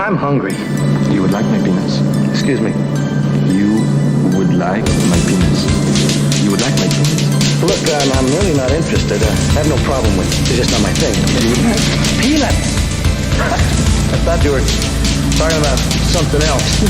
I'm hungry. You would like my penis? Excuse me. You would like my penis? You would like my penis? Look, I'm really not interested. I have no problem with it. It's just not my thing. You would like Peanuts! I thought you were talking about something else.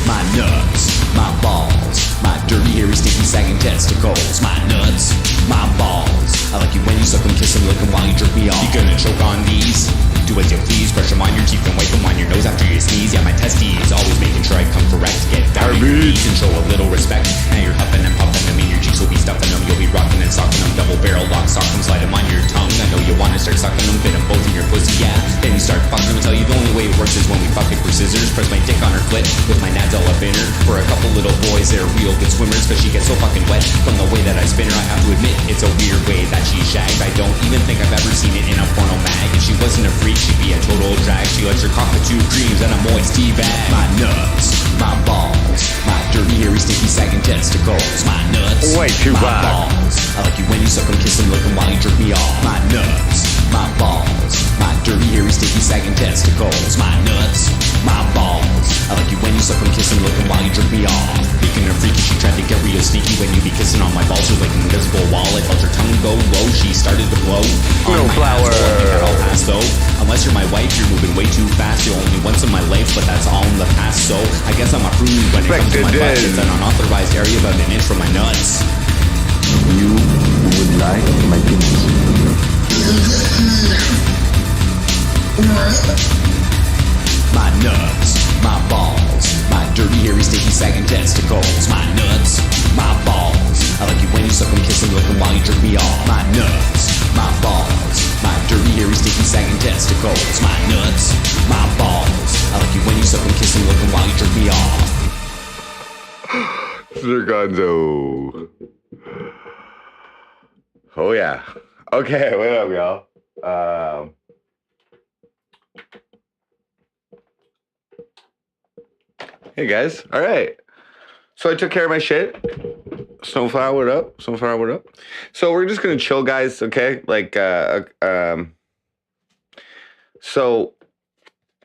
My nuts, my balls, my dirty, hairy, stinky, sagging testicles. My nuts, my balls. I like you when you suck them, kiss them, lick them while you jerk me off. You gonna choke on these? Do as you please, brush them on your teeth and wipe them on your nose after you sneeze. Yeah, my testes, always making sure I come correct. Get down on your knees and show a little respect. Now you're huffing and puffing them in your cheeks, will be stuffing them. You'll be rocking and socking them, double barrel lock, sock them, slide them on your tongue. I know you wanna start sucking them, fit them both in your pussy, yeah. Then you start fucking them, tell you the only way it works is when we fuck it for scissors. Press my dick on her clit with my nads all up in her. For a couple little boys, they're real good swimmers, cause she gets so fucking wet from the way that I spin her. I have to admit, it's a weird way that she shags. I don't even think I've ever seen it in a porno mag. If she wasn't a freak, she'd be a total drag. She lets her cock with 2 creams and a moist tea bag. My nuts, my balls, my dirty, hairy, stinky, sagging testicles. My nuts, Way too my bad. balls. I like you when you suck them, kiss them, lick them while you jerk me off. My nuts, my balls, my dirty, hairy, stinky, sagging testicles. My nuts, my balls. I like you when you suck them, kiss them, lick them while you jerk me off. Speaking of freaky, she tried to get real sneaky when you be kissing on my balls. You're like an invisible wall. I felt her tongue go low. She started to blow on No my flower. asshole. I think I'll pass though. Unless you're my wife, you're moving way too fast. You're only once in my life, but that's all in the past. So I guess I'm a prude when it comes to my butt. It's an unauthorized area about an inch from my nuts. You would like my penis? My nuts, my balls, my dirty, hairy, sticky, sagging testicles. My nuts, my balls. I like you when you suck them, kiss them, lick them while you jerk me off. My nuts, my balls, my dirty, hairy, sticky, sagging testicles. My nuts, my balls. I like you when you suck them, kiss them, lick them while you jerk me off. Sir Gonzo. Oh yeah. Okay, what up, y'all? Hey guys. All right. So I took care of my shit. Snowflower, what up? Snowflower, what up? So we're just gonna chill, guys. Okay. So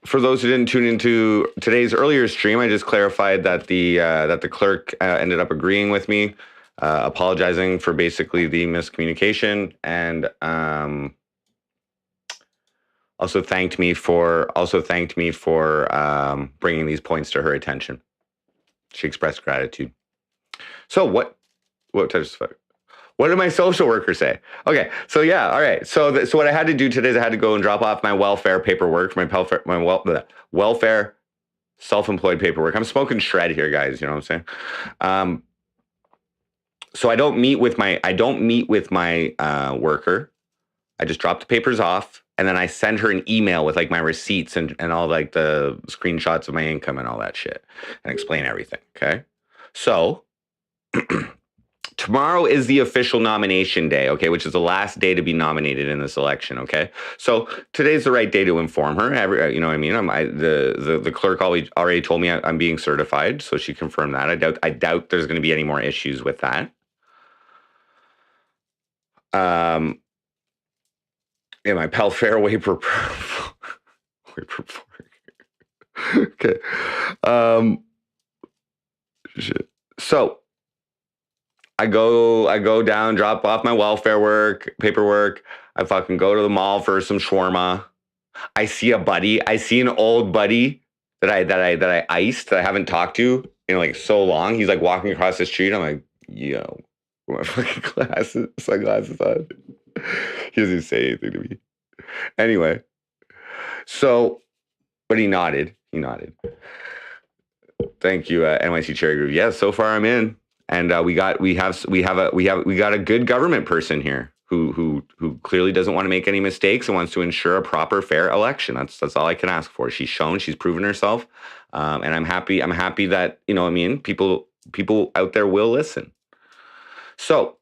for those who didn't tune into today's earlier stream, I just clarified that the clerk ended up agreeing with me, apologizing for basically the miscommunication, and also thanked me for bringing these points to her attention. She expressed gratitude. So what did my social worker say? Okay, so yeah, all right. So what I had to do today is I had to go and drop off my welfare paperwork, welfare self-employed paperwork. I'm smoking shred here, guys. You know what I'm saying? So I don't meet with my worker. I just drop the papers off, and then I send her an email with like my receipts and all like the screenshots of my income and all that shit, and explain everything. Okay, so. Tomorrow is the official nomination day, okay, which is the last day to be nominated in this election, okay? So today's the right day to inform her. You know what I mean? The clerk already told me I'm being certified, so she confirmed that. I doubt there's going to be any more issues with that. Yeah, my pal Fairway okay. Shit. So I go down, drop off my welfare paperwork. I fucking go to the mall for some shawarma. I see an old buddy that I iced, that I haven't talked to in like so long. He's like walking across the street. I'm like, yo, with my fucking sunglasses on. He doesn't say anything to me. Anyway, so, but he nodded. Thank you, NYC Cherry Group. Yeah, so far I'm in. And we got a good government person here who clearly doesn't want to make any mistakes and wants to ensure a proper, fair election. That's all I can ask for. She's proven herself, and I'm happy that, you know what I mean, people out there will listen. So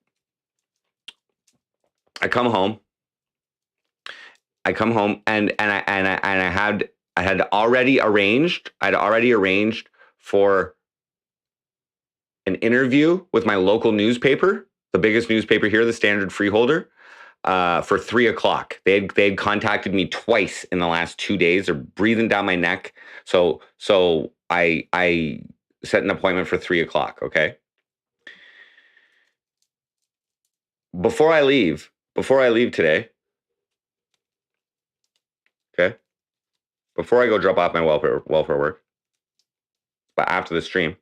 I come home and I had already arranged for an interview with my local newspaper, the biggest newspaper here, the Standard Freeholder. for 3 o'clock. They had contacted me twice in the last 2 days. They're breathing down my neck. So I set an appointment for 3 o'clock. Okay. Before I leave today. Okay. Before I go drop off my welfare work, but after the stream,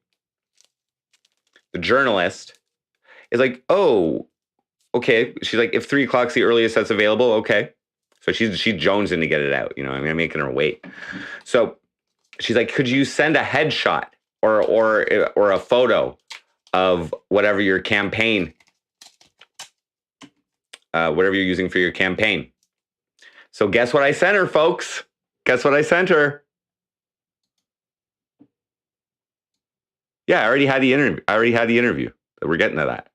the journalist is like, oh, okay. She's like, if 3 o'clock's the earliest that's available, okay. So she's jonesing to get it out. You know, I mean, I'm making her wait. So she's like, could you send a headshot or a photo of whatever your campaign, whatever you're using for your campaign? So guess what I sent her, folks? Guess what I sent her? Yeah, I already had the interview. We're getting to that.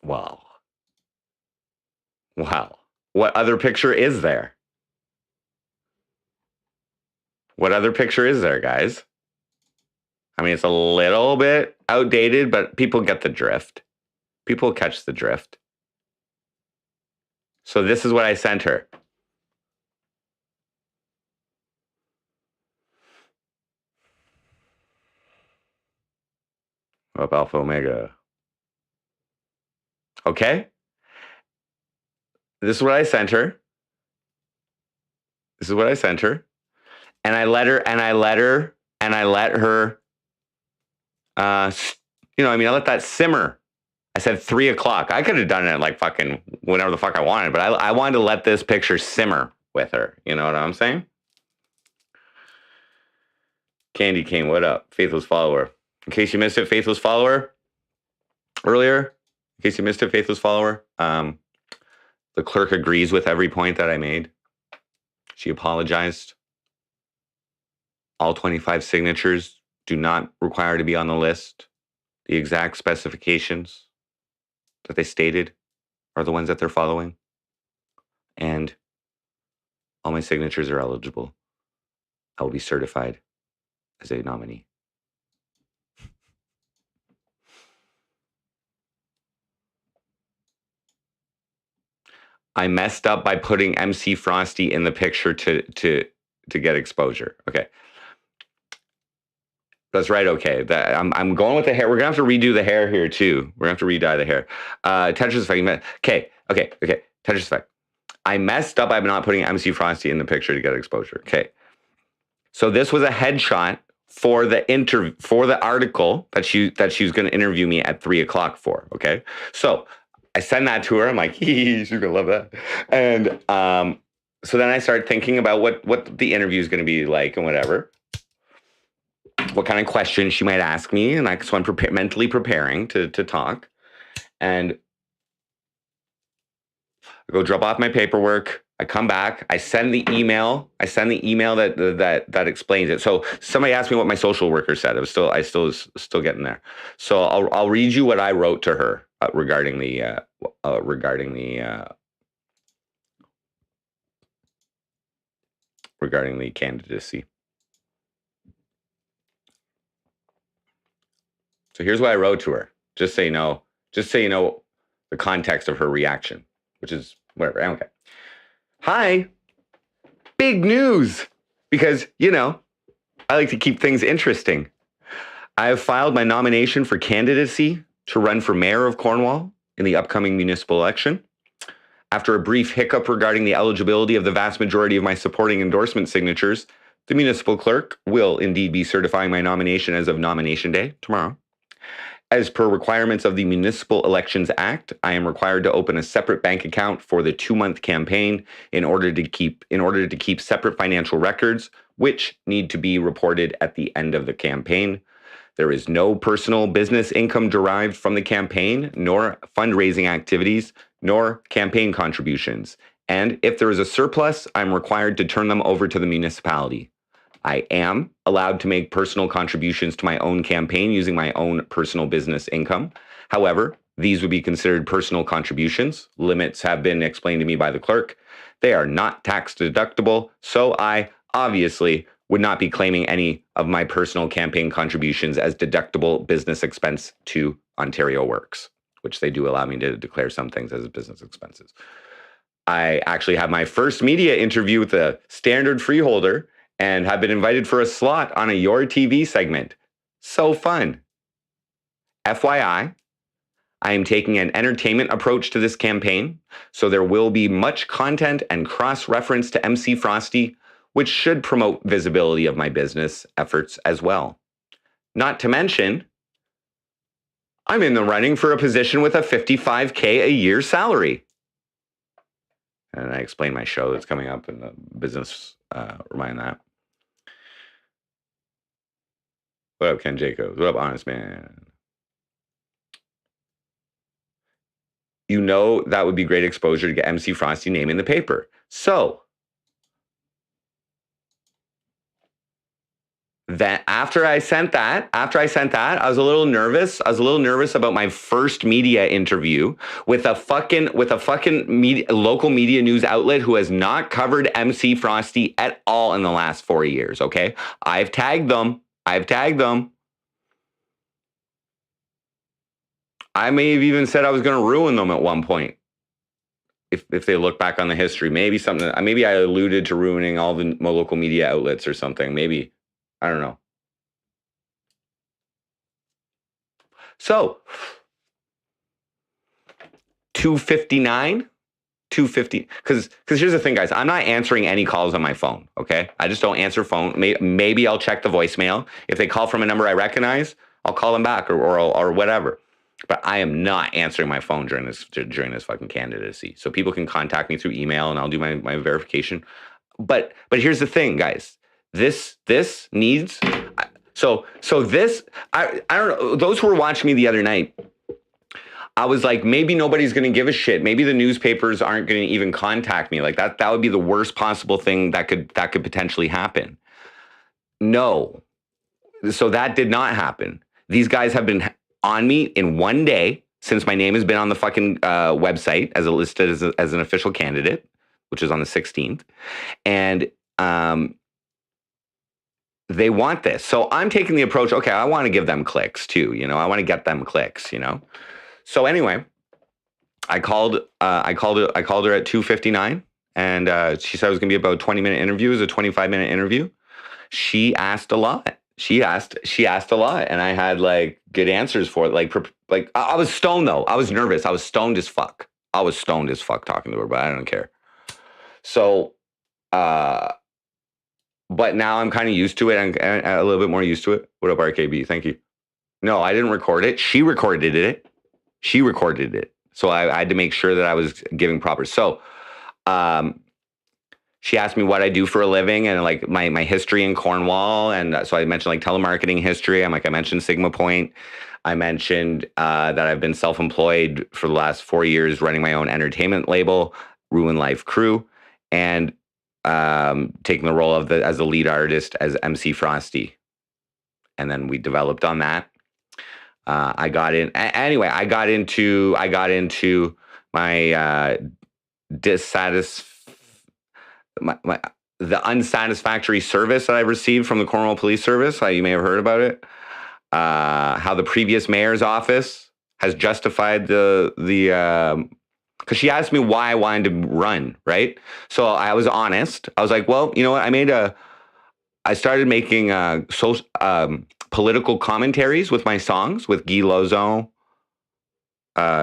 Wow. What other picture is there? What other picture is there, guys? I mean, it's a little bit outdated, but people get the drift. People catch the drift. So this is what I sent her. Up Alpha Omega. Okay. This is what I sent her. And I let her, I let that simmer. I said 3 o'clock. I could have done it at like fucking whenever the fuck I wanted, but I wanted to let this picture simmer with her. You know what I'm saying? Candy King, what up? Faithless follower. In case you missed it, Faithless follower. Earlier, the clerk agrees with every point that I made. She apologized. All 25 signatures do not require to be on the list. The exact specifications that they stated are the ones that they're following. And all my signatures are eligible. I will be certified as a nominee. I messed up by putting MC Frosty in the picture to get exposure. Okay. That's right. Okay. I'm going with the hair. We're gonna have to redo the hair here too. We're gonna have to redye the hair. Tetris effect. Okay. Tetris effect. I messed up by not putting MC Frosty in the picture to get exposure. Okay. So this was a headshot for the article that she was going to interview me at 3 o'clock for. Okay. So I send that to her. I'm like, she's gonna love that. And so then I start thinking about what the interview is going to be like and whatever. What kind of questions she might ask me, and so I'm mentally preparing to talk. And I go drop off my paperwork. I come back. I send the email. that explains it. So somebody asked me what my social worker said. I still getting there. So I'll read you what I wrote to her regarding the candidacy. So here's what I wrote to her. Just so you know the context of her reaction, which is whatever. Okay. Hi. Big news. Because, I like to keep things interesting. I have filed my nomination for candidacy to run for mayor of Cornwall in the upcoming municipal election. After a brief hiccup regarding the eligibility of the vast majority of my supporting endorsement signatures, the municipal clerk will indeed be certifying my nomination as of nomination day tomorrow. As per requirements of the Municipal Elections Act, I am required to open a separate bank account for the 2-month campaign in order to keep separate financial records, which need to be reported at the end of the campaign. There is no personal business income derived from the campaign, nor fundraising activities, nor campaign contributions. And if there is a surplus, I'm required to turn them over to the municipality. I am allowed to make personal contributions to my own campaign using my own personal business income. However, these would be considered personal contributions. Limits have been explained to me by the clerk. They are not tax deductible, so I obviously would not be claiming any of my personal campaign contributions as deductible business expense to Ontario Works, which they do allow me to declare some things as business expenses. I actually had my first media interview with a standard freeholder and have been invited for a slot on a Your TV segment. So fun. FYI, I am taking an entertainment approach to this campaign, so there will be much content and cross-reference to MC Frosty, which should promote visibility of my business efforts as well. Not to mention, I'm in the running for a position with a $55K a year salary. And I explained my show that's coming up in the business, remind that. What up, Ken Jacobs? What up, Honest Man? You know that would be great exposure to get MC Frosty name in the paper. So, that after I sent that, I was a little nervous. I was a little nervous about my first media interview with a fucking local media news outlet who has not covered MC Frosty at all in the last 4 years. Okay, I've tagged them. I may have even said I was going to ruin them at one point. If they look back on the history, maybe I alluded to ruining all the local media outlets or something. Maybe. I don't know. So, 259, 250. Because here's the thing, guys. I'm not answering any calls on my phone, okay? I just don't answer phone. Maybe I'll check the voicemail. If they call from a number I recognize, I'll call them back or whatever. But I am not answering my phone during this fucking candidacy. So people can contact me through email and I'll do my verification. But here's the thing, guys. This needs, so this, I don't know, those who were watching me the other night, I was like, maybe nobody's going to give a shit. Maybe the newspapers aren't going to even contact me. Like that would be the worst possible thing that could potentially happen. No. So that did not happen. These guys have been on me in one day since my name has been on the fucking website as listed as an official candidate, which is on the 16th. And, they want this. So I'm taking the approach, okay, I want to give them clicks too, I want to get them clicks, So anyway, I called her at 2:59 and she said it was going to be about a 20-minute interview. It was a 25-minute interview. She asked a lot. She asked a lot and I had like good answers for it. Like I was stoned though. I was nervous. I was stoned as fuck. Talking to her, but I don't care. So, but now I'm kind of used to it and a little bit more used to it. What up, RKB? Thank you. No, I didn't record it. She recorded it. So I had to make sure that I was giving proper. So she asked me what I do for a living and like my history in Cornwall. And so I mentioned like telemarketing history. I mentioned Sigma Point. I mentioned that I've been self-employed for the last 4 years running my own entertainment label, Ruin Life Crew. And taking the role as the lead artist as MC Frosty. And then we developed on that. I got into my the unsatisfactory service that I received from the Cornwall Police Service. You may have heard about it. How the previous mayor's office has justified because she asked me why I wanted to run, right? So I was honest. I was like, well, you know what? I started making political commentaries with my songs with Guy Lozon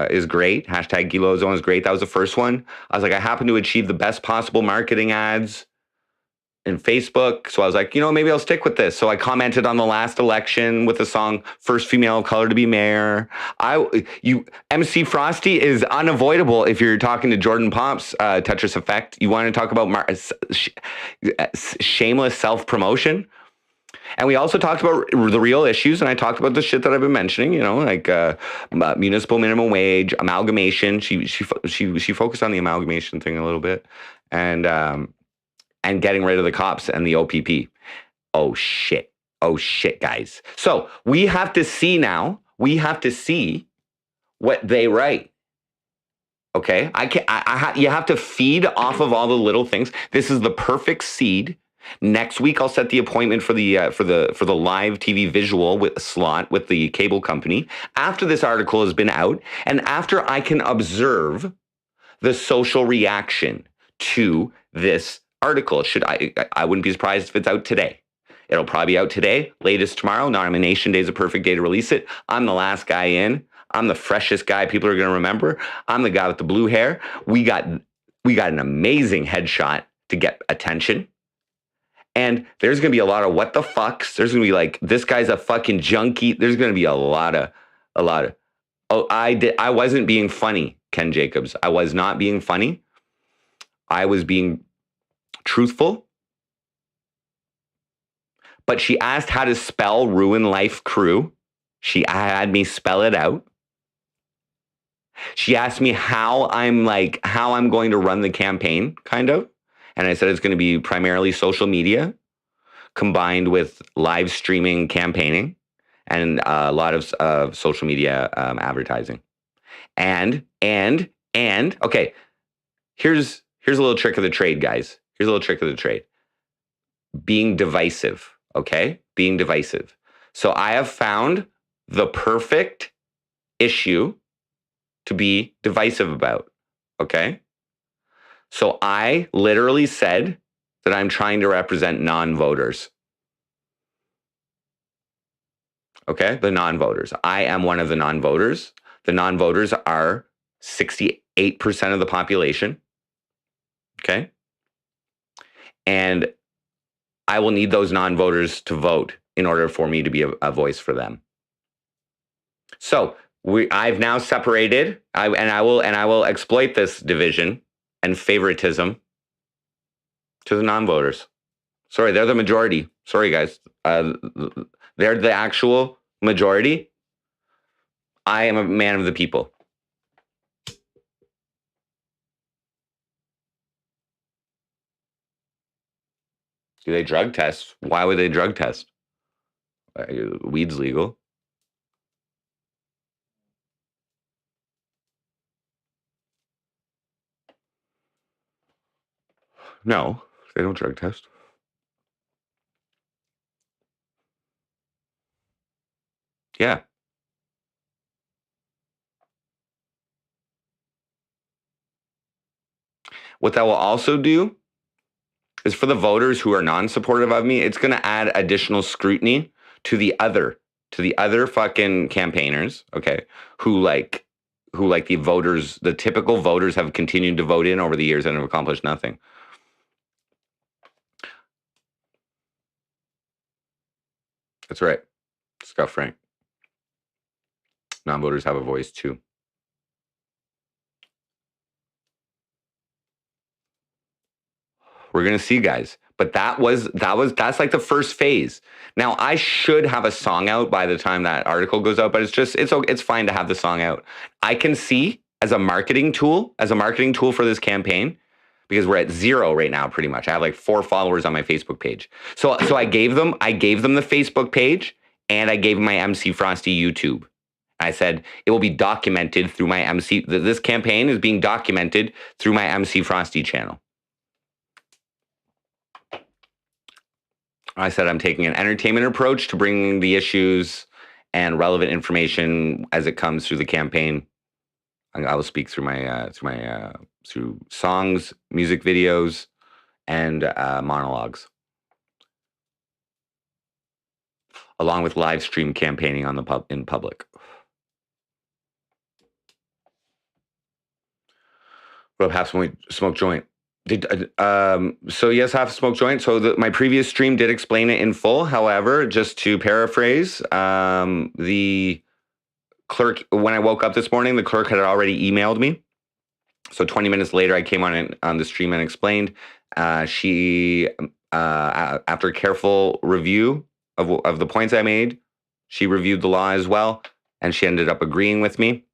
is great. Hashtag Guy Lozon is great. That was the first one. I was like, I happen to achieve the best possible marketing ads in Facebook. So I was like, maybe I'll stick with this. So I commented on the last election with the song First Female of Color to Be Mayor. MC Frosty is unavoidable if you're talking to Jordan Pomp's Tetris Effect. You want to talk about shameless self-promotion. And we also talked about the real issues, and I talked about the shit that I've been mentioning, like municipal minimum wage, amalgamation. She focused on the amalgamation thing a little bit, and getting rid of the cops and the OPP. Oh shit, guys. So we have to see now. We have to see what they write. Okay, you have to feed off of all the little things. This is the perfect seed Next week, I'll set the appointment for the live TV visual with slot with the cable company after this article has been out and after I can observe the social reaction to this article. I wouldn't be surprised if it's out today. It'll probably be out today, latest tomorrow. Nomination day is a perfect day to release it. I'm the last guy in. I'm the freshest guy people are going to remember. I'm the guy with the blue hair. We got an amazing headshot to get attention. And there's going to be a lot of what the fucks. There's going to be like, this guy's a fucking junkie. There's going to be a lot of, oh, I wasn't being funny, Ken Jacobs. I was not being funny. I was being truthful. But she asked how to spell Ruin Life Crew. She had me spell it out. She asked me how I'm going to run the campaign, kind of. And I said it's going to be primarily social media combined with live streaming campaigning and a lot of social media advertising. And okay, here's a little trick of the trade, guys. Here's a little trick of the trade. Being divisive, okay? Being divisive. So I have found the perfect issue to be divisive about, okay? So I literally said that I'm trying to represent non-voters. Okay, the non-voters. I am one of the non-voters. The non-voters are 68% of the population. Okay? And I will need those non-voters to vote in order for me to be a voice for them. So I've now separated, and I will exploit this division and favoritism to the non-voters. Sorry, they're the majority. Sorry, guys. They're the actual majority. I am a man of the people. Do they drug test? Why would they drug test? Weed's legal. No, they don't drug test. Yeah. What that will also do is for the voters who are non-supportive of me, it's going to add additional scrutiny to the other fucking campaigners, okay, who like the voters, the typical voters have continued to vote in over the years and have accomplished nothing. That's right. Scott Frank. Non-voters have a voice too. We're gonna see, guys. But that's like the first phase. Now I should have a song out by the time that article goes out, but it's fine to have the song out. I can see as a marketing tool for this campaign, because we're at 0 right now, pretty much. I have like 4 followers on my Facebook page. So I gave them the Facebook page and I gave my MC Frosty YouTube. I said it will be documented through my MC. This campaign is being documented through my MC Frosty channel. I said I'm taking an entertainment approach to bringing the issues and relevant information as it comes through the campaign. I will speak through through songs, music videos, and monologues, along with live stream campaigning in public. Rob, half smoke joint. So yes, half smoke joint. So my previous stream did explain it in full. However, just to paraphrase, the clerk, when I woke up this morning, the clerk had already emailed me. So 20 minutes later, I came on the stream and explained. She, after careful review of the points I made, she reviewed the law as well, and she ended up agreeing with me.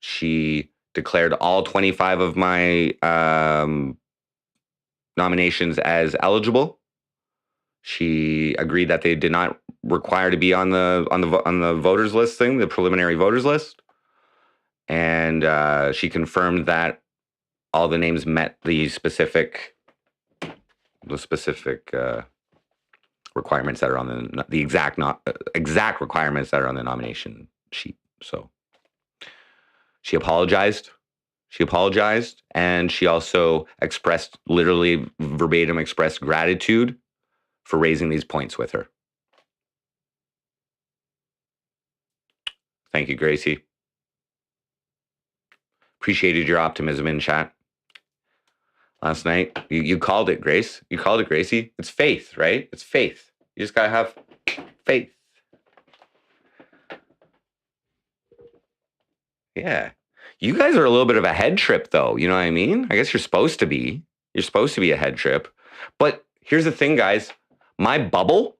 She declared all 25 of my nominations as eligible. She agreed that they did not require to be on the voters list thing, the preliminary voters list, and she confirmed that all the names met the specific the specific requirements that are on the exact requirements that are on the nomination sheet. So she apologized. She apologized, and she also literally verbatim expressed gratitude for raising these points with her. Thank you, Gracie. Appreciated your optimism in chat last night. You called it, Grace. You called it, Gracie. It's faith, right? It's faith. You just gotta have faith. Yeah. You guys are a little bit of a head trip, though. You know what I mean? I guess you're supposed to be. You're supposed to be a head trip. But here's the thing, guys. My bubble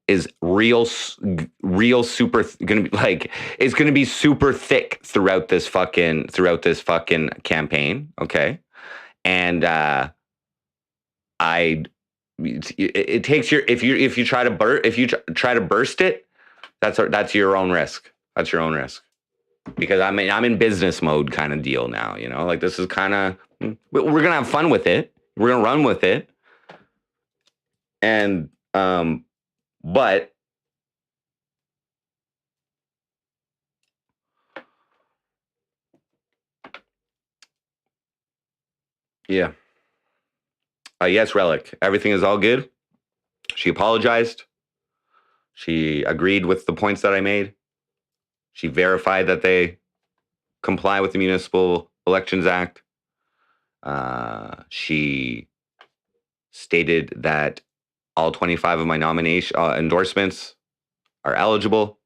is real super gonna be like, it's gonna be super thick throughout this fucking campaign. Okay. And it takes your, if you try to burst it, that's your own risk. That's your own risk. Because I'm in business mode kind of deal now, you know, like this is kind of, we're going to have fun with it. We're going to run with it. And, but yeah. Yes, Relic. Everything is all good. She apologized. She agreed with the points that I made. She verified that they comply with the Municipal Elections Act. She stated that all 25 of my nomination endorsements are eligible,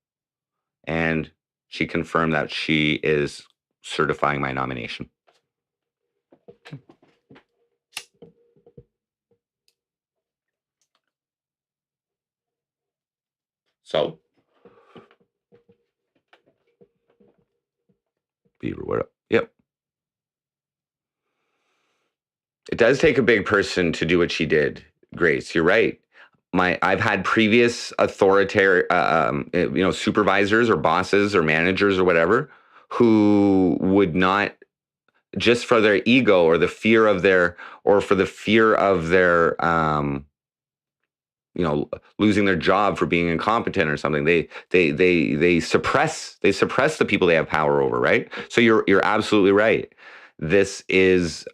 and she confirmed that she is certifying my nomination. So, Beaver, what up? Yep. It does take a big person to do what she did, Grace. You're right. I've had previous authoritarian, supervisors or bosses or managers or whatever who would not, just for their ego or the fear of their, losing their job for being incompetent or something. They suppress the people they have power over, right? So you're absolutely right. This is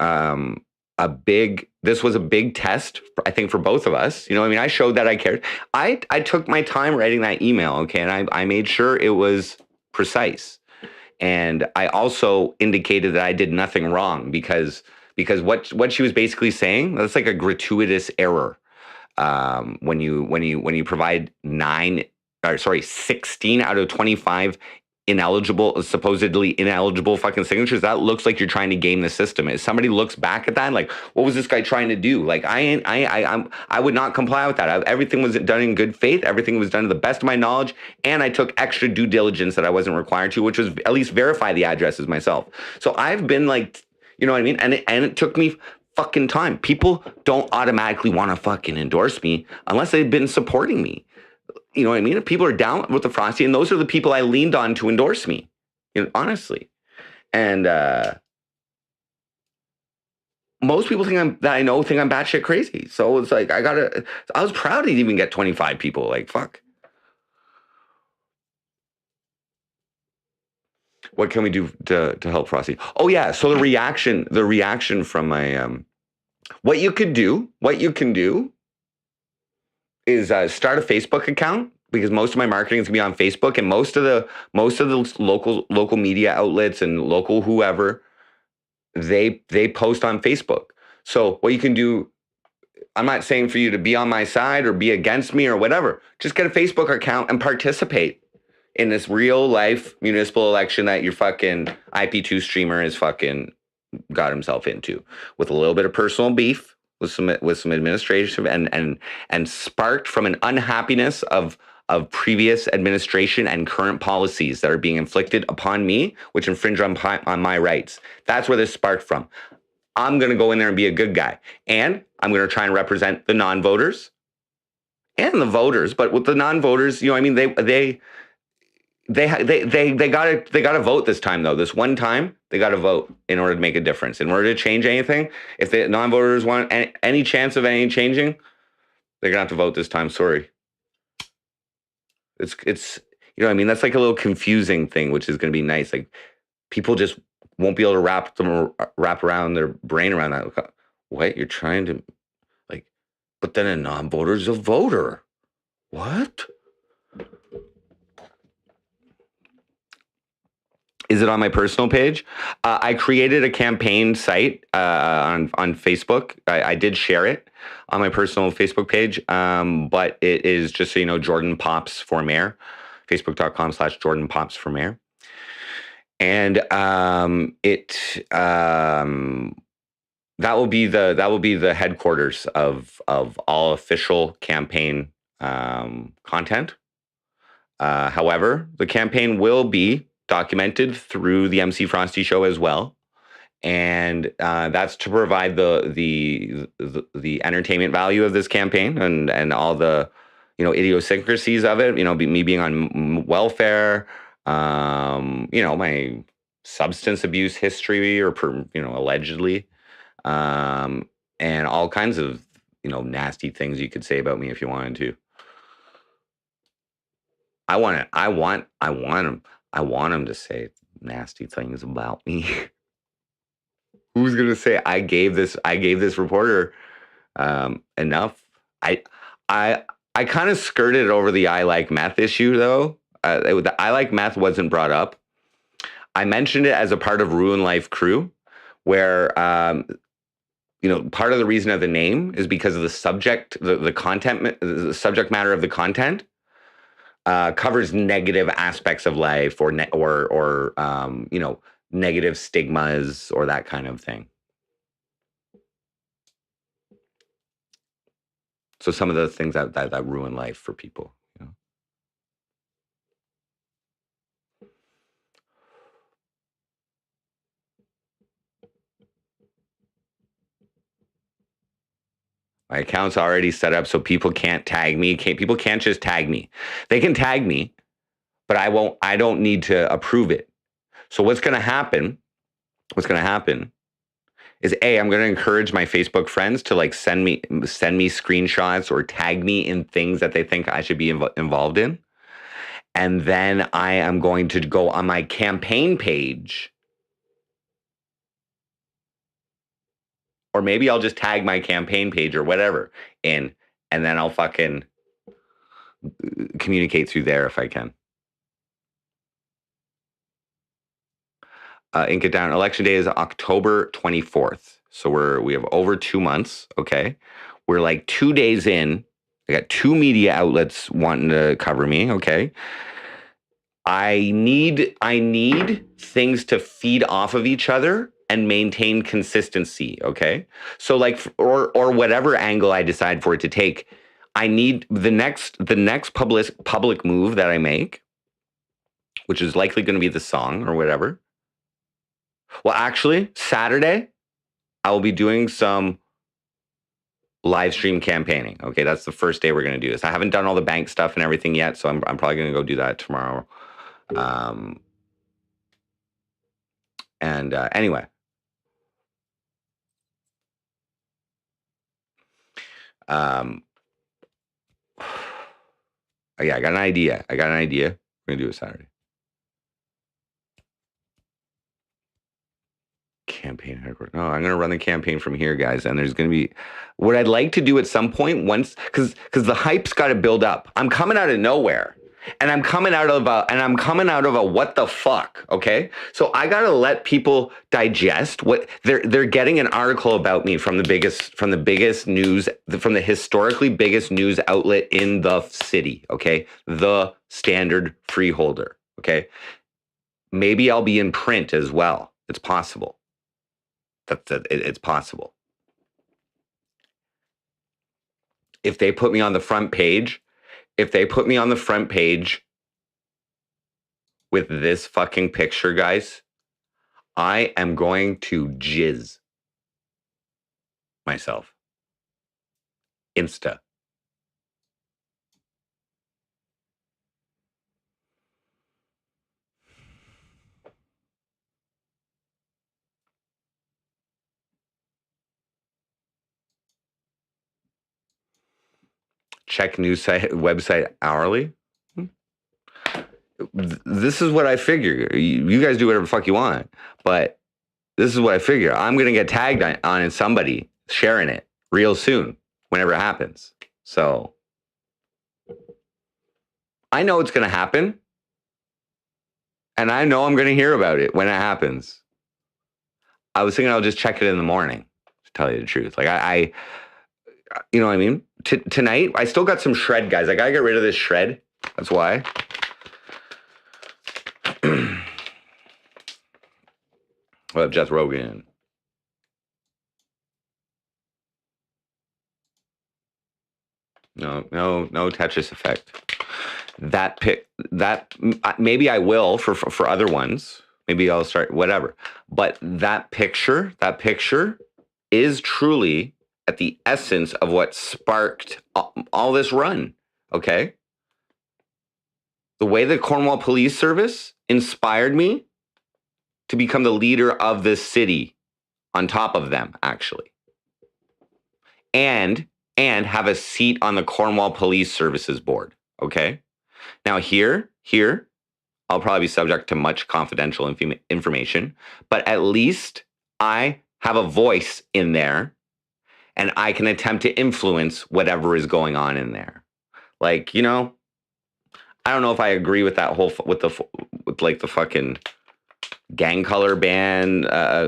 this was a big test, I think, for both of us. You know, I mean, I showed that I cared. I took my time writing that email, okay, and I made sure it was precise. And I also indicated that I did nothing wrong because what she was basically saying, that's like a gratuitous error. When you provide 16 out of 25 supposedly ineligible fucking signatures, that looks like you're trying to game the system. If somebody looks back at that, like, what was this guy trying to do? Like, I would not comply with that. Everything was done in good faith. Everything was done to the best of my knowledge, and I took extra due diligence that I wasn't required to, which was at least verify the addresses myself. So I've been like, you know what I mean? And it took me fucking time. People don't automatically want to fucking endorse me unless they've been supporting me. You know what I mean? If people are down with the Frosty, and those are the people I leaned on to endorse me, you know, honestly. And most people think I'm batshit crazy. So it's like, I was proud to even get 25 people. Like, fuck. What can we do to help Frosty? Oh yeah. So the reaction from my, what you can do is start a Facebook account, because most of my marketing is gonna be on Facebook, and most of the local media outlets and local whoever, they post on Facebook. So what you can do, I'm not saying for you to be on my side or be against me or whatever. Just get a Facebook account and participate in this real life municipal election that your fucking IP2 streamer has fucking got himself into, with a little bit of personal beef, with some administration and sparked from an unhappiness of previous administration and current policies that are being inflicted upon me, which infringe on my rights. That's where this sparked from. I'm going to go in there and be a good guy, and I'm going to try and represent the non-voters and the voters. But with the non-voters, you know, I mean, they they gotta vote this time though. This one time they gotta vote in order to make a difference. In order to change anything, if the non-voters want any chance of any changing, they're gonna have to vote this time. Sorry. It's you know what I mean. That's like a little confusing thing, which is gonna be nice. Like people just won't be able to wrap around their brain around that. What you're trying to like, but then a non-voter is a voter. What? Is it on my personal page? I created a campaign site on Facebook. I did share it on my personal Facebook page, but it is just so you know, Jordan Pops for Mayor, Facebook.com/Jordan Pops for Mayor, and that will be the headquarters of all official campaign content. However, the campaign will be documented through the MC Frosty show as well, and that's to provide the entertainment value of this campaign and all the idiosyncrasies of it. Me being on welfare, my substance abuse history or allegedly, and all kinds of nasty things you could say about me if you wanted to. I want him to say nasty things about me. Who's gonna say I gave this reporter enough? I kind of skirted over the I like meth issue though. The I like meth wasn't brought up. I mentioned it as a part of Ruin Life Crew, where part of the reason of the name is because of the subject, the content, the subject matter of the content. Covers negative aspects of life or negative stigmas or that kind of thing. So some of the things that ruin life for people. My account's already set up so people can't tag me. People can't just tag me. They can tag me, but I don't need to approve it. So what's going to happen is I'm going to encourage my Facebook friends to send me screenshots or tag me in things that they think I should be involved in. And then I am going to go on my campaign page, or maybe I'll just tag my campaign page or whatever in, and then I'll fucking communicate through there if I can. Ink it down. Election day is October 24th. So we have over 2 months. Okay. We're like 2 days in. I got 2 media outlets wanting to cover me. Okay. I need things to feed off of each other and maintain consistency. Okay. So or whatever angle I decide for it to take, I need the next public move that I make, which is likely going to be the song or whatever. Well, actually, Saturday, I will be doing some live stream campaigning. Okay, that's the first day we're going to do this. I haven't done all the bank stuff and everything yet, so I'm probably going to go do that tomorrow. Anyway. Yeah, I got an idea. We're going to do it Saturday. Campaign headquarters. No, I'm going to run the campaign from here, guys. And there's going to be what I'd like to do at some point because the hype's got to build up. I'm coming out of nowhere, and I'm coming out of a what the fuck. Okay, so I got to let people digest what they're getting an article about me from the historically biggest news outlet in the city. Okay, the Standard Freeholder. Okay, maybe I'll be in print as well. It's possible. It's possible. If they put me on the front page, with this fucking picture, guys, I am going to jizz myself. Insta. check news site website hourly. This is what I figure. You guys do whatever the fuck you want, but this is what I figure. I'm gonna get tagged on somebody sharing it real soon, whenever it happens. So I know it's gonna happen, and I know I'm gonna hear about it when it happens. I was thinking I'll just check it in the morning, to tell you the truth. Like I you know what I mean? Tonight, I still got some shred, guys. I gotta get rid of this shred. That's why. We'll have Jeff Rogan. No Tetris effect. That maybe I will for other ones. Maybe I'll start whatever. But that picture is truly at the essence of what sparked all this run. Okay. The way the Cornwall Police Service inspired me to become the leader of this city on top of them, actually. And have a seat on the Cornwall Police Services Board, okay? Now here, I'll probably be subject to much confidential information, but at least I have a voice in there and I can attempt to influence whatever is going on in there. Like, you know, I don't know if I agree with that whole, with the fucking gang color ban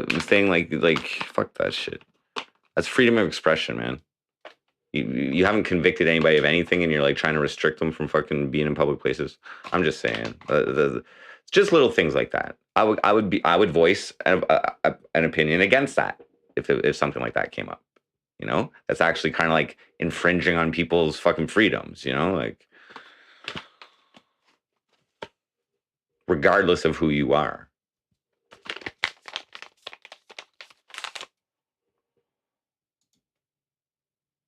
thing, like fuck that shit. That's freedom of expression, man. You haven't convicted anybody of anything, and you're like trying to restrict them from fucking being in public places. I'm just saying, just little things like that. I would voice an opinion against that if something like that came up. You know, that's actually kind of like infringing on people's fucking freedoms. You know, like regardless of who you are.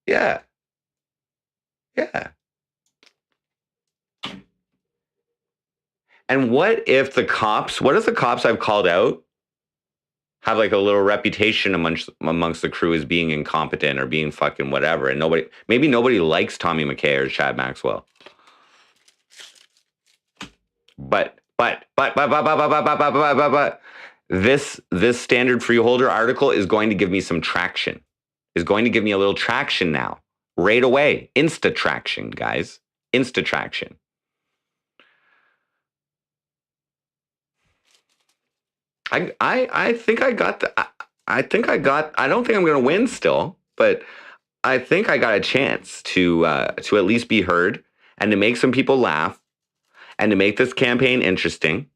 Yeah. And what if the cops I've called out have like a little reputation amongst the crew as being incompetent or being fucking whatever, and maybe nobody likes Tommy McKay or Chad Maxwell. But this Standard Freeholder article is going to give me some traction. Is going to give me a little traction now, right away. Insta traction, guys. Insta traction. I think I got I don't think I'm going to win still, but I think I got a chance to at least be heard and to make some people laugh and to make this campaign interesting.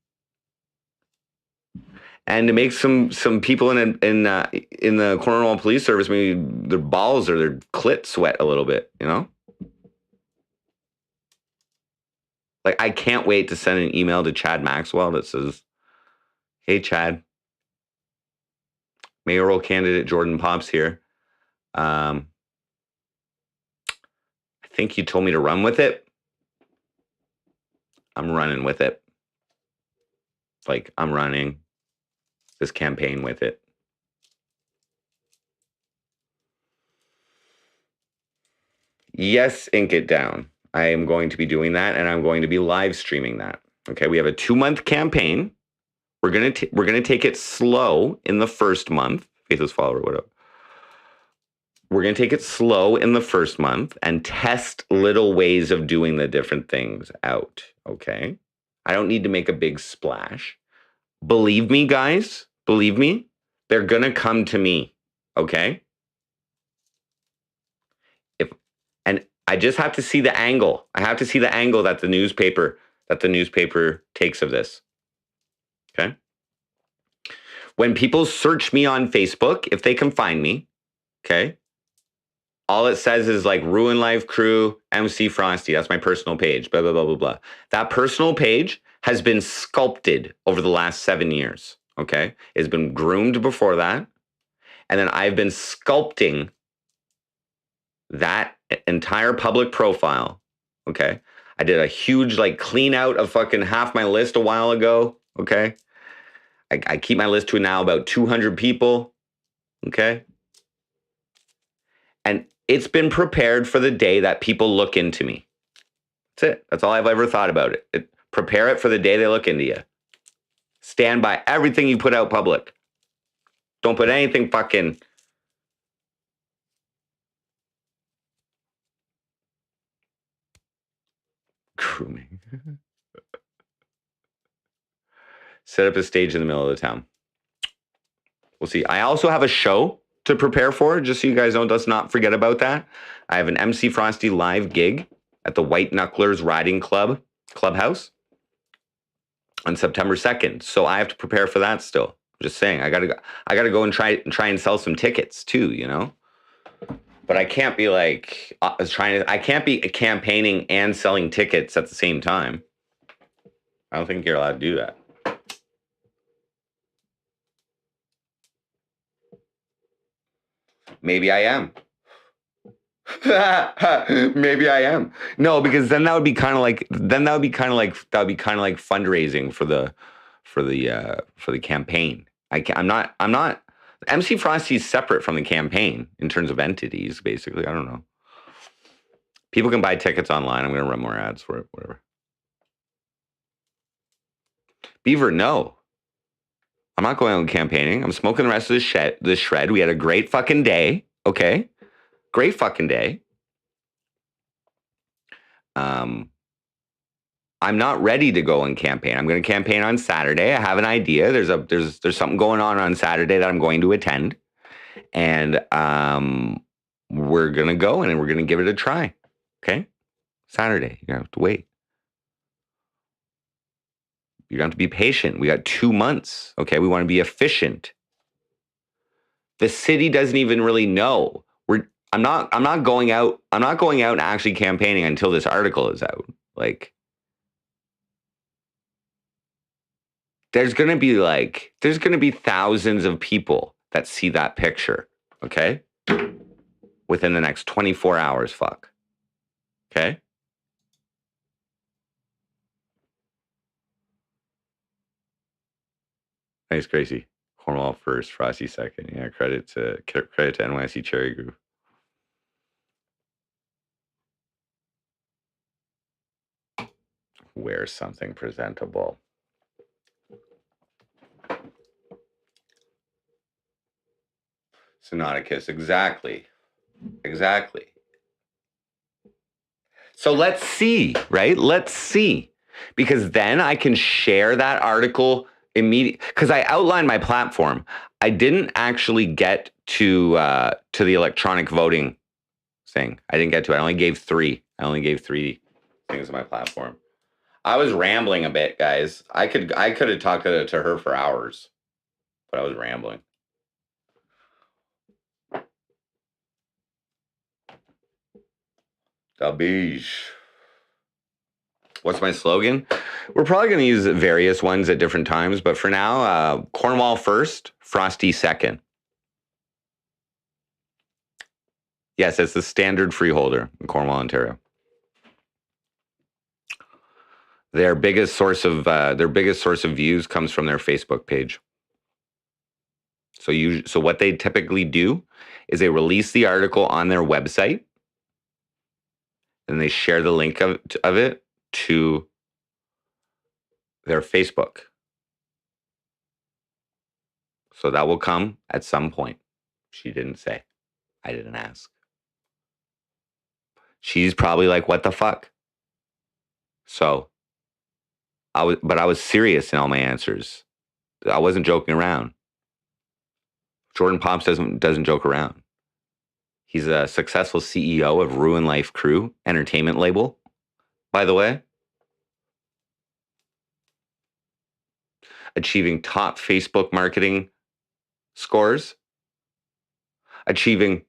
And to make some people in the Cornwall Police Service, maybe their balls or their clit sweat a little bit, you know? Like, I can't wait to send an email to Chad Maxwell that says, "Hey, Chad, mayoral candidate Jordan Pops here. I think you told me to run with it. I'm running with it. Like, I'm running this campaign with it. Yes, ink it down. I am going to be doing that, and I'm going to be live streaming that. Okay, we have a 2-month campaign. We're gonna take it slow in the first month. Faithless follower, whatever. We're gonna take it slow in the first month and test little ways of doing the different things out. Okay, I don't need to make a big splash. Believe me, guys. Believe me. They're gonna come to me. Okay. And I just have to see the angle. I have to see the angle that the newspaper takes of this. Okay. When people search me on Facebook, if they can find me, okay, all it says is like Ruin Life Crew, MC Frosty. That's my personal page, blah, blah, blah, blah, blah. That personal page has been sculpted over the last 7 years, okay? It's been groomed before that. And then I've been sculpting that entire public profile, okay? I did a huge like clean out of fucking half my list a while ago, okay? I keep my list to now about 200 people, okay? And It's been prepared for the day that people look into me. That's it. That's all I've ever thought about it. Prepare it for the day they look into you. Stand by everything you put out public. Don't put anything fucking... grooming. Set up a stage in the middle of the town. We'll see. I also have a show to prepare for, just so you guys know. Let's not forget about that. I have an MC Frosty live gig at the White Knucklers Riding Club Clubhouse on September 2nd. So I have to prepare for that still. I'm just saying, I gotta go and try and sell some tickets too, you know? But I can't be like I can't be campaigning and selling tickets at the same time. I don't think you're allowed to do that. Maybe I am. Maybe I am. No, because then that would be kind of like fundraising for the campaign. I'm not MC Frosty is separate from the campaign in terms of entities, basically. I don't know. People can buy tickets online. I'm going to run more ads for it, whatever. Beaver, no. I'm not going out campaigning. I'm smoking the rest of this shred. We had a great fucking day, okay? Great fucking day. I'm not ready to go and campaign. I'm going to campaign on Saturday. I have an idea. There's something going on Saturday that I'm going to attend, and we're going to go and we're going to give it a try. Okay, Saturday. You have to wait. You have to be patient. We got 2 months. Okay, we want to be efficient. The city doesn't even really know. I'm not going out and actually campaigning until this article is out. Like, there's gonna be thousands of people that see that picture, okay? Within the next 24 hours, fuck. Okay? Thanks, Gracie. Cornwall first, Frosty second. Yeah, credit to NYC Cherry Group. Wear something presentable. Sonoticus, exactly. So let's see, right? Let's see. Because then I can share that article immediately. Because I outlined my platform. I didn't actually get to the electronic voting thing. I didn't get to it. I only gave three things on my platform. I was rambling a bit, guys. I could have talked to her for hours, but I was rambling. Dabish. What's my slogan? We're probably going to use various ones at different times, but for now, Cornwall first, Frosty second. Yes, it's the standard freeholder in Cornwall, Ontario. Their biggest source of views comes from their Facebook page. So what they typically do is they release the article on their website, and they share the link of it to their Facebook. So that will come at some point. She didn't say. I didn't ask. She's probably like, what the fuck? So I was serious in all my answers. I wasn't joking around. Jordan Pops doesn't joke around. He's a successful CEO of Ruin Life Crew entertainment label, by the way. Achieving top Facebook marketing scores. Achieving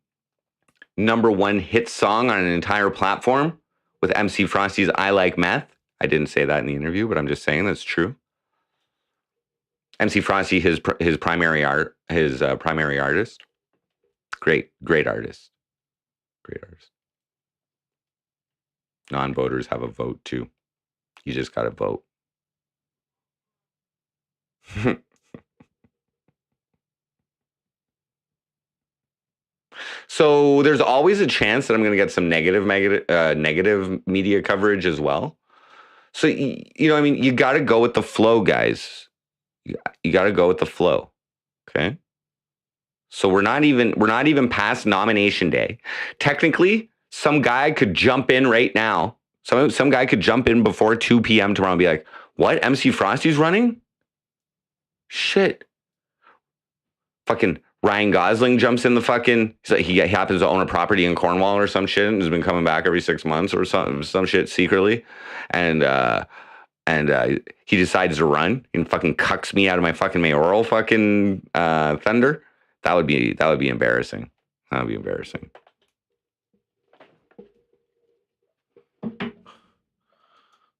#1 hit song on an entire platform with MC Frosty's I Like Meth. I didn't say that in the interview, but I'm just saying that's true. MC Frosty, his primary artist. Great artist. Great artist. Non-voters have a vote too. You just got to vote. So there's always a chance that I'm going to get some negative media coverage as well. So, you know, I mean, you got to go with the flow, guys. You got to go with the flow. Okay. So we're not even past nomination day. Technically, some guy could jump in right now. Some guy could jump in before 2 p.m. tomorrow and be like, what? MC Frosty's running? Shit. Fucking Ryan Gosling jumps in the fucking, he happens to own a property in Cornwall or some shit and has been coming back every 6 months or some shit secretly. And he decides to run and fucking cucks me out of my fucking mayoral fucking thunder. That would be embarrassing. That would be embarrassing.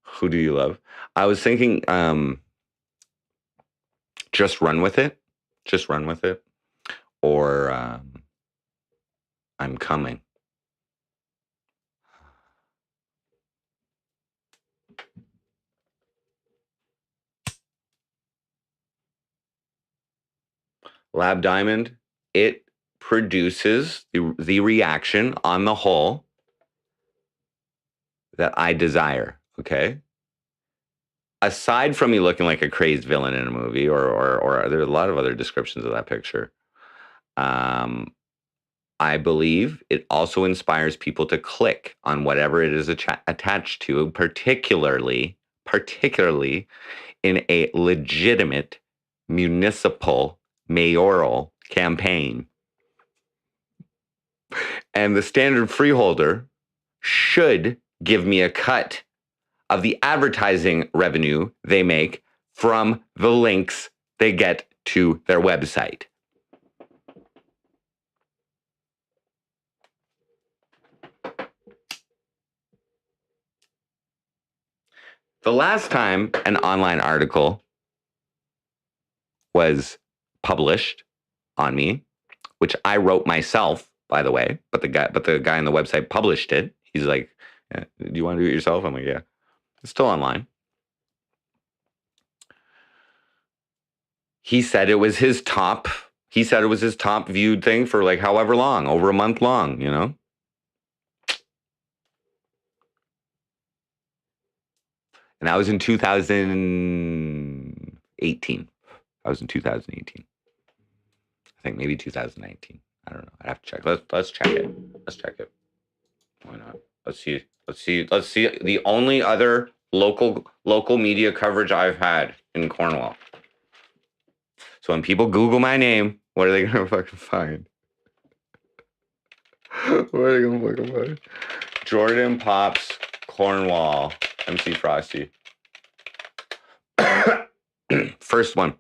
Who do you love? I was thinking, just run with it. Just run with it. Or I'm coming. Lab Diamond, it produces the reaction on the whole that I desire, okay? Aside from me looking like a crazed villain in a movie, or there's a lot of other descriptions of that picture, I believe it also inspires people to click on whatever it is attached to, particularly in a legitimate municipal mayoral campaign. And the standard freeholder should give me a cut of the advertising revenue they make from the links they get to their website. The last time an online article was published on me, which I wrote myself, by the way, but the guy on the website published it. He's like, do you want to do it yourself? I'm like, yeah. It's still online. He said it was his top viewed thing for like however long, over a month long, you know? And that was in 2018. I was in 2018. I think maybe 2019. I don't know. I'd have to check. Let's check it. Let's check it. Why not? Let's see. The only other local media coverage I've had in Cornwall. So when people Google my name, what are they gonna fucking find? What are they gonna fucking find? Jordan Pops Cornwall MC Frosty. First one.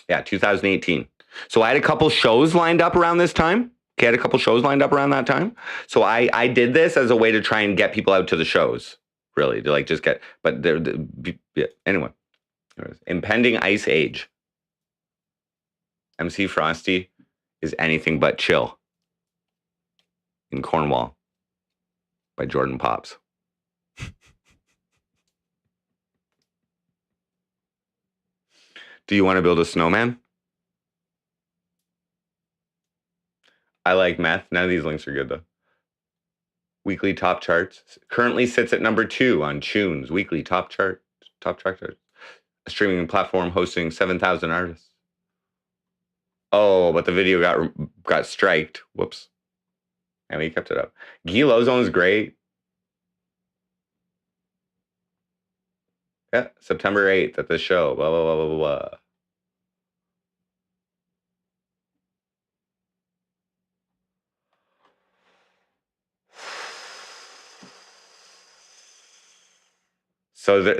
Yeah, 2018. So I had a couple shows lined up around this time. Okay, I had a couple shows lined up around that time. So I did this as a way to try and get people out to the shows, really, to like just get, but anyway. Impending Ice Age. MC Frosty is anything but chill in Cornwall by Jordan Pops. Do you want to build a snowman? I like meth. None of these links are good, though. Weekly top charts. Currently sits at number 2 on Tunes. Weekly top track charts. A streaming platform hosting 7,000 artists. Oh, but the video got striked. Whoops. And we kept it up. Guy Lozone's great. Yeah, September 8th at the show. Blah, blah, blah, blah, blah.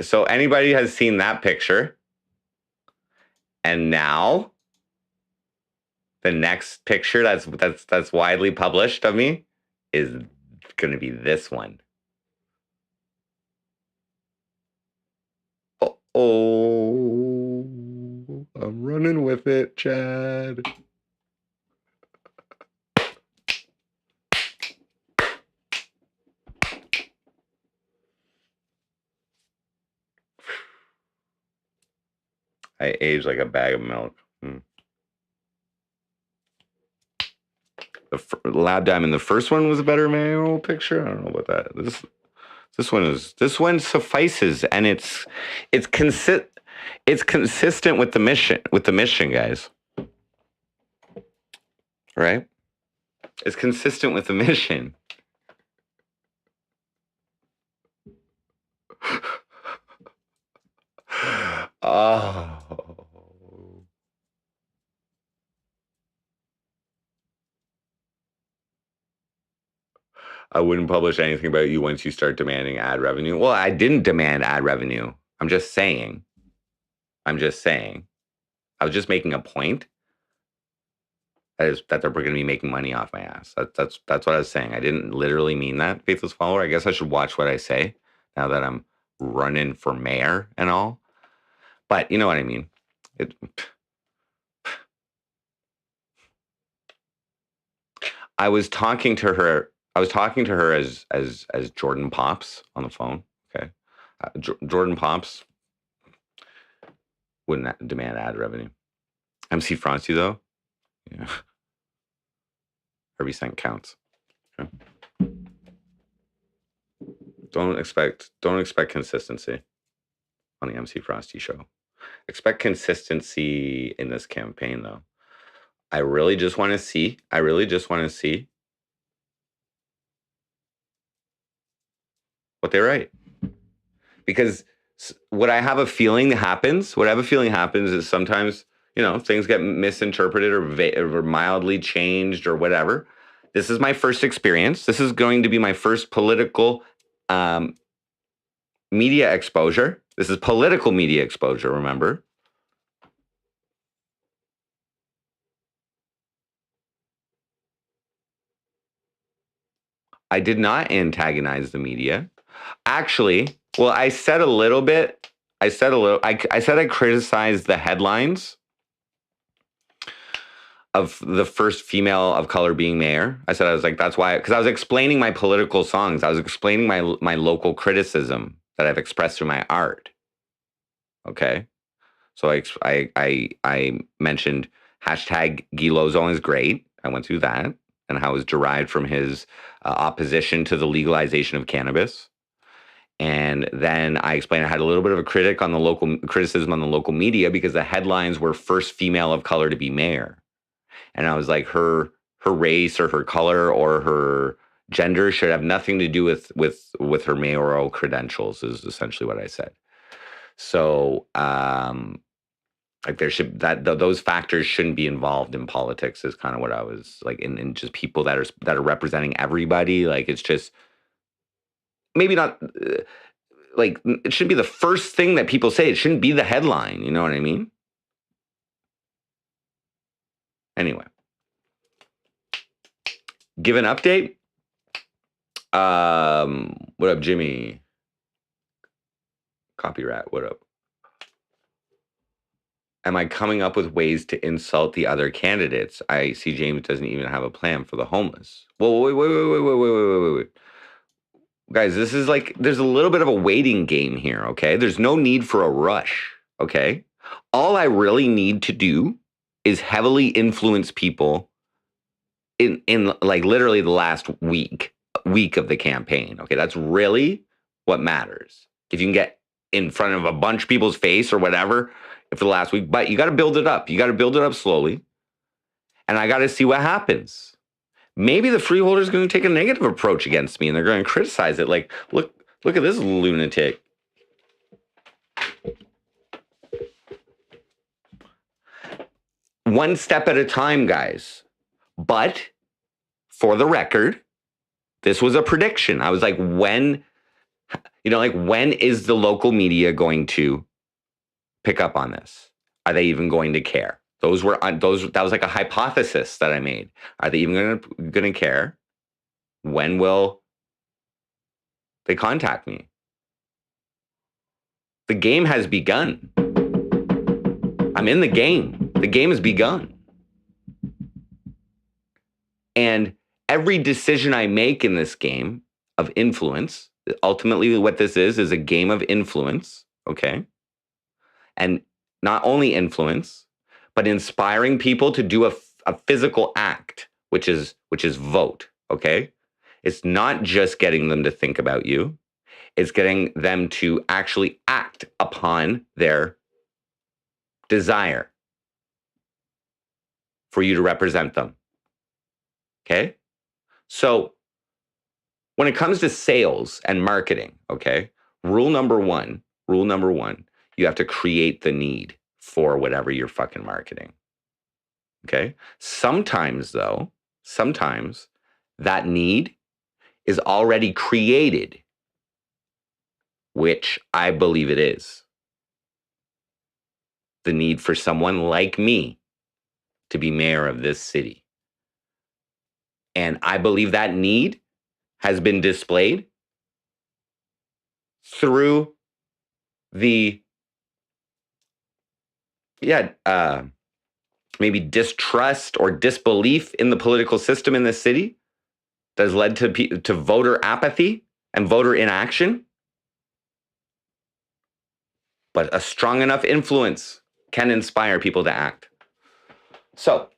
So anybody has seen that picture. And now the next picture that's widely published of me is going to be this one. Oh, I'm running with it, Chad. I age like a bag of milk. Lab Diamond, the first one was a better mayoral picture. I don't know about that. This one suffices, and it's consistent with the mission, guys. Right? It's consistent with the mission. Oh. I wouldn't publish anything about you once you start demanding ad revenue. Well, I didn't demand ad revenue. I'm just saying. I was just making a point that they're going to be making money off my ass. That's what I was saying. I didn't literally mean that, faithless follower. I guess I should watch what I say now that I'm running for mayor and all. But you know what I mean. I was talking to her as Jordan Pops on the phone. Okay, Jordan Pops wouldn't demand ad revenue. MC Frosty though, yeah. Every cent counts. Okay. Don't expect consistency on the MC Frosty show. Expect consistency in this campaign though. I really just want to see what they write. Because what I have a feeling happens is sometimes, things get misinterpreted or mildly changed or whatever. This is my first experience. This is going to be my first political media exposure. This is political media exposure, remember? I did not antagonize the media. Actually, well, I said a little bit. I said I criticized the headlines of the first female of color being mayor. I was like, that's why, because I was explaining my political songs. I was explaining my local criticism that I've expressed through my art. Okay. So I mentioned hashtag Guy Lozon is great. I went through that and how it was derived from his opposition to the legalization of cannabis. And then I explained I had a little bit of a criticism on the local media because the headlines were first female of color to be mayor. And I was like, her race or her color or her gender should have nothing to do with her mayoral credentials is essentially what I said. So those factors shouldn't be involved in politics is kind of what I was like, in just people that are representing everybody. Like, it's just maybe not like it shouldn't be the first thing that people say. It shouldn't be the headline. You know what I mean? Anyway, give an update. What up, Jimmy? Copyrat, what up? Am I coming up with ways to insult the other candidates? I see James doesn't even have a plan for the homeless. Whoa, wait. Guys, this is like, there's a little bit of a waiting game here, okay? There's no need for a rush, okay? All I really need to do is heavily influence people in like literally the last week of the campaign, okay? That's really what matters. If you can get in front of a bunch of people's face or whatever for the last week, but you got to build it up. You got to build it up slowly. And I got to see what happens. Maybe the freeholder is going to take a negative approach against me and they're going to criticize it. Like, look at this lunatic. One step at a time, guys. But for the record, this was a prediction. I was like, when is the local media going to pick up on this? Are they even going to care? That was like a hypothesis that I made. Are they even going to care? When will they contact me? The game has begun. I'm in the game. The game has begun. And every decision I make in this game of influence, ultimately what this is a game of influence, okay? And not only influence, but inspiring people to do a physical act which is vote, okay? It's not just getting them to think about you. It's getting them to actually act upon their desire for you to represent them. Okay? So when it comes to sales and marketing, okay, rule number one, you have to create the need for whatever you're fucking marketing. Okay? Sometimes that need is already created, which I believe it is. The need for someone like me to be mayor of this city. And I believe that need has been displayed through the, maybe distrust or disbelief in the political system in this city that has led to voter apathy and voter inaction. But a strong enough influence can inspire people to act. So,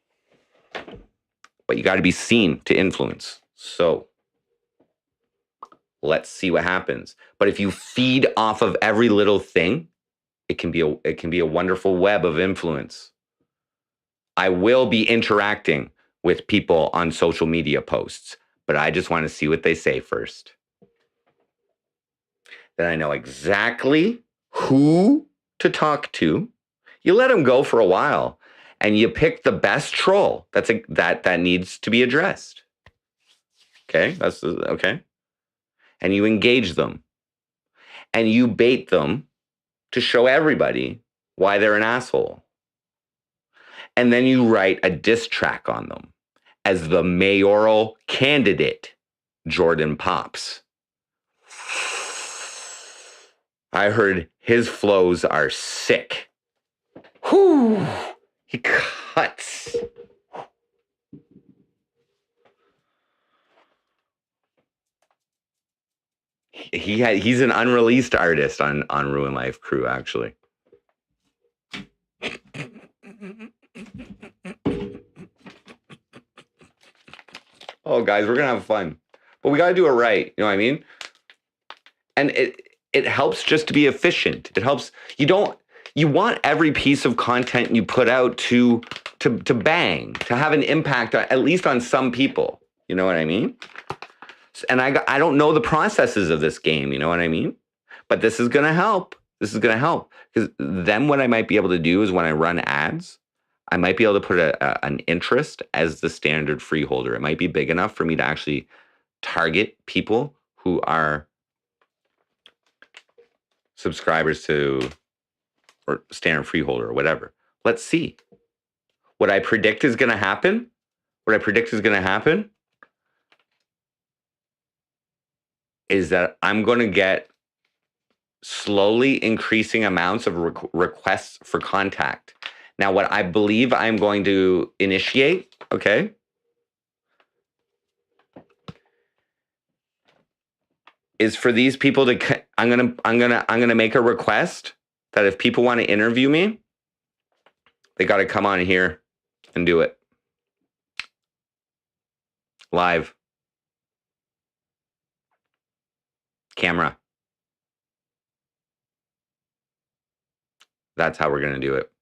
but you got to be seen to influence. So, let's see what happens. But if you feed off of every little thing, it can be a wonderful web of influence. I will be interacting with people on social media posts, but I just want to see what they say first. Then I know exactly who to talk to. You let them go for a while, and you pick the best troll that needs to be addressed. Okay, that's okay. And you engage them, and you bait them to show everybody why they're an asshole. And then you write a diss track on them as the mayoral candidate, Jordan Pops. I heard his flows are sick. Whew, he cuts. He's an unreleased artist on Ruin Life Crew, actually. Oh, guys, we're gonna have fun, but we gotta do it right. You know what I mean? And it helps just to be efficient. It helps. You want every piece of content you put out to bang, to have an impact at least on some people. You know what I mean? And I don't know the processes of this game. You know what I mean? But this is gonna help. This is gonna help, because then what I might be able to do is when I run ads, I might be able to put an interest as the standard freeholder. It might be big enough for me to actually target people who are subscribers to or standard freeholder or whatever. Let's see. What I predict is going to happen. Is that I'm going to get slowly increasing amounts of requests for contact. Now, what I believe I'm going to initiate, okay, is for these people to. I'm gonna make a request that if people want to interview me, they got to come on here and do it live, camera. That's how we're gonna do it.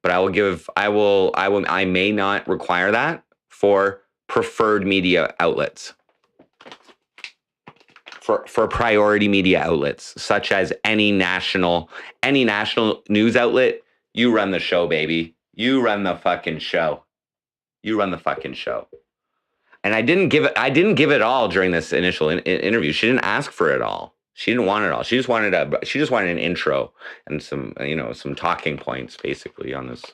But I may not require that for preferred media outlets. For priority media outlets, such as any national news outlet, you run the show, baby. You run the fucking show. And I didn't give it all during this initial interview. She didn't ask for it all. She didn't want it all. She just wanted an intro and some talking points, basically, on this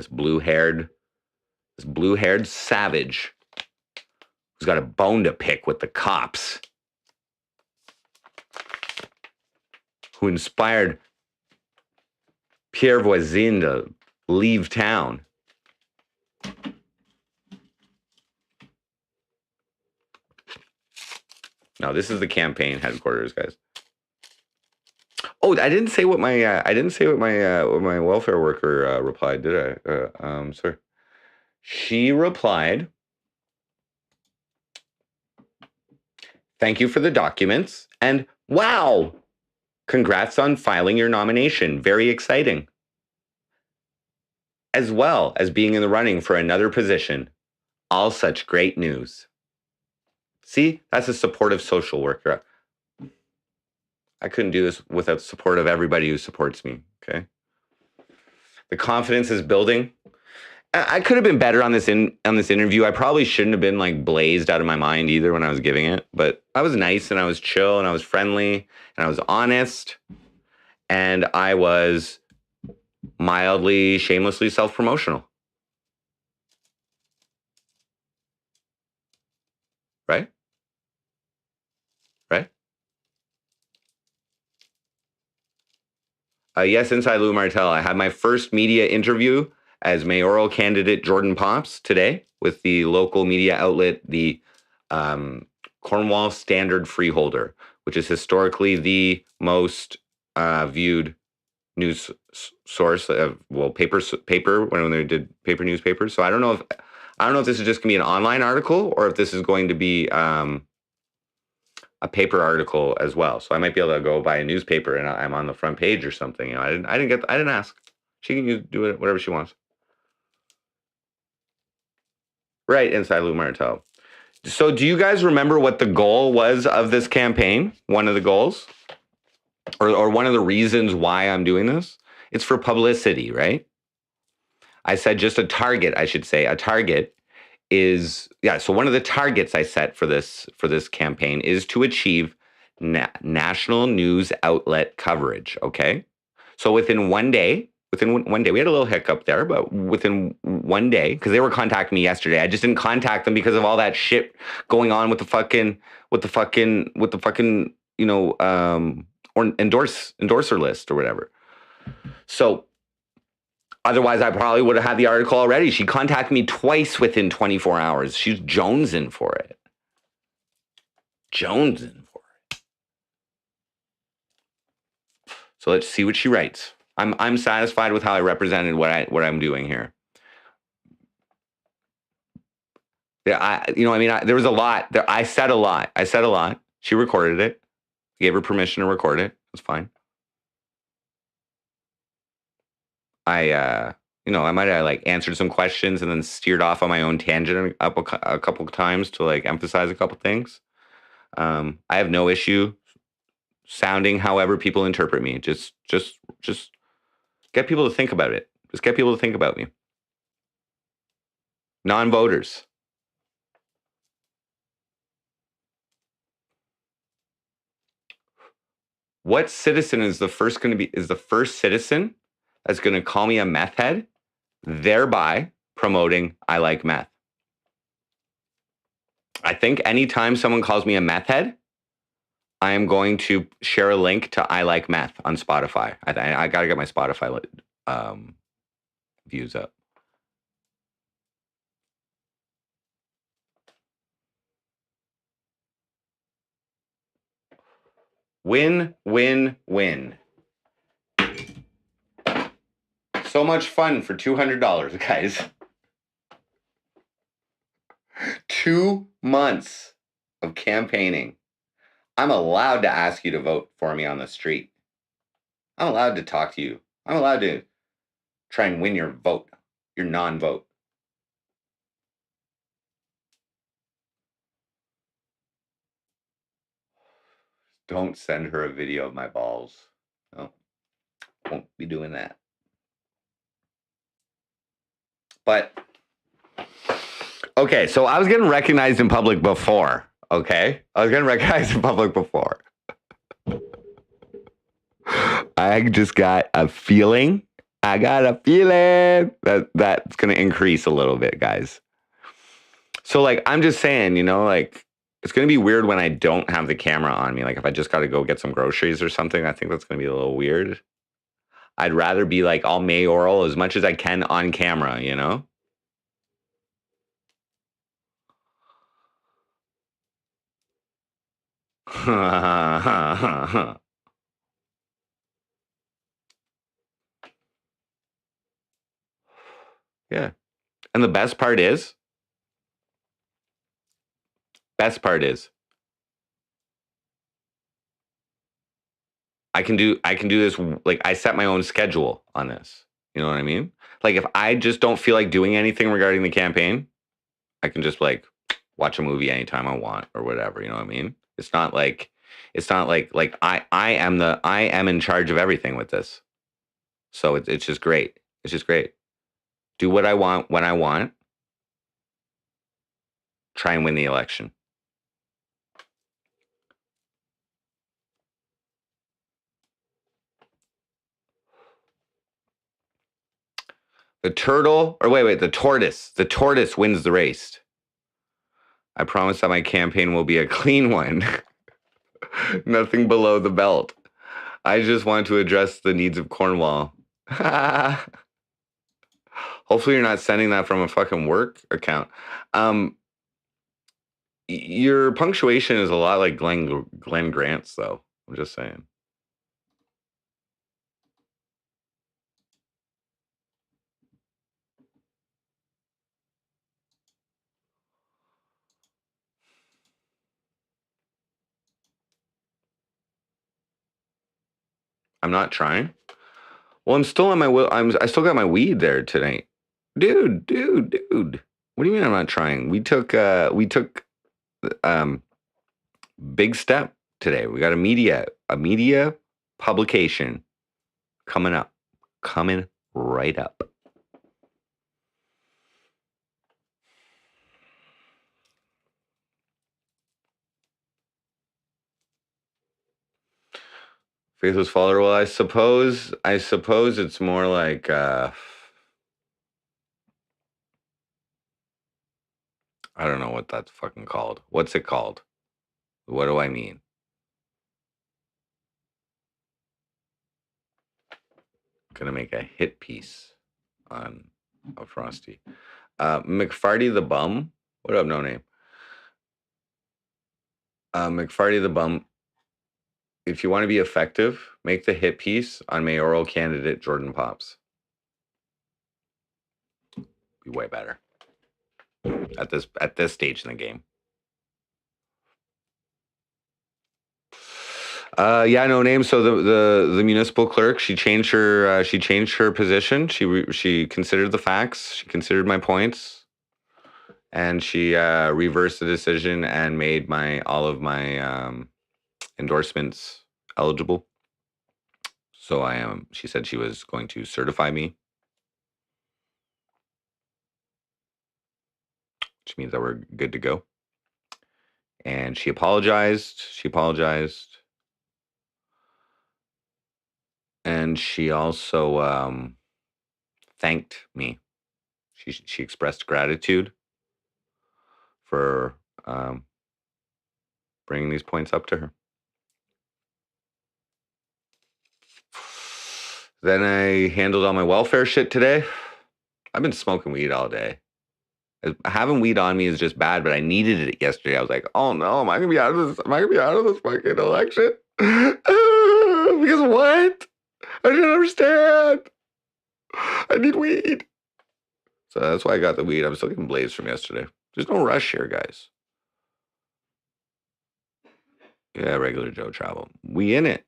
blue-haired savage who's got a bone to pick with the cops, who inspired Pierre Voisin to leave town. No, this is the campaign headquarters, guys. Oh, I didn't say what my welfare worker replied, did I? Sorry. She replied Thank you for the documents. And wow, congrats on filing your nomination. Very exciting. As well as being in the running for another position. All such great news. See, that's a supportive social worker. I couldn't do this without the support of everybody who supports me, okay? The confidence is building. I could have been better on this interview. I probably shouldn't have been like blazed out of my mind either when I was giving it, but I was nice and I was chill and I was friendly and I was honest and I was mildly, shamelessly self-promotional. Right? Right? Yes, inside Lou Martell. I had my first media interview as mayoral candidate Jordan Pops today with the local media outlet, the Cornwall Standard Freeholder, which is historically the most viewed news source of paper when they did paper newspapers. So I don't know if this is just gonna be an online article or if this is going to be a paper article as well. So I might be able to go buy a newspaper and I'm on the front page or something. You know, I didn't ask. She can do it whatever she wants. Right, inside Lou Martell. So do you guys remember what the goal was of this campaign? One of the goals? Or one of the reasons why I'm doing this? It's for publicity, right? I said just a target, I should say. A target is, so one of the targets I set for this campaign is to achieve national news outlet coverage, okay? So within one day, we had a little hiccup there, but within one day, because they were contacting me yesterday, I just didn't contact them because of all that shit going on with the fucking, you know, or endorser list or whatever. So otherwise, I probably would have had the article already. She contacted me twice within 24 hours. She's jonesing for it. So let's see what she writes. I'm satisfied with how I represented what I'm doing here. Yeah, there was a lot. I said a lot. She recorded it. Gave her permission to record it. It's fine. I might have like answered some questions and then steered off on my own tangent a couple of times to like emphasize a couple things. I have no issue sounding however people interpret me. Just get people to think about it. Just get people to think about me. Non-voters. What citizen is the first citizen that's going to call me a meth head, thereby promoting I like meth? I think anytime someone calls me a meth head, I am going to share a link to I like meth on Spotify. I got to get my Spotify views up. Win, win, win. So much fun for $200, guys. 2 months of campaigning. I'm allowed to ask you to vote for me on the street. I'm allowed to talk to you. I'm allowed to try and win your vote, your non-vote. Don't send her a video of my balls. No, won't be doing that. But, okay, so I was getting recognized in public before, okay? I just got a feeling. I got a feeling that that's going to increase a little bit, guys. So, like, I'm just saying, like, it's going to be weird when I don't have the camera on me. Like, if I just got to go get some groceries or something, I think that's going to be a little weird. I'd rather be, like, all mayoral as much as I can on camera, you know? Yeah. And the best part is, I can do this. Like, I set my own schedule on this. You know what I mean? Like, if I just don't feel like doing anything regarding the campaign, I can just like watch a movie anytime I want or whatever. You know what I mean? It's not like I am in charge of everything with this. So it's just great. It's just great. Do what I want when I want. Try and win the election. The turtle, or wait, the tortoise. The tortoise wins the race. I promise that my campaign will be a clean one. Nothing below the belt. I just want to address the needs of Cornwall. Hopefully you're not sending that from a fucking work account. Your punctuation is a lot like Glenn Grant's, though. I'm just saying. I'm not trying. Well, I'm still on my will. I still got my weed there tonight, dude. What do you mean I'm not trying? We took big step today. We got a media publication coming right up. Faithless follower. Well, I suppose it's more like I don't know what that's fucking called. What's it called? What do I mean? Gonna make a hit piece on a Frosty. McFarty the Bum. What up, no name? McFarty the Bum. If you want to be effective, make the hit piece on mayoral candidate Jordan Pops. Be way better at this stage in the game. Yeah, no name. So the municipal clerk, she changed her position. She considered the facts. She considered my points, and she reversed the decision and made all of my endorsements eligible. So she said she was going to certify me, which means that we're good to go. And she apologized. And she also thanked me. She expressed gratitude for bringing these points up to her. Then I handled all my welfare shit today. I've been smoking weed all day. Having weed on me is just bad, but I needed it yesterday. I was like, oh no, am I gonna be out of this? Am I gonna be out of this fucking election? Because what? I didn't understand. I need weed. So that's why I got the weed. I'm still getting blazed from yesterday. There's no rush here, guys. Yeah, regular Joe travel. We in it.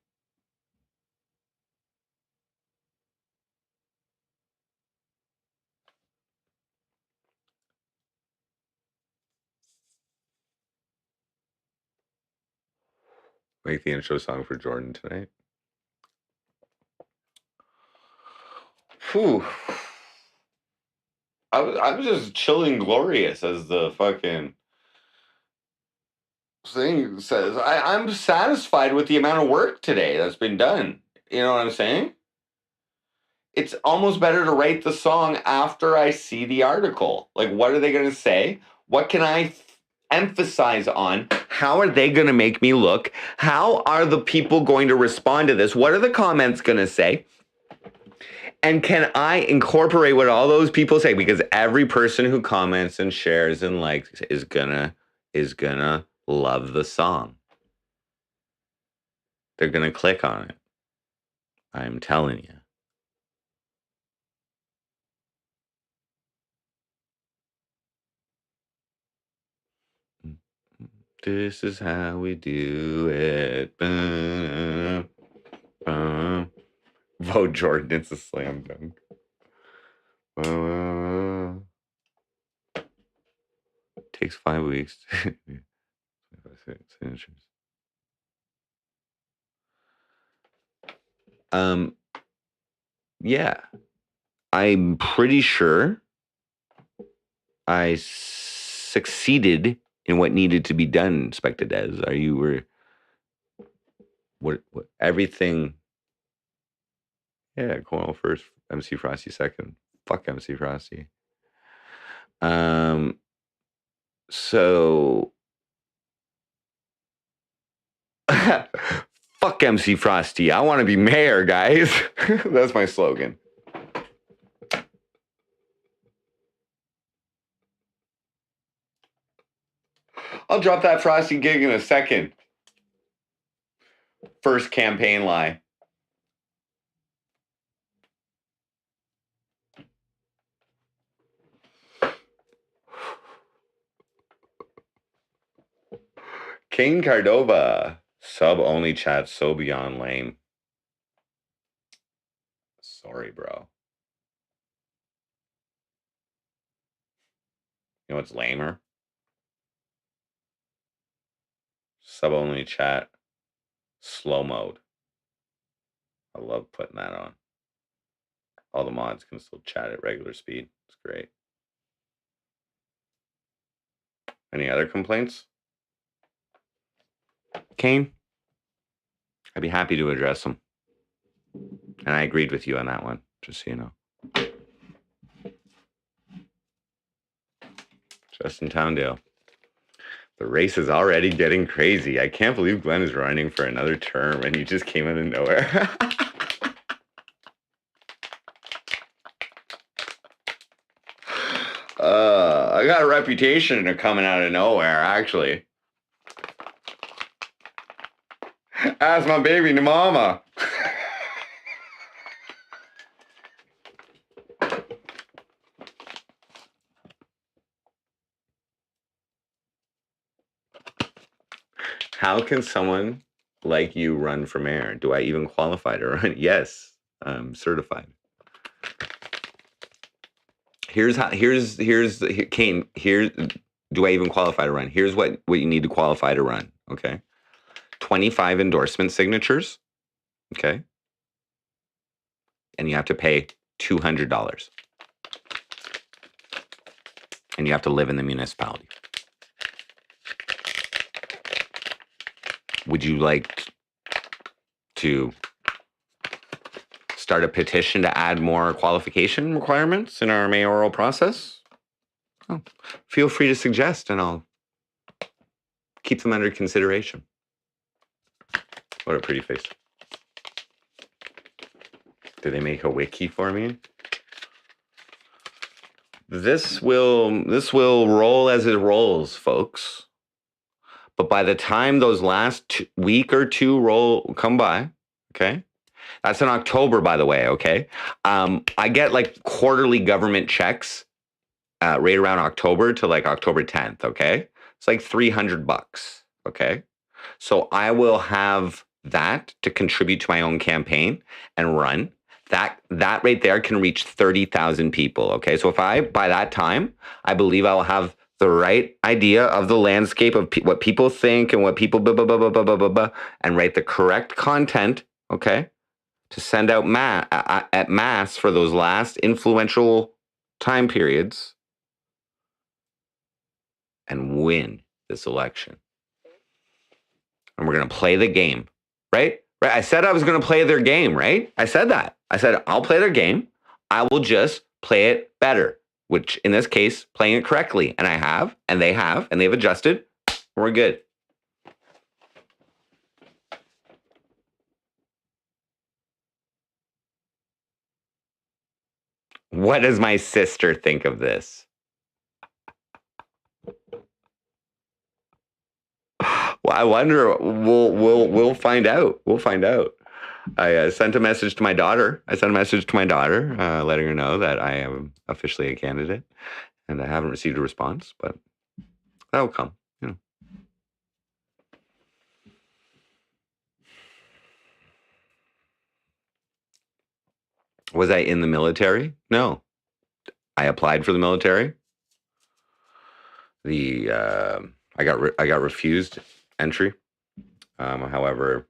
Make the intro song for Jordan tonight. Whew. I'm just chilling glorious, as the fucking thing says. I'm satisfied with the amount of work today that's been done. You know what I'm saying? It's almost better to write the song after I see the article. Like, what are they going to say? What can I emphasize on? How are they going to make me look? How are the people going to respond to this? What are the comments going to say? And can I incorporate what all those people say? Because every person who comments and shares and likes is gonna love the song. They're gonna click on it. I'm telling you. This is how we do it. Bo Jordan, it's a slam dunk. Takes 5 weeks. Signatures. Yeah. I'm pretty sure I succeeded in what needed to be done, Inspector Des. What everything? Yeah, Cornwall first, MC Frosty second. Fuck MC Frosty. So fuck MC Frosty. I want to be mayor, guys. That's my slogan. I'll drop that Frosty gig in a second. First campaign lie. Kane Cardova. Sub only chat so beyond lame. Sorry, bro. You know what's lamer? Sub only chat. Slow mode. I love putting that on. All the mods can still chat at regular speed. It's great. Any other complaints? Kane? I'd be happy to address them. And I agreed with you on that one, just so you know. Justin Towndale. The race is already getting crazy. I can't believe Glenn is running for another term and he just came out of nowhere. I got a reputation of coming out of nowhere, actually. Ask my baby mama. How can someone like you run for mayor? Do I even qualify to run? Yes, I'm certified. Here's Kane, do I even qualify to run? Here's what you need to qualify to run, okay? 25 endorsement signatures, okay? And you have to pay $200. And you have to live in the municipality. Would you like to start a petition to add more qualification requirements in our mayoral process? Oh, feel free to suggest and I'll keep them under consideration. What a pretty face. Did they make a wiki for me? This will roll as it rolls, folks. But by the time those last week or two come by, okay? That's in October, by the way, okay? I get like quarterly government checks right around October to like October 10th, okay? It's like $300, okay? So I will have that to contribute to my own campaign and run. That right there can reach 30,000 people, okay? So if by that time, I believe I will have the right idea of the landscape of what people think and what people blah, blah, blah, blah, blah, blah, blah, blah, and write the correct content, okay, to send out at mass for those last influential time periods and win this election. And we're going to play the game, right? Right? I said I was going to play their game, right? I said that. I said, I'll play their game. I will just play it better, which in this case, playing it correctly. And I have, and they've adjusted. We're good. What does my sister think of this? Well, I wonder. We'll find out. We'll find out. I sent a message to my daughter. Letting her know that I am officially a candidate, and I haven't received a response, but that'll come. You know. Was I in the military? No. I applied for the military. I got refused entry. However,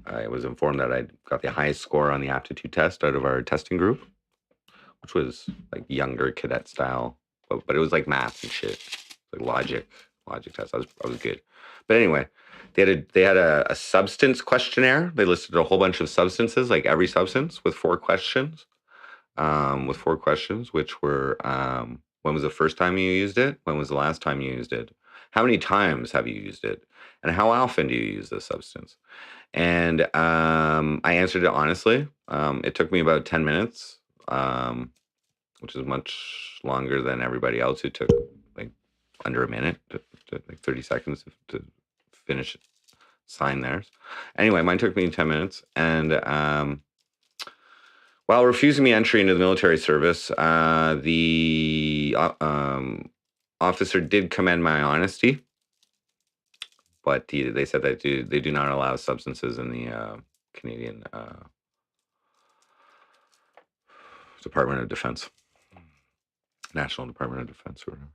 I was informed that I got the highest score on the aptitude test out of our testing group, which was like younger cadet style, but it was like math and shit, like logic test. I was good. But anyway, they had a substance questionnaire. They listed a whole bunch of substances, like every substance, with 4 questions. Which were when was the first time you used it? When was the last time you used it? How many times have you used it? And how often do you use this substance? And I answered it honestly. It took me about 10 minutes, which is much longer than everybody else who took like under a minute, like 30 seconds to finish sign theirs. Anyway, mine took me 10 minutes. And while refusing me entry into the military service, the officer did commend my honesty, but they said that they do not allow substances in the Canadian Department of Defense, National Department of Defense, or whatever.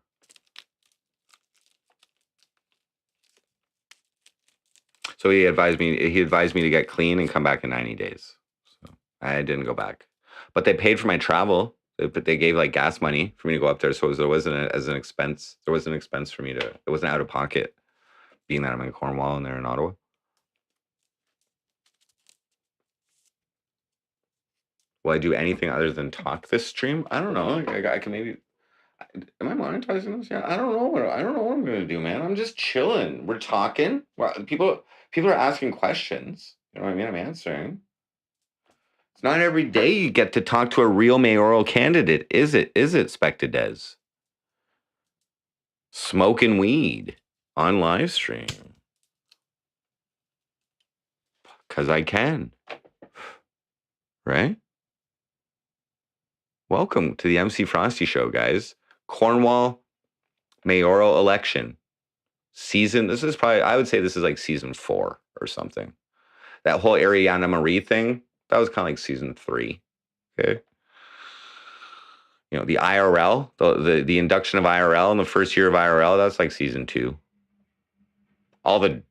So he advised me to get clean and come back in 90 days. So I didn't go back, but they paid for my travel. But they gave like gas money for me to go up there, so there wasn't an expense. There wasn't an expense for me to. It wasn't out of pocket, being that I'm in Cornwall and they're in Ottawa. Will I do anything other than talk this stream? I don't know. I can maybe. Am I monetizing this? Yeah, I don't know what I'm gonna do, man. I'm just chilling. We're talking. Well, people are asking questions. You know what I mean? I'm answering. It's not every day you get to talk to a real mayoral candidate, is it? Is it, Spectadez? Smoking weed on live stream. Because I can. Right? Welcome to the MC Frosty Show, guys. Cornwall mayoral election. This is probably, I would say this is like season 4 or something. That whole Ariana Marie thing, that was kind of like season 3. Okay. You know, the IRL, the induction of IRL in the first year of IRL, that's like season 2. All the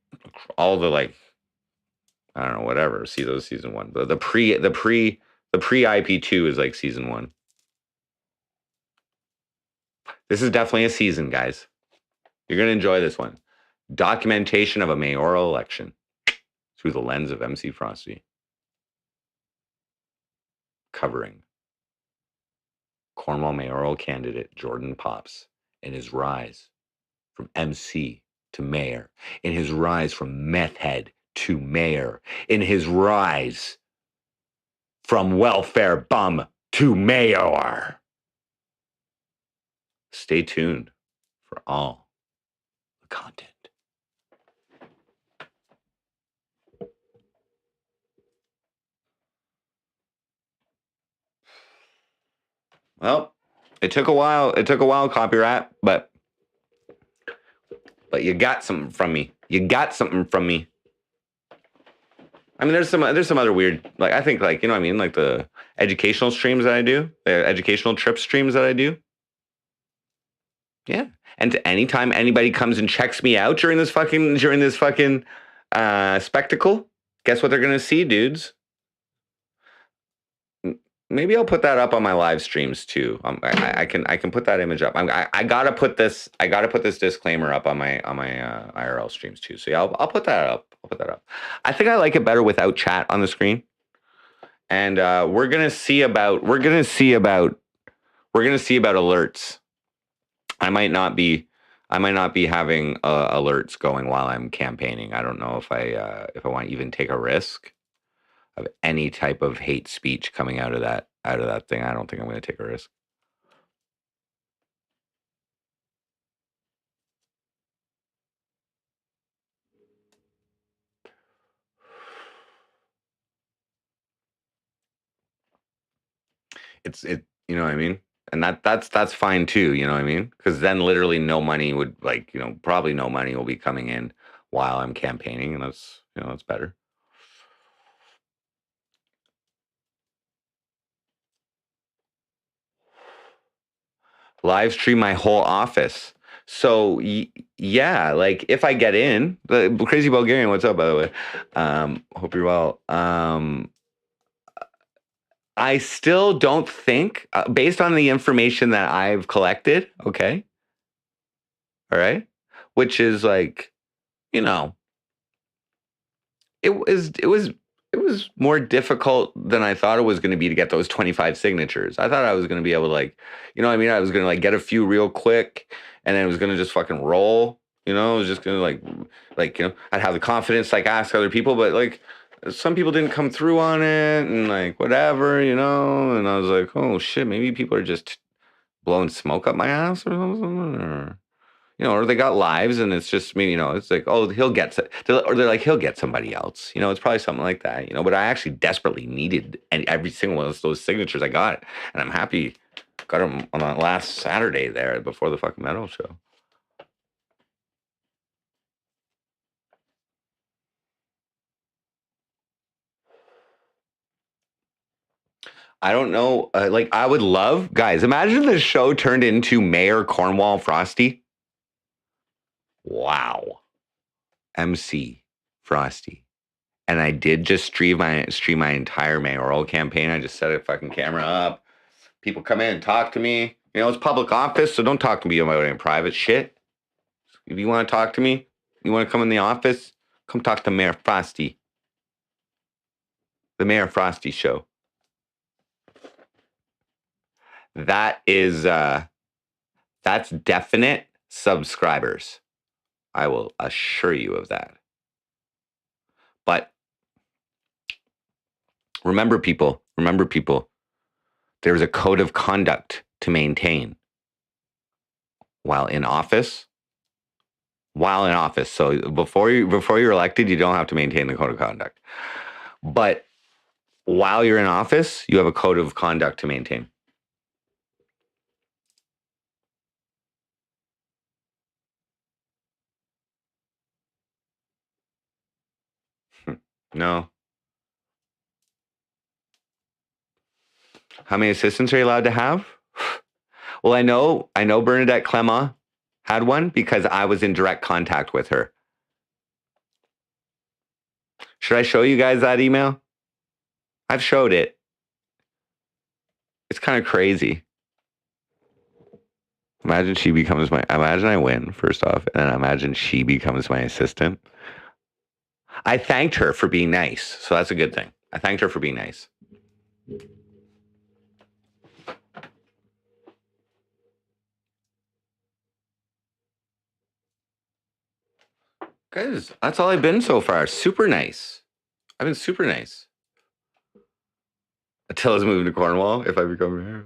like, I don't know, whatever. See those season 1. The pre IP2 is like season 1. This is definitely a season, guys. You're going to enjoy this one. Documentation of a mayoral election through the lens of MC Frosty. Covering Cornwall mayoral candidate Jordan Pops in his rise from MC to mayor, in his rise from meth head to mayor, in his rise from welfare bum to mayor. Stay tuned for all the content. Well, it took a while. Copyright, but you got something from me. I mean, there's some other weird, like, I think, like, you know what I mean, like the educational streams that I do, the educational trip streams that I do. Yeah, and anytime anybody comes and checks me out during this fucking spectacle, guess what they're gonna see, dudes? Maybe I'll put that up on my live streams too. I can put that image up. I gotta put this disclaimer up on my IRL streams too. So yeah, I'll put that up. I think I like it better without chat on the screen. And we're gonna see about alerts. I might not be having alerts going while I'm campaigning. I don't know if I want to even take a risk of any type of hate speech coming out of that thing. I don't think I'm going to take a risk. You know what I mean? And that's fine too, you know what I mean? Because then literally no money would, like, you know, probably no money will be coming in while I'm campaigning, and that's, you know, that's better. live stream my whole office. So yeah, like if I get in, the Crazy Bulgarian, what's up, by the way? Hope you're well. I still don't think, based on the information that I've collected, okay, all right, which is like, you know, it was more difficult than I thought it was going to be to get those 25 signatures. I thought I was going to be able to like, you know what I mean? I was going to like get a few real quick and then it was going to just fucking roll, you know, it was just going to like, you know, I'd have the confidence to like ask other people, but like some people didn't come through on it and like whatever, you know, and I was like, oh shit, maybe people are just blowing smoke up my ass or something, or you know, or they got lives and it's just me, you know, it's like, oh, or they're like, he'll get somebody else, you know, it's probably something like that, you know, but I actually desperately needed every single one of those signatures. I got it, and I'm happy got them on that last Saturday there before the fucking metal show. I don't know, like I would love, guys, imagine the show turned into Mayor Cornwall Frosty. Wow. MC Frosty. And I did just stream my entire mayoral campaign. I just set a fucking camera up. People come in and talk to me. You know, it's public office, so don't talk to me about any private shit. If you want to talk to me, you want to come in the office, come talk to Mayor Frosty. The Mayor Frosty show. That is that's definite subscribers. I will assure you of that. But remember people, there's a code of conduct to maintain while in office. So before you're elected, you don't have to maintain the code of conduct. But while you're in office, you have a code of conduct to maintain. No. How many assistants are you allowed to have? Well, I know Bernadette Clement had one because I was in direct contact with her. Should I show you guys that email? I've showed it. It's kind of crazy. Imagine I win, first off, and then imagine she becomes my assistant. I thanked her for being nice, so that's a good thing. I thanked her for being nice. Guys, that's all I've been so far. Super nice. I've been super nice. Attila's moving to Cornwall if I become mayor.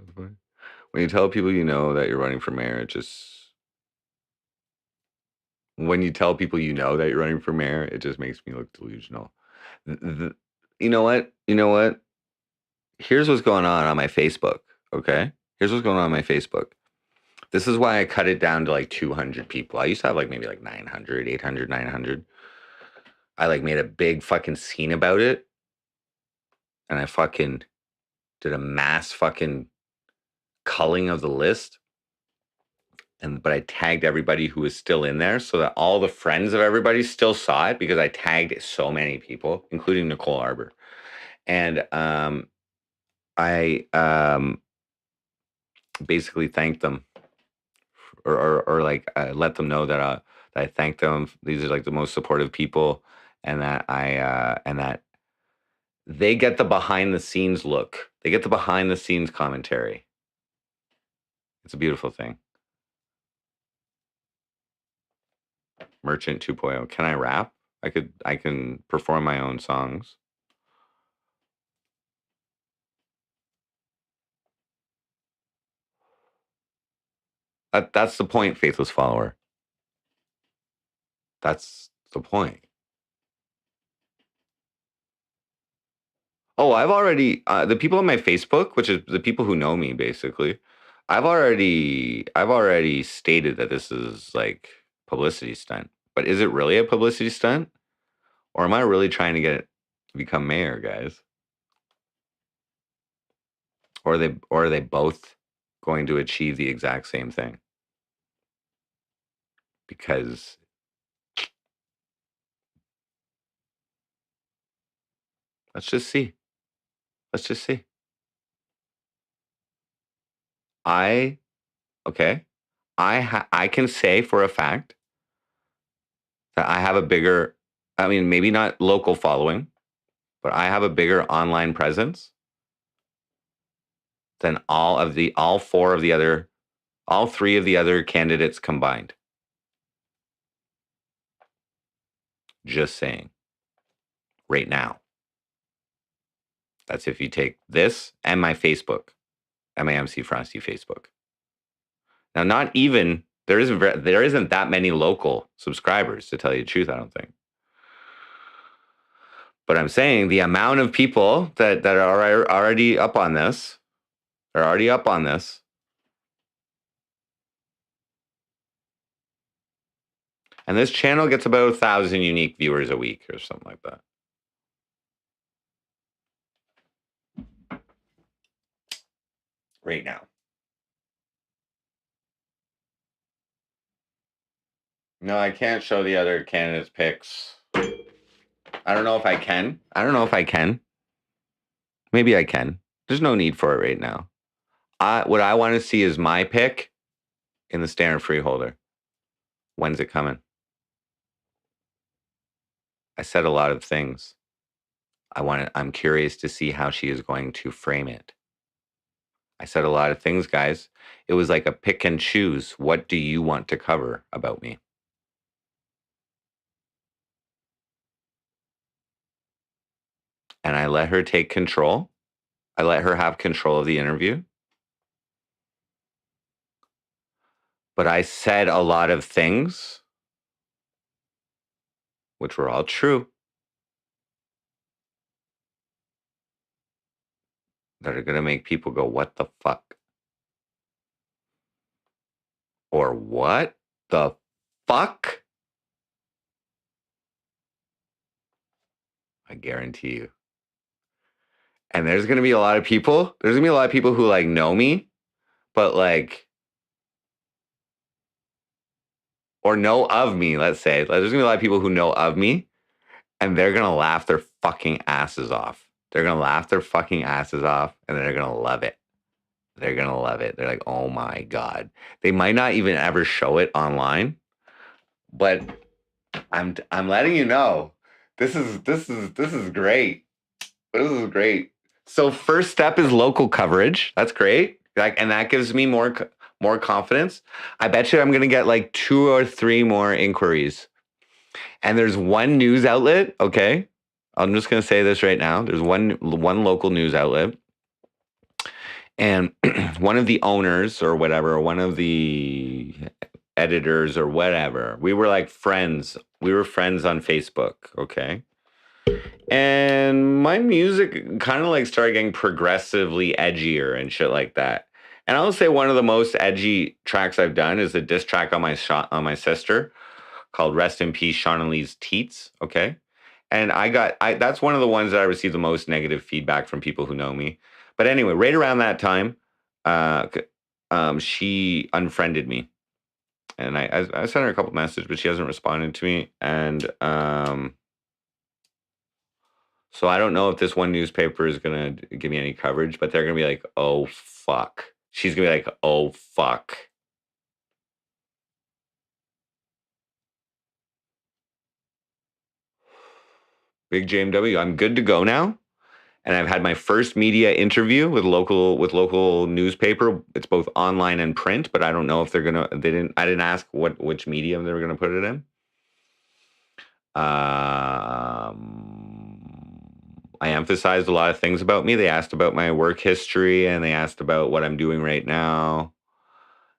When you tell people you know that you're running for mayor, it just makes me look delusional. You know what? Here's what's going on my Facebook, okay? Here's what's going on my Facebook. This is why I cut it down to like 200 people. I used to have like maybe like 900, 800, 900. I like made a big fucking scene about it. And I fucking did a mass fucking culling of the list. But I tagged everybody who was still in there so that all the friends of everybody still saw it because I tagged so many people, including Nicole Arbor. And I basically thanked them or like let them know that I thank them. These are like the most supportive people, and that and that they get the behind the scenes look. They get the behind the scenes commentary. It's a beautiful thing. Merchant 2.0. Can I rap? I can perform my own songs. That's the point, faithless follower. That's the point. Oh, I've already the people on my Facebook, which is the people who know me, basically. I've already stated that this is like publicity stunt. But is it really a publicity stunt, or am I really trying to become mayor, guys? Or are they both going to achieve the exact same thing. Because let's just see. Let's just see. I can say for a fact that I have a bigger, I mean, maybe not local following, but I have a bigger online presence than all three of the other candidates combined. Just saying. Right now. That's if you take this and my Facebook, MAMC Frosty Facebook. Now, not even there isn't that many local subscribers, to tell you the truth, I don't think. But I'm saying the amount of people that are already up on this, and this channel gets about 1,000 unique viewers a week or something like that. Right now. No, I can't show the other candidates' pics. I don't know if I can. Maybe I can. There's no need for it right now. What I want to see is my pick in the standard freeholder. When's it coming? I said a lot of things. I'm curious to see how she is going to frame it. I said a lot of things, guys. It was like a pick and choose. What do you want to cover about me? And I let her take control. I let her have control of the interview. But I said a lot of things, which were all true, that are going to make people go, what the fuck? Or what the fuck? I guarantee you. And there's going to be a lot of people. There's going to be a lot of people who like know me, but like, or know of me, let's say. Like, there's going to be a lot of people who know of me, and they're going to laugh their fucking asses off. They're going to laugh their fucking asses off, and they're going to love it. They're going to love it. They're like, oh my God. They might not even ever show it online, but I'm letting you know. This is great. This is great. So first step is local coverage. That's great. And that gives me more confidence. I bet you I'm going to get like 2 or 3 more inquiries. And there's one news outlet, okay? I'm just going to say this right now. There's one local news outlet. And one of the owners or whatever, one of the editors or whatever, we were like friends. We were friends on Facebook, okay? And my music kind of like started getting progressively edgier and shit like that. And I'll say one of the most edgy tracks I've done is a diss track on my sister called "Rest in Peace, Shauna Lee's Teats." Okay, and that's one of the ones that I received the most negative feedback from people who know me. But anyway, right around that time, she unfriended me, and I sent her a couple messages, but she hasn't responded to me, and so I don't know if this one newspaper is going to give me any coverage, but they're going to be like, oh, fuck. She's going to be like, oh, fuck. Big JMW, I'm good to go now. And I've had my first media interview with local newspaper. It's both online and print, but I don't know if I didn't ask which medium they were going to put it in. I emphasized a lot of things about me. They asked about my work history and they asked about what I'm doing right now.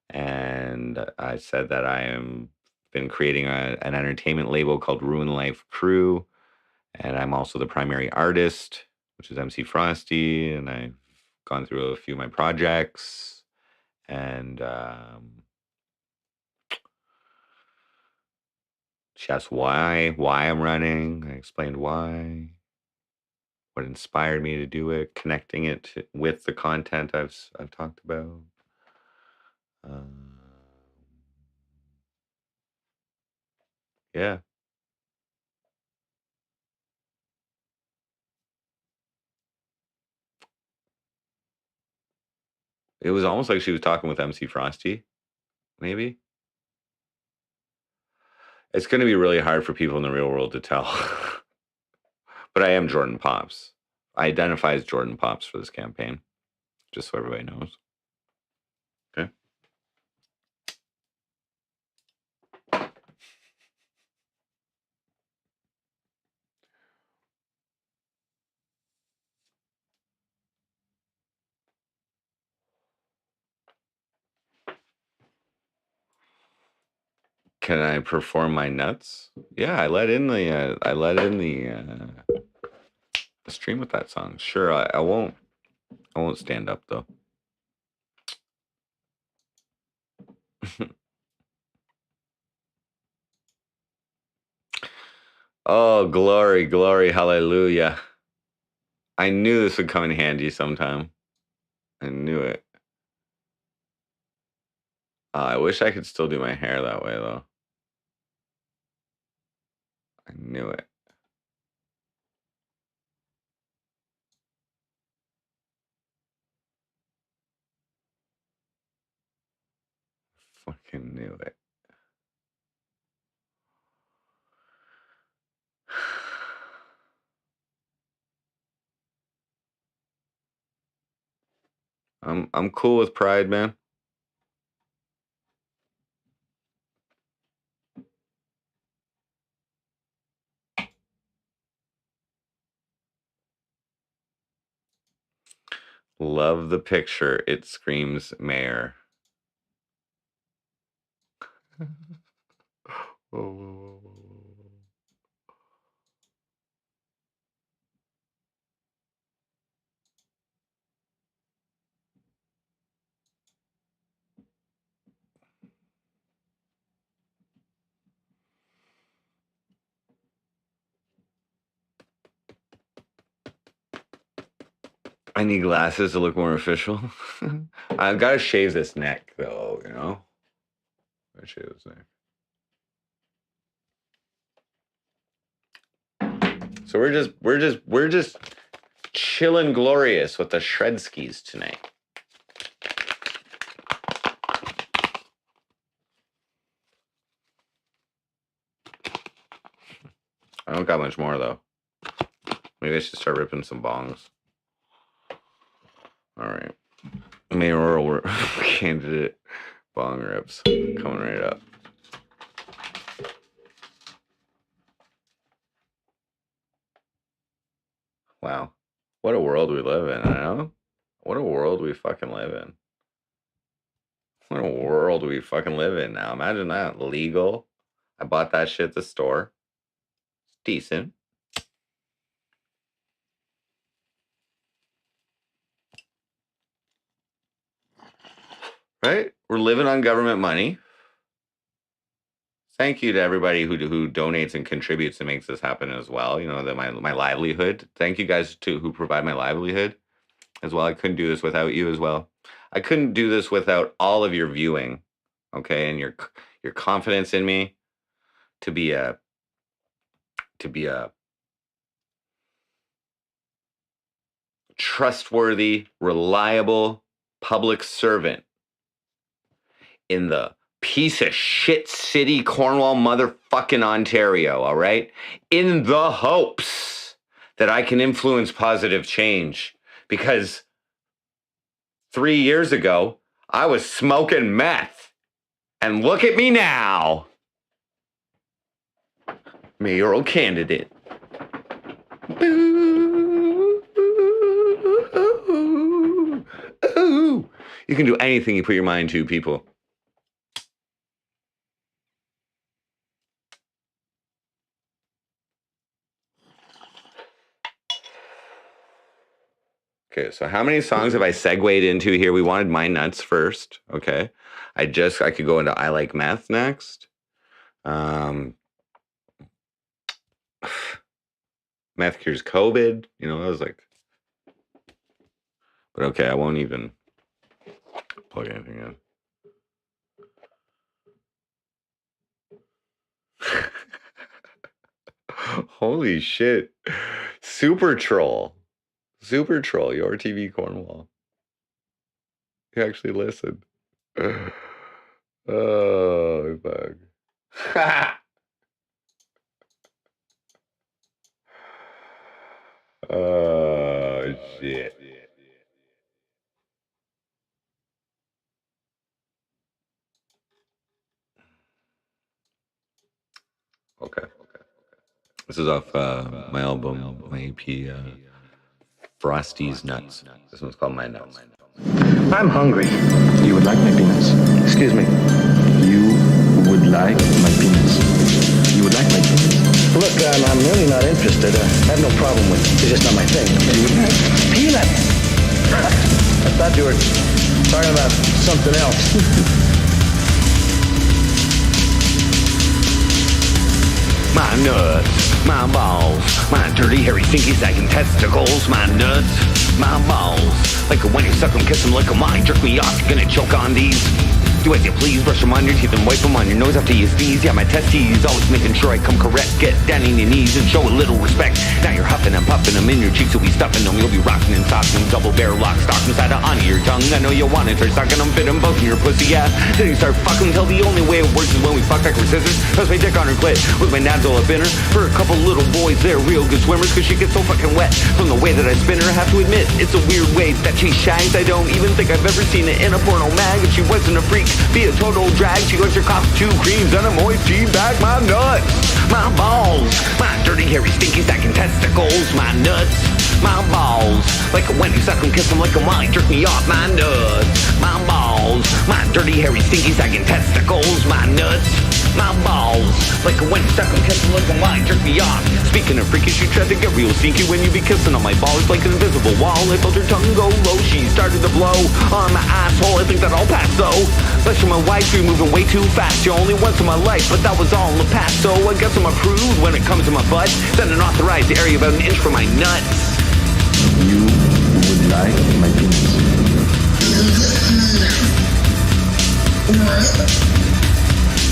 And I said that I am been creating an entertainment label called Ruin Life Crew. And I'm also the primary artist, which is MC Frosty. And I've gone through a few of my projects. And she asked why I'm running. I explained why. What inspired me to do it, connecting it with the content I've talked about. Yeah. It was almost like she was talking with MC Frosty, maybe. It's going to be really hard for people in the real world to tell. But I am Jordan Pops. I identify as Jordan Pops for this campaign, just so everybody knows. Okay. Can I perform my nuts? Yeah, I let in the stream with that song. Sure, I won't stand up though. Oh, glory, glory, hallelujah. I knew this would come in handy sometime. I knew it. I wish I could still do my hair that way though. I knew it. Fucking knew it. I'm cool with pride, man. Love the picture. It screams mayor. Whoa. I need glasses to look more official. I've got to shave this neck, though. You know, I shave this neck. So we're just chilling glorious with the Shredskis tonight. I don't got much more though. Maybe I should start ripping some bongs. All right, mayoral candidate bong rips coming right up. Wow, what a world we live in. I know. What a world we fucking live in. What a world we fucking live in now. Imagine that. Legal. I bought that shit at the store. It's decent. Right? We're living on government money. Thank you to everybody who donates and contributes and makes this happen as well. You know, that my livelihood. Thank you guys who provide my livelihood as well. I couldn't do this without you as well. I couldn't do this without all of your viewing, okay, and your confidence in me to be a trustworthy, reliable public servant in the piece of shit city, Cornwall, motherfucking Ontario, all right? In the hopes that I can influence positive change. Because 3 years ago, I was smoking meth. And look at me now. Mayoral candidate. Boo. Ooh. You can do anything you put your mind to, people. Okay, so how many songs have I segued into here? We wanted My Nuts first, okay? I could go into I Like Meth next. Meth Cures COVID, you know, that was like... But okay, I won't even plug anything in. Holy shit. Super troll. Super troll. Your TV Cornwall. You actually listened. Oh, fuck. Oh, shit. Okay. This is off my album, my EP, Frosty's Nuts. This one's called My Nuts. I'm hungry. You would like my penis? Excuse me. You would like my penis? You would like my penis? Look, I'm really not interested. I have no problem with it. It's just not my thing. Peanuts! I thought you were talking about something else. My nuts, my balls, my dirty, hairy, stinky, sagging testicles, my nuts, my balls. Like when you suck them, kiss them, lick them, wine, jerk me off, you're gonna choke on these. Do as you please, brush them on your teeth and wipe them on your nose after you sneeze. Yeah, my testes, always making sure I come correct. Get down on your knees and show a little respect. Now you're huffing and puffing them in your cheeks, you'll be stuffing them. You'll be rocking and socking them, double barrel lock, stock inside of onto your tongue. I know you want it, start sucking them, fit them both in your pussy, yeah. Then you start fucking till the only way it works is when we fuck like we're scissors. Press my dick on her clit with my nads all up in her. For a couple little boys, they're real good swimmers, cause she gets so fucking wet from the way that I spin her. I have to admit, it's a weird way that she shags. I don't even think I've ever seen it in a porno mag. If she wasn't a freak, be a total drag. She likes her cops, 2 creams, and a moist tea bag. My nuts, my balls, my dirty, hairy, stinky, stacking testicles. My nuts, my balls. Like when you suck them, kiss them, lick them, while you jerk me off. My nuts, my balls, my dirty, hairy, stinky, stacking testicles. My nuts, my balls. Like when you suck them, kiss them, lick them, while you jerk me off. Speaking of freaky, she tried to get real sneaky when you be kissing on my balls like an invisible wall. I felt her tongue go low, she started to blow on my asshole. I think that I'll pass though. Bless you, my wife, you're moving way too fast. You're only once in my life, but that was all in the past. So I guess I'm a prude when it comes to my butt. It's an unauthorized area about an inch from my nuts. You would like my penis?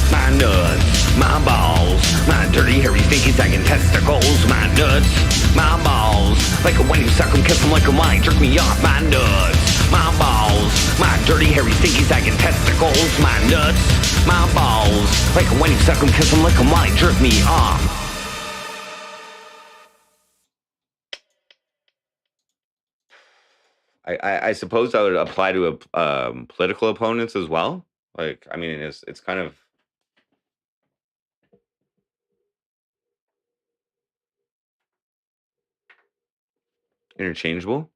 My nuts, my balls, my dirty, hairy, stinky, sagging testicles. My nuts, my balls. Like when you suck them, kiss them, like a wine, jerk me off. My nuts, my balls, my dirty, hairy, stinky, sagging testicles. My nuts, my balls. Like when you suck them, kiss them, like a wine, jerk me off. I suppose that would apply to political opponents as well. Like, I mean, it's kind of interchangeable.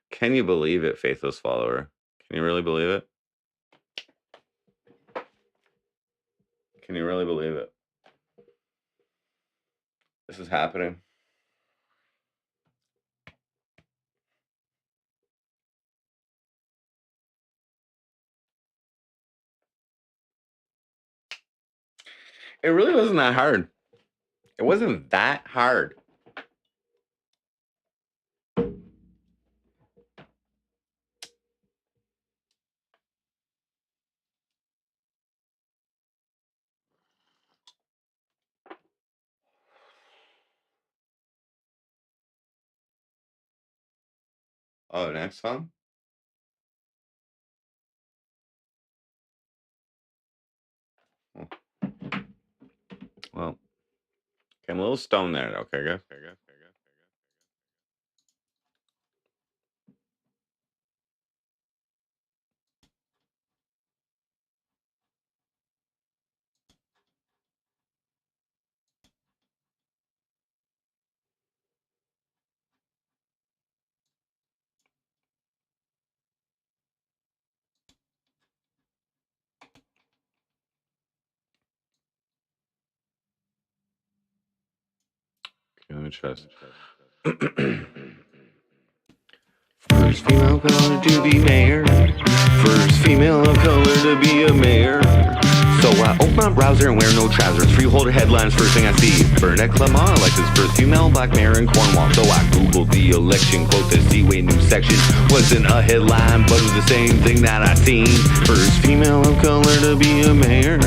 Can you believe it, faithless follower? Can you really believe it? Can you really believe it? This is happening. It really wasn't that hard. It wasn't that hard. Oh, next song? Oh. Well, okay, I'm a little stoned there. Okay, guys. Let me trust. First female color to be mayor. First female of color to be a mayor. So I open my browser and wear no trousers. Freeholder headlines, first thing I see. Bernadette Clement elected first female black mayor in Cornwall. So I googled the election quote. The Seaway news section wasn't a headline, but it was the same thing that I seen. First female of color to be a mayor.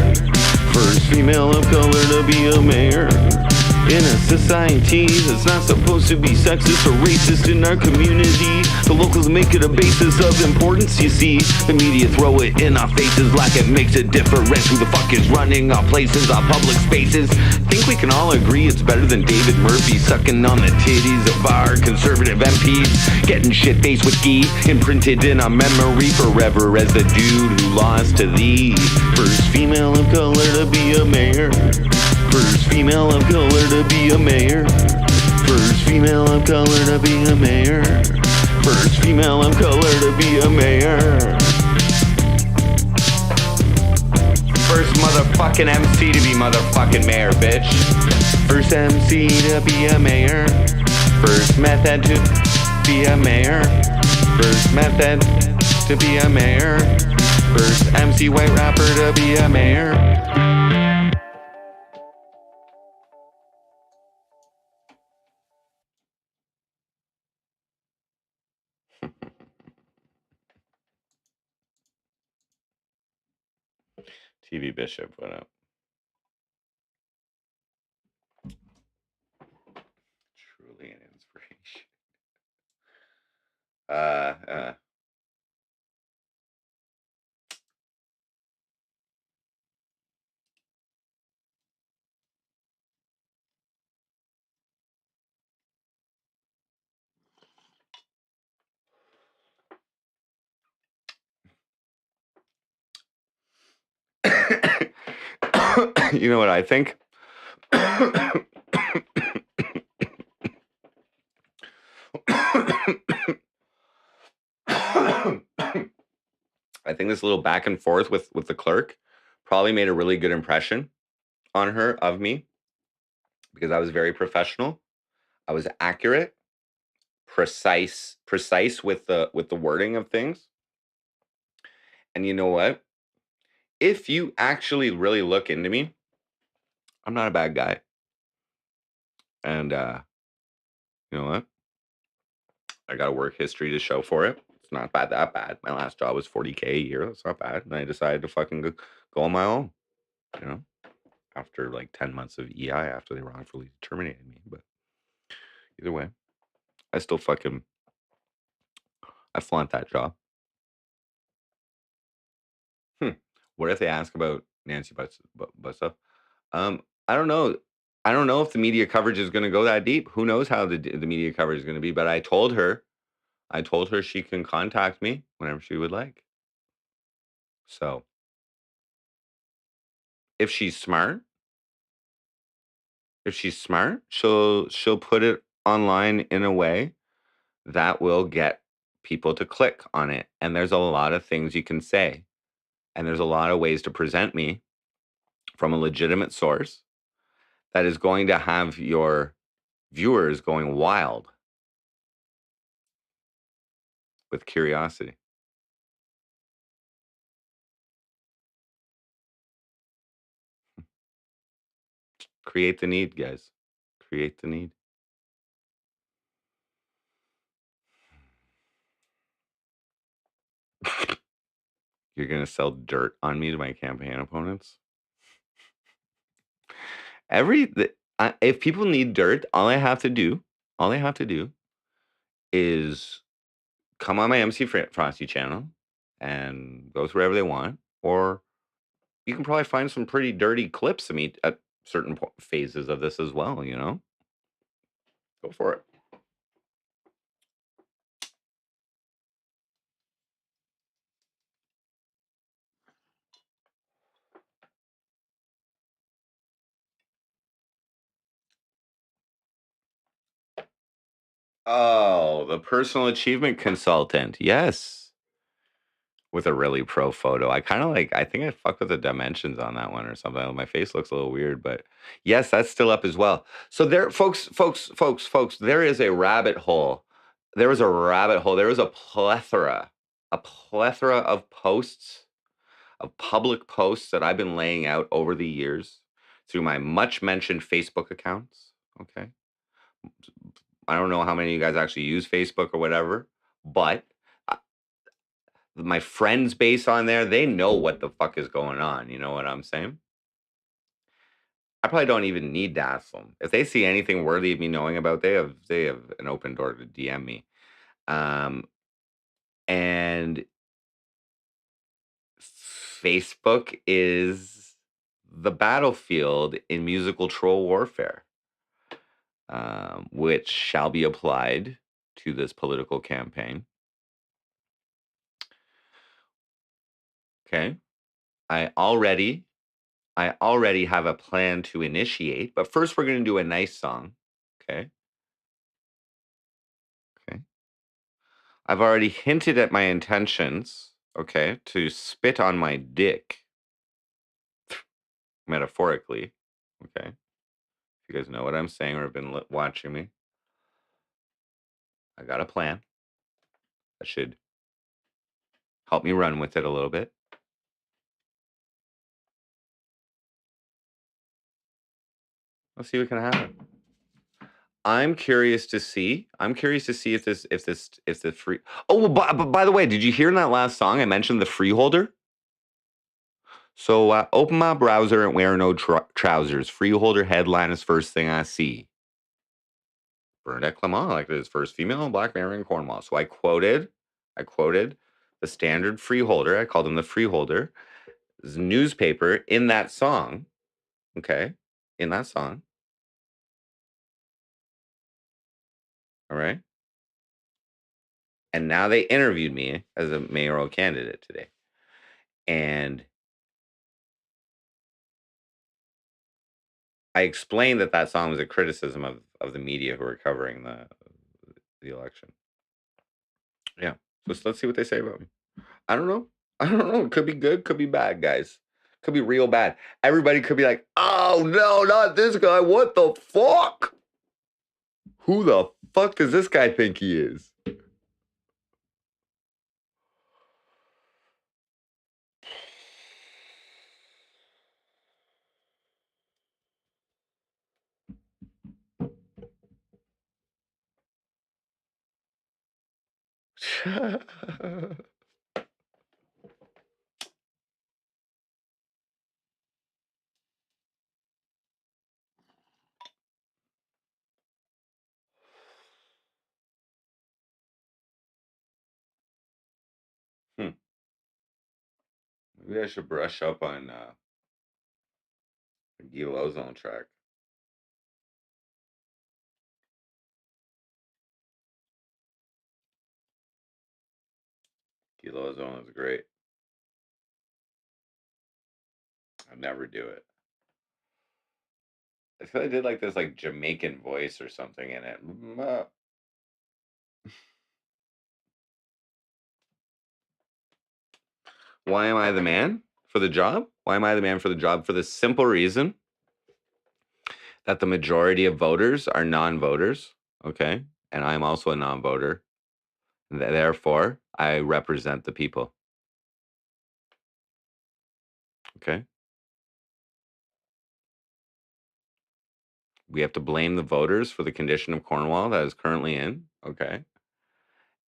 First female of color to be a mayor. In a society that's not supposed to be sexist or racist in our community, the locals make it a basis of importance, you see. The media throw it in our faces like it makes a difference. Who the fuck is running our places, our public spaces? Think we can all agree it's better than David Murphy sucking on the titties of our conservative MPs, getting shit-faced with ghee, imprinted in our memory forever as the dude who lost to thee. First female of color to be a mayor. First female of color to be a mayor. First female of color to be a mayor. First female of color to be a mayor. First motherfucking MC to be motherfucking mayor, bitch. First MC to be a mayor. First method to be a mayor. First method to be a mayor. First MC white rapper to be a mayor. TV Bishop, what up? Truly an inspiration. You know what I think? I think this little back and forth with the clerk probably made a really good impression on her of me, because I was very professional. I was accurate, precise with the wording of things. And you know what? If you actually really look into me, I'm not a bad guy. And you know what? I got a work history to show for it. It's not that bad. My last job was $40K a year. That's not bad. And I decided to fucking go on my own, you know, after like 10 months of EI after they wrongfully terminated me. But either way, I still I flaunt that job. What if they ask about Nancy Butt stuff? I don't know. I don't know if the media coverage is going to go that deep. Who knows how the media coverage is going to be? But I told her she can contact me whenever she would like. So if she's smart, she'll put it online in a way that will get people to click on it. And there's a lot of things you can say. And there's a lot of ways to present me from a legitimate source that is going to have your viewers going wild with curiosity. Create the need, guys. Create the need. You're going to sell dirt on me to my campaign opponents? If people need dirt, all I have to do is come on my MC Frosty channel and go through wherever they want. Or you can probably find some pretty dirty clips of me at certain phases of this as well, you know? Go for it. Oh, the personal achievement consultant. Yes. With a really pro photo. I think I fucked with the dimensions on that one or something. My face looks a little weird, but yes, that's still up as well. So there, folks, there is a rabbit hole. There was a rabbit hole. There was a plethora of posts of public posts that I've been laying out over the years through my much mentioned Facebook accounts. Okay. I don't know how many of you guys actually use Facebook or whatever, but uh, my friends base on there, they know what the fuck is going on. You know what I'm saying? I probably don't even need to ask them. If they see anything worthy of me knowing about, they have an open door to DM me. Um, and Facebook is the battlefield in musical troll warfare, which shall be applied to this political campaign. Okay. I already have a plan to initiate, but first we're going to do a nice song. Okay. Okay. I've already hinted at my intentions, okay, to spit on my dick, metaphorically. Okay. If you guys know what I'm saying or have been watching me, I got a plan that should help me run with it a little bit. Let's see what can happen. I'm curious to see. If the free. Oh, well, by the way, did you hear in that last song I mentioned the freeholder? So open my browser and wear no trousers. Freeholder headline is first thing I see. Bernadette Clement elected as first female black mayor in Cornwall. So I quoted the standard freeholder. I called him the freeholder. His newspaper in that song. Okay, in that song. All right. And now they interviewed me as a mayoral candidate today. And I explained that song was a criticism of the media who were covering the election. Yeah. So let's see what they say about me. I don't know. It could be good, could be bad, guys. Could be real bad. Everybody could be like, oh no, not this guy. What the fuck? Who the fuck does this guy think he is? Hmm. Maybe I should brush up on Guy Ozone track. Guy Ozone is great. I'd never do it. I feel I did like this like Jamaican voice or something in it. Why am I the man for the job? Why am I the man for the job? For the simple reason that the majority of voters are non-voters, okay? And I'm also a non-voter. Therefore, I represent the people. Okay? We have to blame the voters for the condition of Cornwall that is currently in, okay?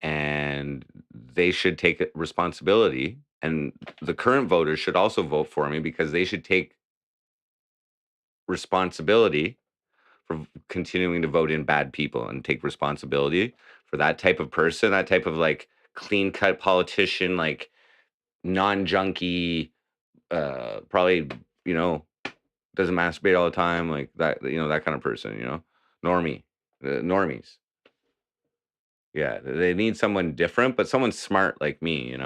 And they should take responsibility. And the current voters should also vote for me because they should take responsibility for continuing to vote in bad people and take responsibility for that type of person, that type of like clean cut politician, like non-junkie, probably, doesn't masturbate all the time, like that, that kind of person, normie, normies. Yeah, they need someone different, but someone smart like me,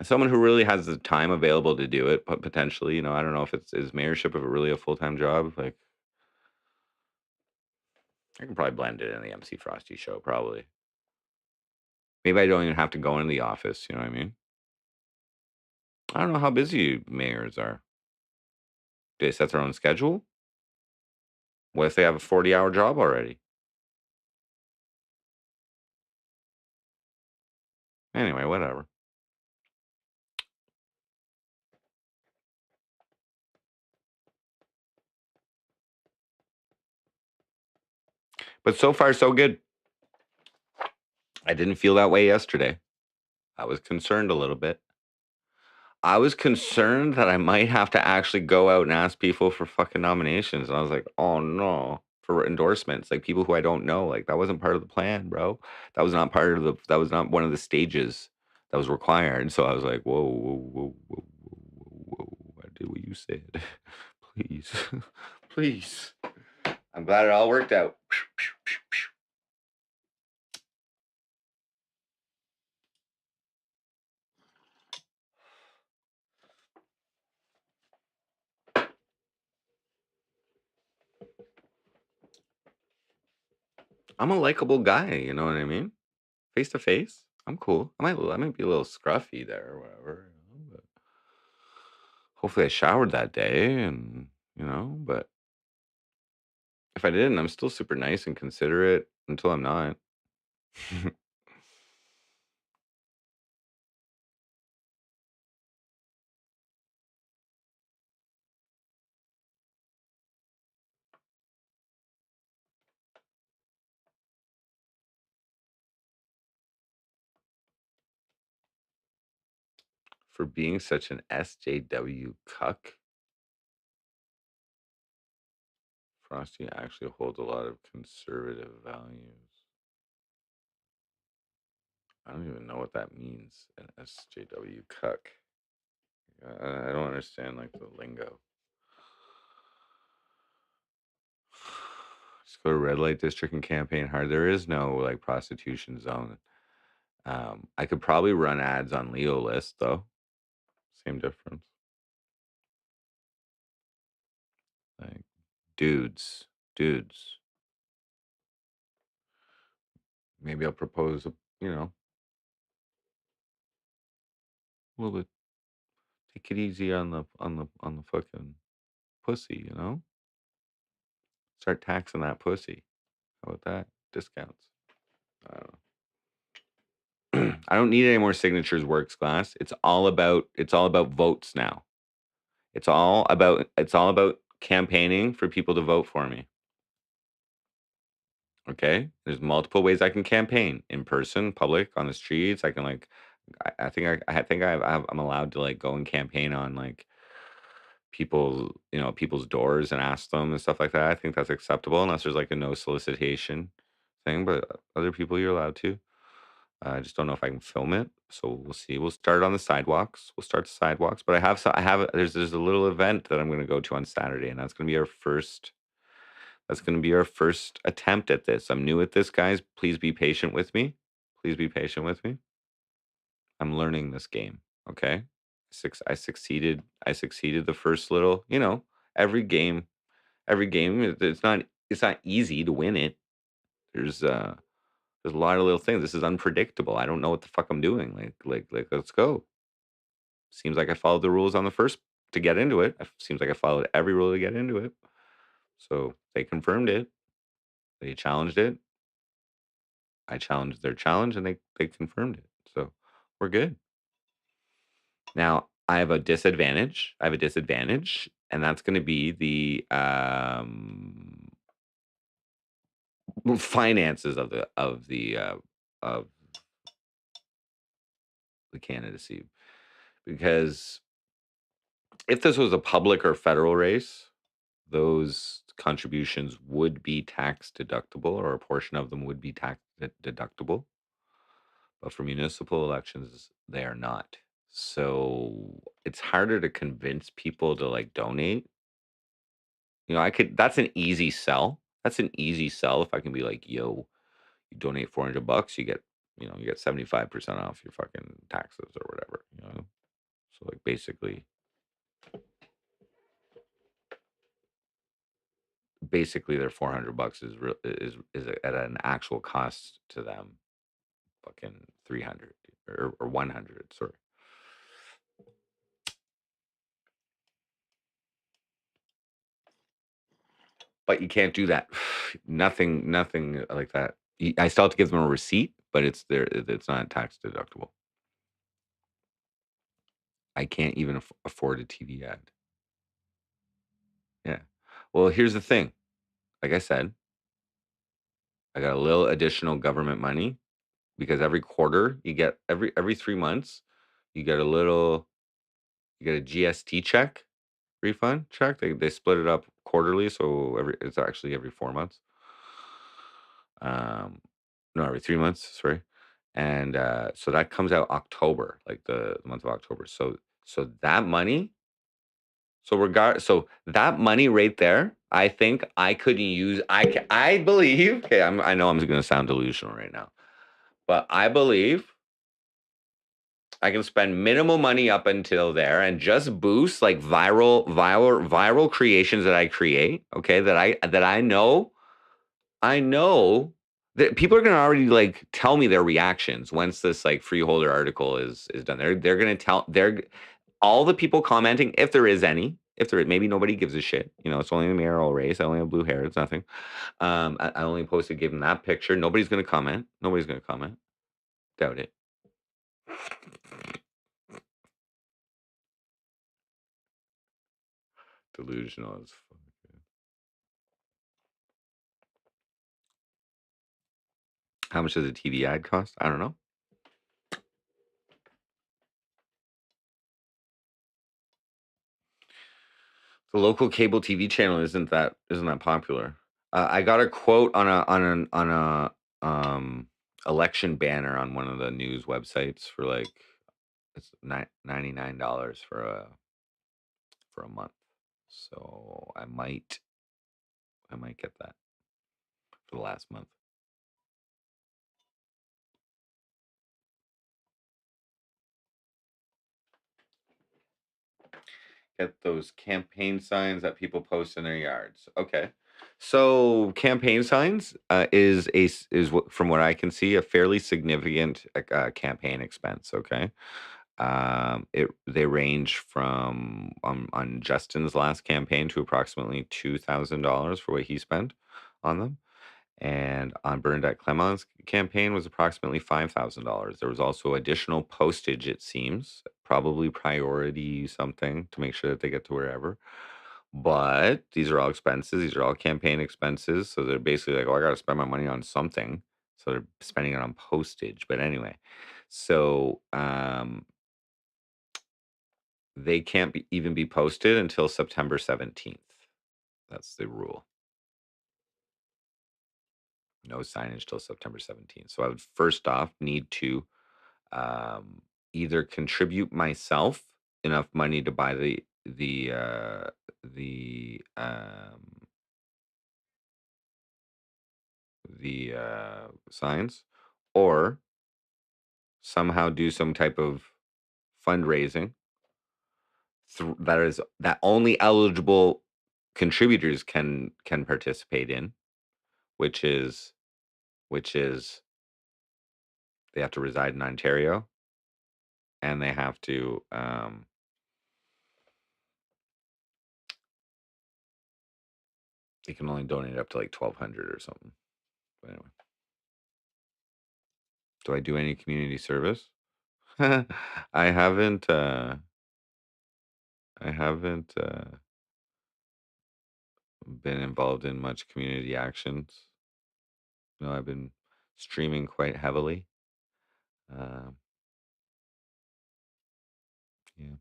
someone who really has the time available to do it, but potentially, I don't know if is mayorship of it really a full-time job, like I can probably blend it in the MC Frosty show, probably. Maybe I don't even have to go into the office, you know what I mean? I don't know how busy mayors are. Do they set their own schedule? What if they have a 40-hour job already? Anyway, whatever. But so far, so good. I didn't feel that way yesterday. I was concerned a little bit. I was concerned that I might have to actually go out and ask people for fucking nominations. And I was like, oh no, for endorsements, like people who I don't know. Like that wasn't part of the plan, bro. That was not part of that was not one of the stages that was required. So I was like, whoa, whoa, whoa, whoa, whoa, whoa. I did what you said. Please, please. I'm glad it all worked out. I'm a likable guy, you know what I mean? Face to face, I'm cool. I might be a little scruffy there or whatever, but hopefully I showered that day and, but if I didn't, I'm still super nice and considerate until I'm not. For being such an SJW cuck, Frosty actually holds a lot of conservative values. I don't even know what that means, an SJW cuck. I don't understand like the lingo. Just go to red light district and campaign hard. There is no like prostitution zone. I could probably run ads on Leo list though. Same difference. Like dudes. Maybe I'll propose a little bit. Take it easy on the fucking pussy. Start taxing that pussy. How about that? Discounts. I don't know. I don't need any more signatures works class. It's all about votes now. It's all about campaigning for people to vote for me. Okay? There's multiple ways I can campaign. In person, public, on the streets. I can like I'm allowed to like go and campaign on like people's doors and ask them and stuff like that. I think that's acceptable unless there's like a no solicitation thing, but other people you're allowed to. I just don't know if I can film it, so we'll see. We'll start on the sidewalks. We'll start the sidewalks, but there's a little event that I'm going to go to on Saturday, and that's going to be our first attempt at this. I'm new at this, guys. Please be patient with me. Please be patient with me. I'm learning this game. Okay. I succeeded. I succeeded the first little. Every game. Every game. It's not. It's not easy to win it. There's a lot of little things. This is unpredictable. I don't know what the fuck I'm doing. Like. Let's go. Seems like I followed the rules on the first to get into it. Seems like I followed every rule to get into it. So they confirmed it. They challenged it. I challenged their challenge, and they confirmed it. So we're good. Now I have a disadvantage. And that's going to be the finances of the candidacy, because if this was a public or federal race, those contributions would be tax deductible, or a portion of them would be tax deductible. But for municipal elections, they are not. So it's harder to convince people to like donate. That's an easy sell. That's an easy sell if I can be like, yo, you donate $400, you get 75% off your fucking taxes or whatever. So like basically their $400 is at an actual cost to them fucking 300 or 100, sorry. But you can't do that. Nothing like that. I still have to give them a receipt, but it's not tax deductible. I can't even afford a TV ad. Yeah. Well, here's the thing. Like I said, I got a little additional government money because every quarter you get every 3 months you get a GST check refund check. They split it up quarterly, so it's actually every 4 months. No, every 3 months, sorry. And so that comes out October, like the month of October. So that money, so that money right there, I think I could use. I believe. Okay, I know I'm going to sound delusional right now, but I believe I can spend minimal money up until there and just boost like viral creations that I create. Okay, that I know that people are gonna already like tell me their reactions once this like freeholder article is done. They're gonna all the people commenting, if there is any, maybe nobody gives a shit. It's only the mayoral race. I only have blue hair. It's nothing. I only posted given that picture. Nobody's gonna comment. Nobody's gonna comment. Doubt it. Delusional as fuck. How much does a TV ad cost? I don't know. The local cable TV channel isn't that popular. I got a quote on a election banner on one of the news websites for like it's $99 for a month. So I might get that for the last month. Get those campaign signs that people post in their yards. Okay. So campaign signs from what I can see a fairly significant campaign expense. Okay. They range from on Justin's last campaign to approximately $2,000 for what he spent on them. And on Bernadette Clement's campaign was approximately $5,000. There was also additional postage, it seems, probably priority something to make sure that they get to wherever. But these are all expenses. These are all campaign expenses. So they're basically like, oh, I got to spend my money on something. So they're spending it on postage. But anyway, so they can't even be posted until September 17th. That's the rule. No signage till September 17th. So I would first off need to either contribute myself enough money to buy the signs, or somehow do some type of fundraising that only eligible contributors can participate in, which is they have to reside in Ontario, and they have to they can only donate up to like 1,200 or something. But anyway, do I do any community service? I haven't. I haven't been involved in much community actions. No, I've been streaming quite heavily. Um, yeah,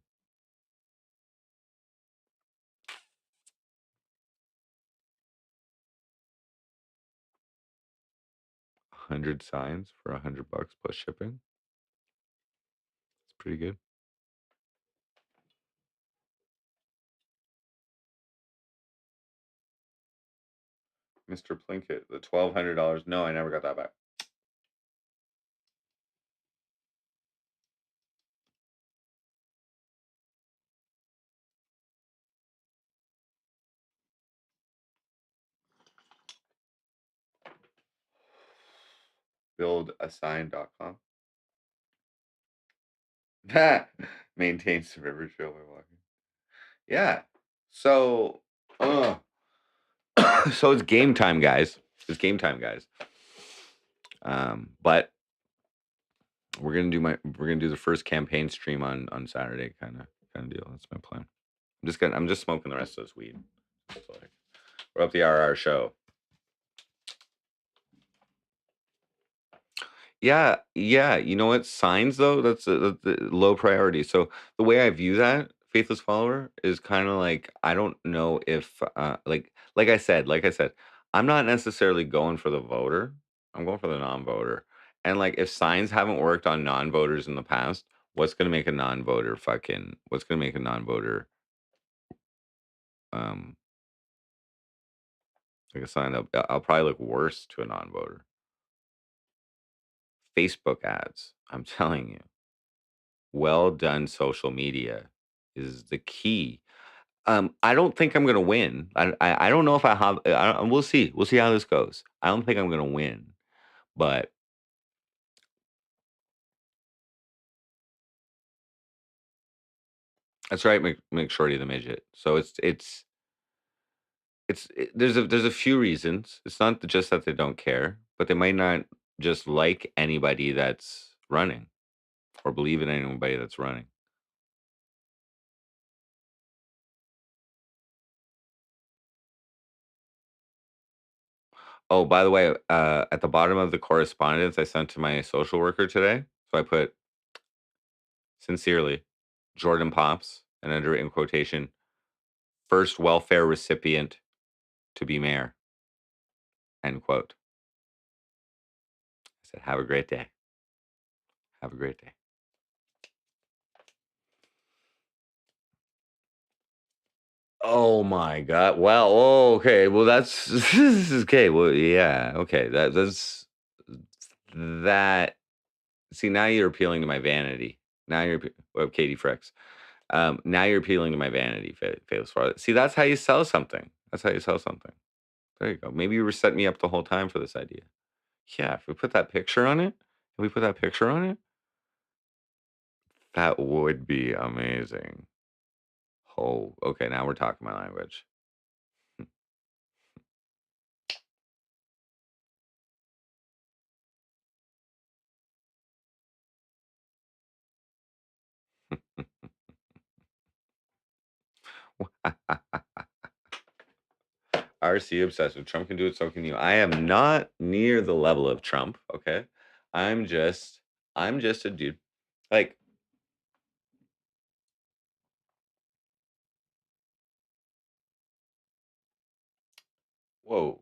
100 signs for $100 plus shipping. It's pretty good. Mr. Plinkett, the $1,200. No, I never got that back. Buildasign.com. Maintains the river trail by walking. Yeah. So, so it's game time, guys. It's game time, guys. But we're gonna do the first campaign stream on Saturday, kind of deal. That's my plan. I'm just smoking the rest of this weed. So we're up the RR show. Yeah, yeah. You know what? Signs though, that's a low priority. So the way I view that faithless follower is kind of like I don't know if like I said, I'm not necessarily going for the voter. I'm going for the non-voter. And like if signs haven't worked on non-voters in the past, what's gonna make a non-voter um like a sign up? I'll probably look worse to a non-voter. Facebook ads. I'm telling you. Well done social media is the key. I don't think I'm gonna win. I don't know if I have. We'll see. We'll see how this goes. I don't think I'm gonna win, but that's right. McShorty the midget. So there's a few reasons. It's not just that they don't care, but they might not just like anybody that's running or believe in anybody that's running. Oh, by the way, at the bottom of the correspondence I sent to my social worker today, so I put sincerely, Jordan Pops, and under it in quotation, first welfare recipient to be mayor, end quote. I said, have a great day. Have a great day. Oh my God. Well, okay. Well, that's okay. Well, yeah. Okay. That. See, now you're appealing to my vanity. Now you're, well, Katie Frex. Now you're appealing to my vanity, Fails for See, that's how you sell something. That's how you sell something. There you go. Maybe you were setting me up the whole time for this idea. Yeah, if we put that picture on it, that would be amazing. Oh, okay. Now we're talking my language. RC obsessed. If Trump can do it, so can you. I am not near the level of Trump. Okay, I'm just, I'm just a dude. Like, whoa,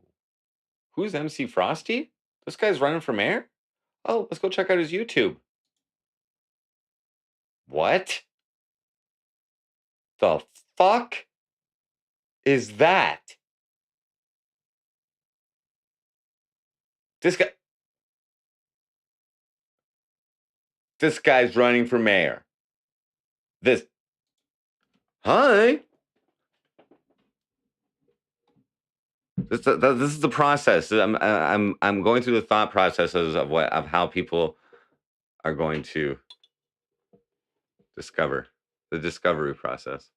who's MC Frosty? This guy's running for mayor. Oh, let's go check out his YouTube. What the fuck is that? This guy, this guy's running for mayor. This, hi. This is the process. I'm going through the thought processes of how people are going to discover the discovery process.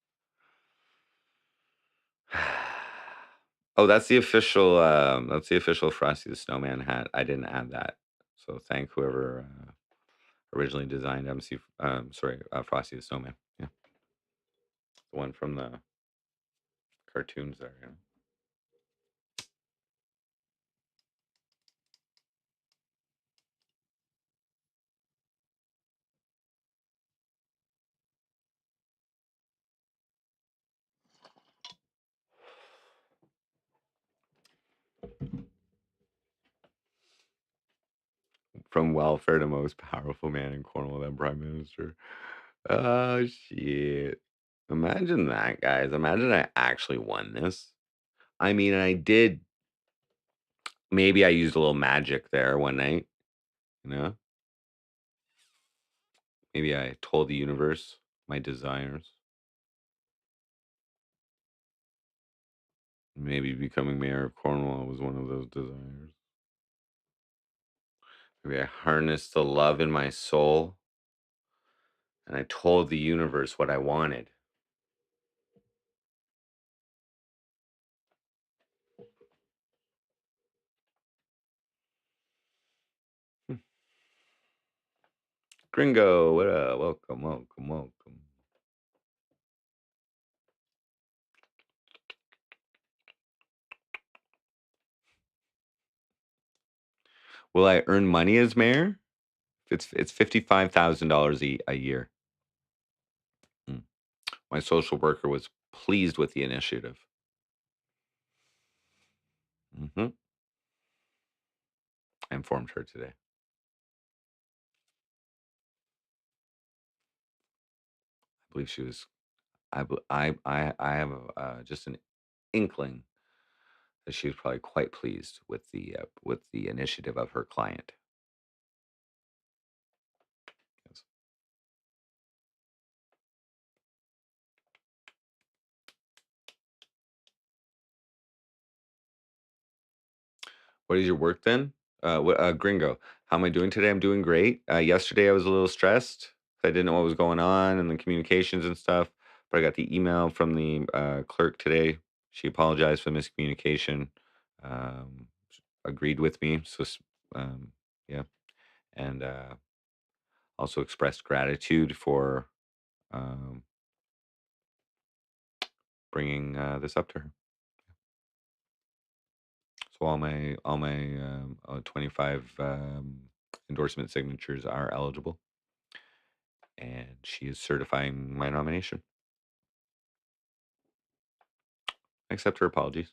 Oh, that's the official Frosty the Snowman hat. I didn't add that. So thank whoever originally designed Frosty the Snowman. Yeah. The one from the cartoons there, you know. From welfare to most powerful man in Cornwall, then prime minister. Oh shit. Imagine that, guys. Imagine I actually won this. I mean, I did. Maybe I used a little magic there one night, you know? Maybe I told the universe my desires. Maybe becoming mayor of Cornwall was one of those desires. Maybe I harnessed the love in my soul and I told the universe what I wanted. Hmm. Gringo, what up? Welcome, welcome, welcome. Will I earn money as mayor? It's $55,000 a year. Mm. My social worker was pleased with the initiative. Hmm. I informed her today. I believe she was. I have just an inkling that she was probably quite pleased with the initiative of her client. Yes. What is your work then? Gringo. How am I doing today? I'm doing great. Yesterday I was a little stressed. I didn't know what was going on and the communications and stuff. But I got the email from the clerk today. She apologized for the miscommunication. Um, Agreed with me. Um, yeah, and also expressed gratitude for um, bringing this up to her. So all my 25 endorsement signatures are eligible, and she is certifying my nomination. I accept her apologies.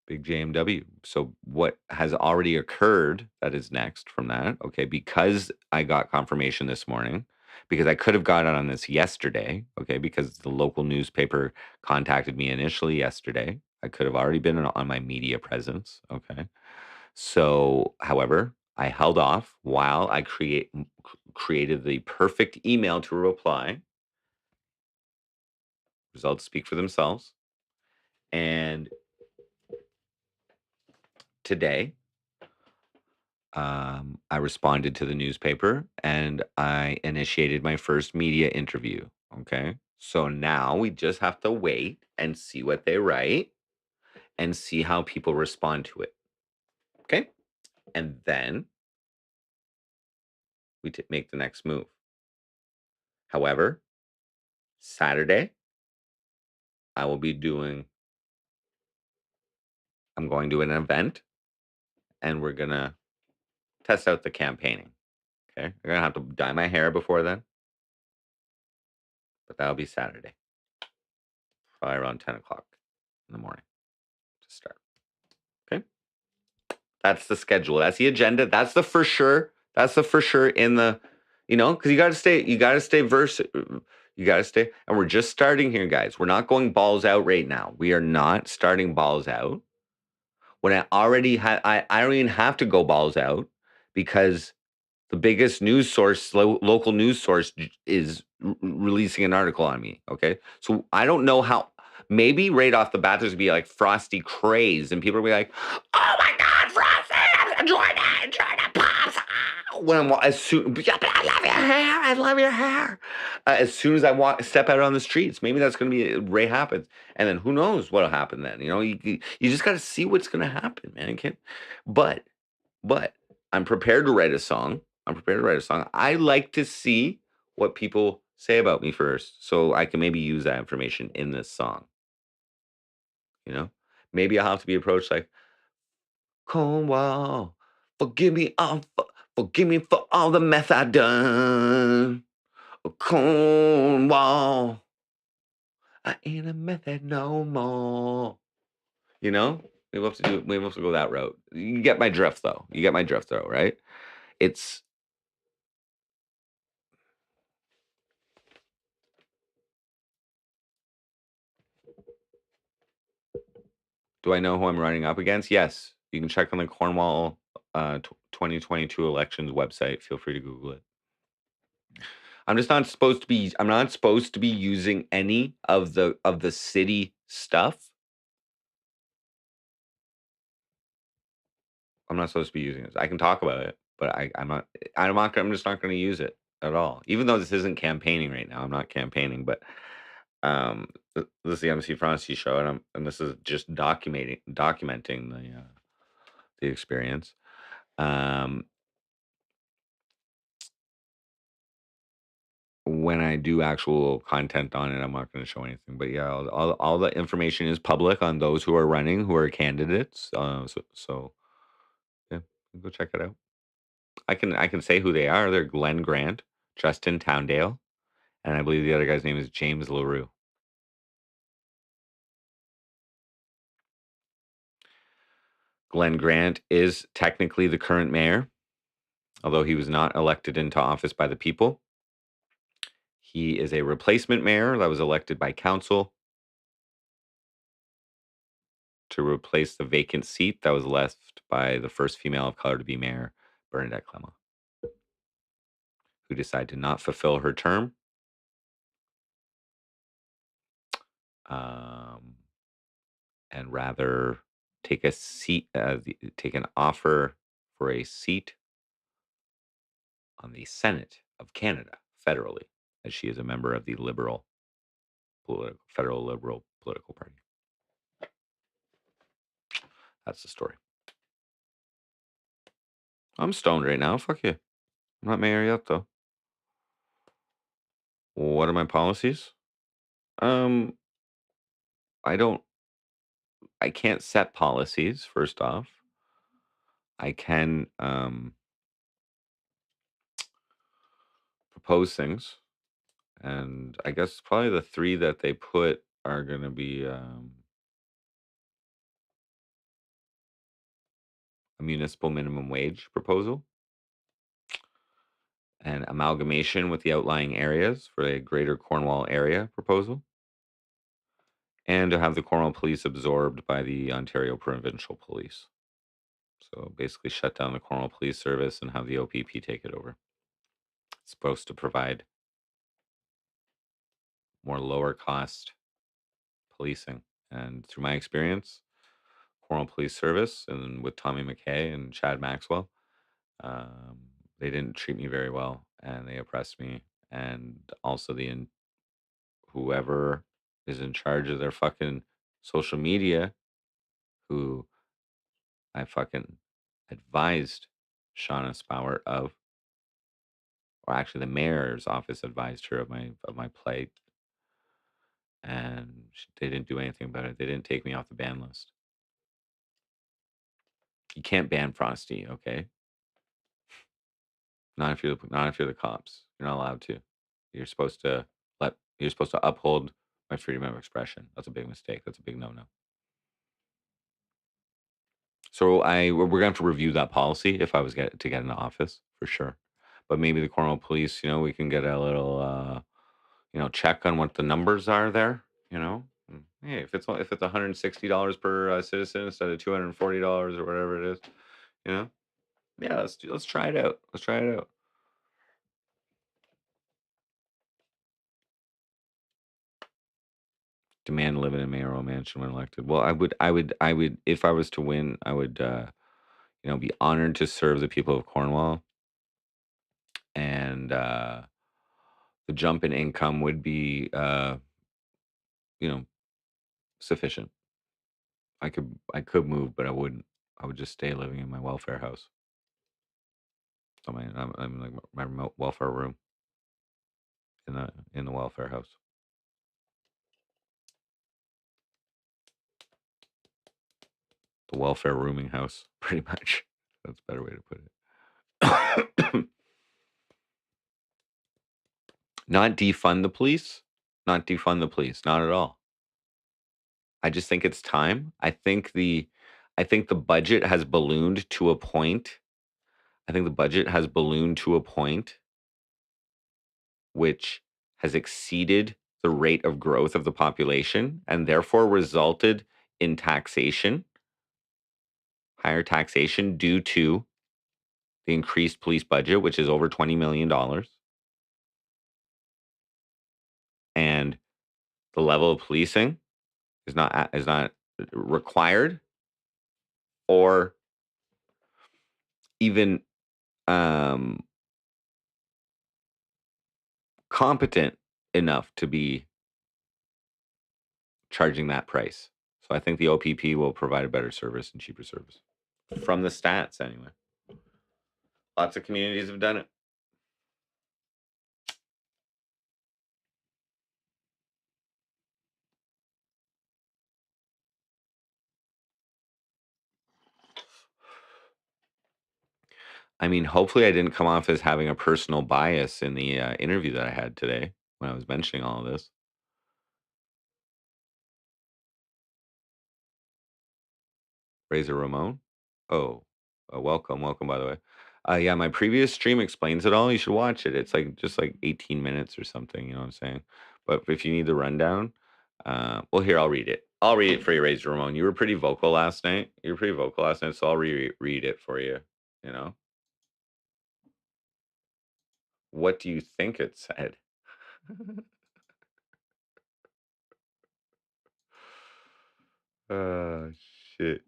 Big JMW. So what has already occurred that is next from that? Okay, because I got confirmation this morning, because I could have got on this yesterday. Okay, because the local newspaper contacted me initially yesterday. I could have already been on my media presence. Okay. So, however, I held off while I created the perfect email to reply. Results speak for themselves. And today, I responded to the newspaper and I initiated my first media interview. Okay. So now we just have to wait and see what they write and see how people respond to it. Okay. And then we make the next move. However, Saturday, I will be doing, I'm going to an event and we're going to test out the campaigning. Okay. I'm going to have to dye my hair before then, but that'll be Saturday, probably around 10 o'clock in the morning to start. Okay. That's the schedule. That's the agenda. That's the for sure. That's the for sure in the, because you got to stay you got to stay. And we're just starting here, guys. We're not going balls out right now. We are not starting balls out. When I already had, I don't even have to go balls out because the biggest news source, local news source, is releasing an article on me. Okay, so I don't know how. Maybe right off the bat, there's gonna be like Frosty craze, and people will be like, "Oh my God, Frosty! I'm Jordan pops!" When I'm as soon, I love your hair. I love your hair. As soon as I step out on the streets, maybe that's gonna be Ray happens, and then who knows what'll happen then? You just got to see what's gonna happen, man. You can't, but but I'm prepared to write a song. I'm prepared to write a song. I like to see what people say about me first, so I can maybe use that information in this song. You know, maybe I'll have to be approached like Cornwall. Forgive me for all the mess I done. Cornwall, I ain't a method no more. You know, we have to go that route. You get my drift, though. You get my drift, though, right? It's Do I know who I'm running up against? Yes. You can check on the Cornwall 2022 elections website. Feel free to Google it. I'm not supposed to be using any of the city stuff. I'm not supposed to be using this. I can talk about it, but I'm just not going to use it at all. Even though this isn't campaigning right now. I'm not campaigning, but this is the MC Frosty show, and this is just documenting the experience. Um, when I do actual content on it, I'm not going to show anything. But yeah, all the information is public on those who are running, who are candidates. So yeah, go check it out. I can say who they are. They're Glenn Grant, Justin Towndale, and I believe the other guy's name is James LaRue. Glenn Grant is technically the current mayor, although he was not elected into office by the people. He is a replacement mayor that was elected by council to replace the vacant seat that was left by the first female of color to be mayor, Bernadette Clement, who decided to not fulfill her term. And rather take a seat, take an offer for a seat on the Senate of Canada federally, as she is a member of the federal Liberal political party. That's the story. I'm stoned right now. Fuck you. I'm not mayor yet, though. What are my policies? Um, I can't set policies, first off. I can propose things. And I guess probably the three that they put are going to be a municipal minimum wage proposal, an amalgamation with the outlying areas for a greater Cornwall area proposal, and to have the Cornwall Police absorbed by the Ontario Provincial Police. So basically, shut down the Cornwall Police Service and have the OPP take it over. It's supposed to provide more lower cost policing. And through my experience, Cornwall Police Service and with Tommy McKay and Chad Maxwell, they didn't treat me very well and they oppressed me. And also whoever is in charge of their fucking social media, who I fucking advised Shauna Spower of, or actually the mayor's office advised her of my plight, and they didn't do anything about it. They didn't take me off the ban list. You can't ban Frosty, okay? Not if you're the cops. You're not allowed to. You're supposed to uphold my freedom of expression. That's a big mistake. That's a big no-no. So we're gonna have to review that policy if I was to get into office for sure. But maybe the Cornwall Police, we can get a little check on what the numbers are there. Hey, if it's $160 per citizen instead of $240 or whatever it is, yeah, let's try it out. Let's try it out. Demand to live in a mayoral mansion when elected. Well, I would, if I was to win, I would, be honored to serve the people of Cornwall, and the jump in income would be, sufficient. I could move, but I wouldn't. I would just stay living in my welfare house. I'm like my remote welfare room in the welfare house. The welfare rooming house, pretty much. That's a better way to put it. Not defund the police. Not defund the police. Not at all. I just think it's time. I think the budget has ballooned to a point. I think the budget has ballooned to a point which has exceeded the rate of growth of the population and therefore resulted in higher taxation due to the increased police budget, which is over $20 million. And the level of policing is not required or even competent enough to be charging that price. So I think the OPP will provide a better service and cheaper service. From the stats, anyway. Lots of communities have done it. I mean, hopefully I didn't come off as having a personal bias in the interview that I had today when I was mentioning all of this. Razor Ramon. Oh, welcome, welcome. By the way, yeah, my previous stream explains it all. You should watch it. It's like just like 18 minutes or something. You know what I'm saying? But if you need the rundown, well, here I'll read it. I'll read it for you, Razor Ramon. You were pretty vocal last night. You were pretty vocal last night, so I'll read it for you. You know, what do you think it said? Oh shit!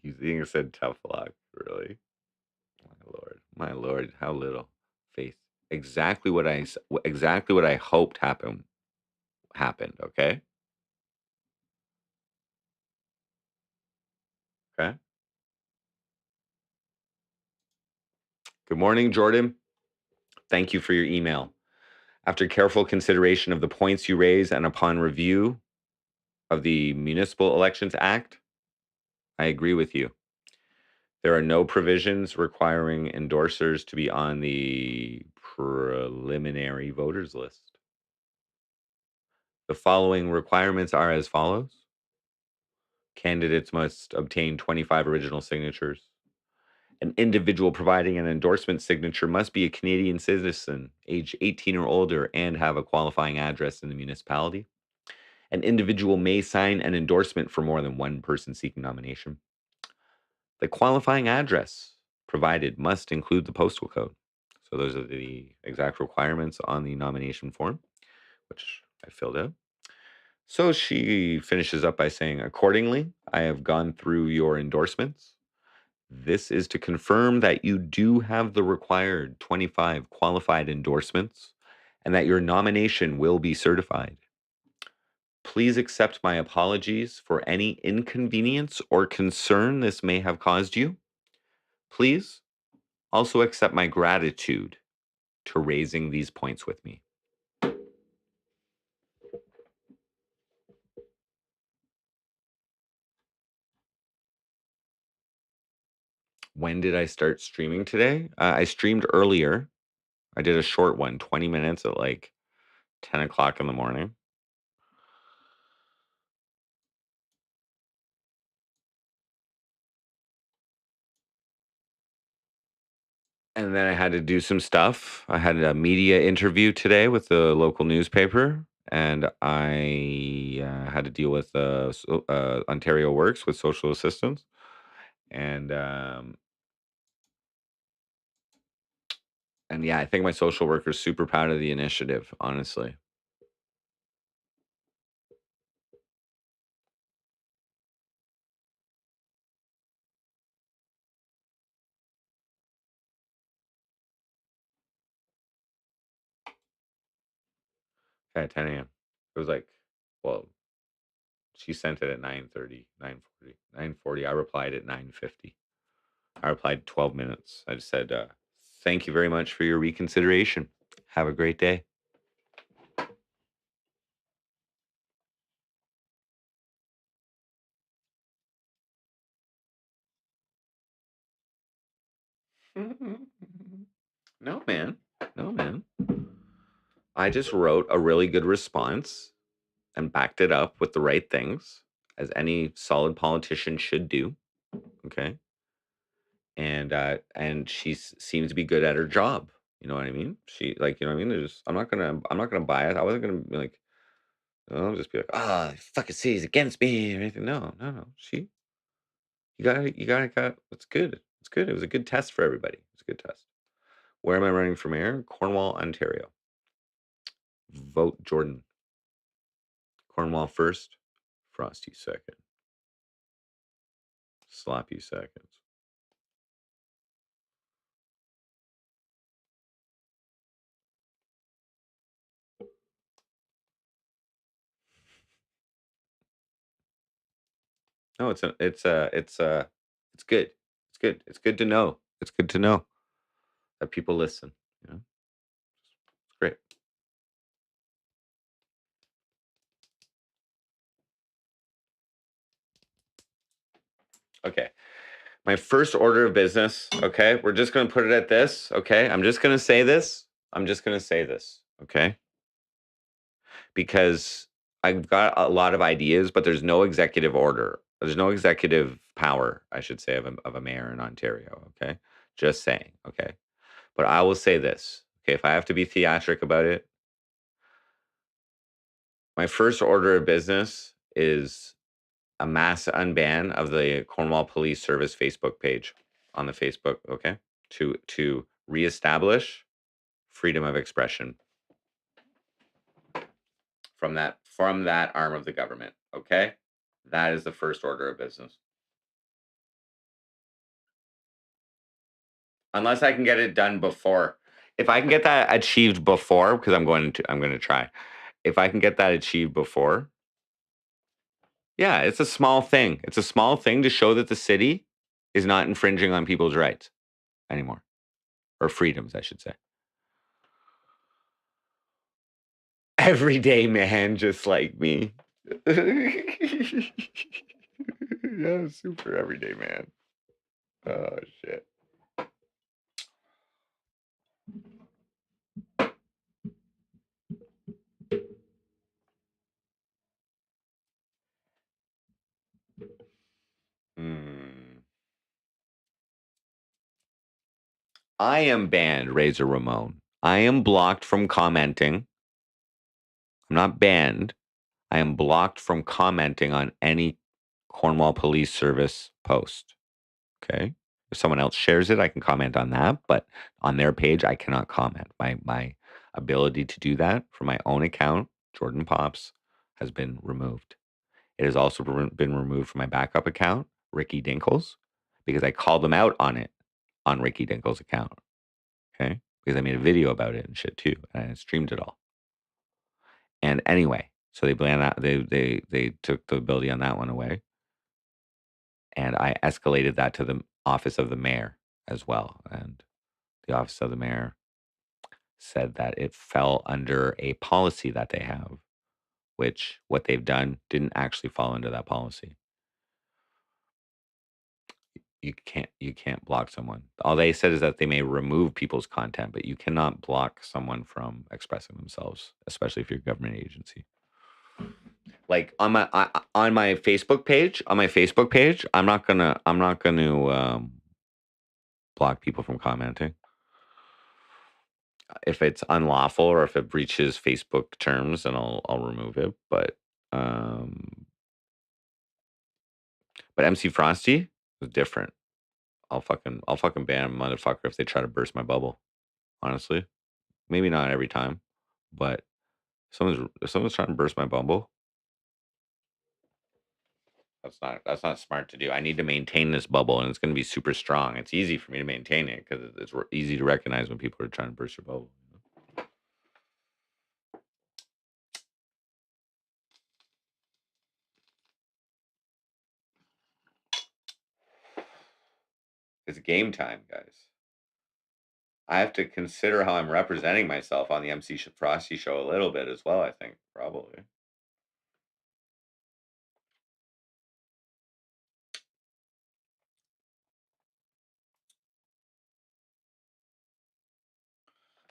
You think it said tough luck? Really? My lord, how little faith. Exactly what I hoped happened. Okay, okay. Good morning, Jordan. Thank you for your email. After careful consideration of the points you raise and upon review of the Municipal Elections Act, I agree with you. There are no provisions requiring endorsers to be on the preliminary voters list. The following requirements are as follows. Candidates must obtain 25 original signatures. An individual providing an endorsement signature must be a Canadian citizen, age 18 or older, and have a qualifying address in the municipality. An individual may sign an endorsement for more than one person seeking nomination. The qualifying address provided must include the postal code. So those are the exact requirements on the nomination form, which I filled out. So she finishes up by saying, accordingly, I have gone through your endorsements. This is to confirm that you do have the required 25 qualified endorsements and that your nomination will be certified. Please accept my apologies for any inconvenience or concern this may have caused you. Please also accept my gratitude to raising these points with me. When did I start streaming today? I streamed earlier. I did a short one, 20 minutes at like 10 o'clock in the morning. And then I had to do some stuff. I had a media interview today with the local newspaper, and I had to deal with Ontario Works with social assistance, and and yeah, I think my social worker's super proud of the initiative. Honestly, at 10 a.m. It was like, well, she sent it at 9:30, 9:40, 9:40. I replied at 9:50. I replied 12 minutes. I just said, "Thank you very much for your reconsideration. Have a great day." No, man. No, man. I just wrote a really good response and backed it up with the right things, as any solid politician should do. Okay. And she seems to be good at her job. You know what I mean? She like, you know what I mean? There's I'm not gonna buy it. I wasn't gonna be like, I'll just be like, ah, oh, fucking city's against me or anything. No, no, no. You got it's good. It's good. It was a good test for everybody. It's a good test. Where am I running for mayor? Cornwall, Ontario. Vote Jordan. Cornwall first, Frosty second. Sloppy seconds. No, it's good. It's good. It's good to know. It's good to know that people listen. You know, it's great. Okay. My first order of business, okay? We're just going to put it at this, okay? I'm just going to say this. Okay? Because I've got a lot of ideas, but there's no executive order. There's no executive power, I should say, of a mayor in Ontario, okay? Just saying, okay? But I will say this, okay? If I have to be theatric about it, my first order of business is a mass unban of the Cornwall Police Service Facebook page on the Facebook, okay? To reestablish freedom of expression from that arm of the government, okay? That is the first order of business. Unless I can get it done before. If I can get that achieved before, because I'm going to try. If I can get that achieved before, yeah, it's a small thing. It's a small thing to show that the city is not infringing on people's rights anymore, or freedoms, I should say. Everyday man, just like me. Yeah, super everyday man. Oh shit. I am banned, Razor Ramon. I am blocked from commenting. I'm not banned. I am blocked from commenting on any Cornwall Police Service post. Okay. If someone else shares it, I can comment on that, but on their page, I cannot comment. My ability to do that for my own account, Jordan Pops, has been removed. It has also been removed from my backup account, Ricky Dinkles, because I called them out on it on Ricky Dinkles' account. Okay. Because I made a video about it and shit too. And I streamed it all. And anyway, so they took the ability on that one away. And I escalated that to the office of the mayor as well. And the office of the mayor said that it fell under a policy that they have, which what they've done didn't actually fall under that policy. You can't block someone. All they said is that they may remove people's content, but you cannot block someone from expressing themselves, especially if you're a government agency. Like on my Facebook page, I'm not gonna block people from commenting if it's unlawful or if it breaches Facebook terms, then I'll remove it. But MC Frosty is different. I'll fucking ban a motherfucker if they try to burst my bubble. Honestly, maybe not every time, but if someone's trying to burst my bubble, that's not smart to do. I need to maintain this bubble, and it's going to be super strong. It's easy for me to maintain it because it's easy to recognize when people are trying to burst your bubble. It's game time, guys. I have to consider how I'm representing myself on the MC Frosty show a little bit as well, I think, probably.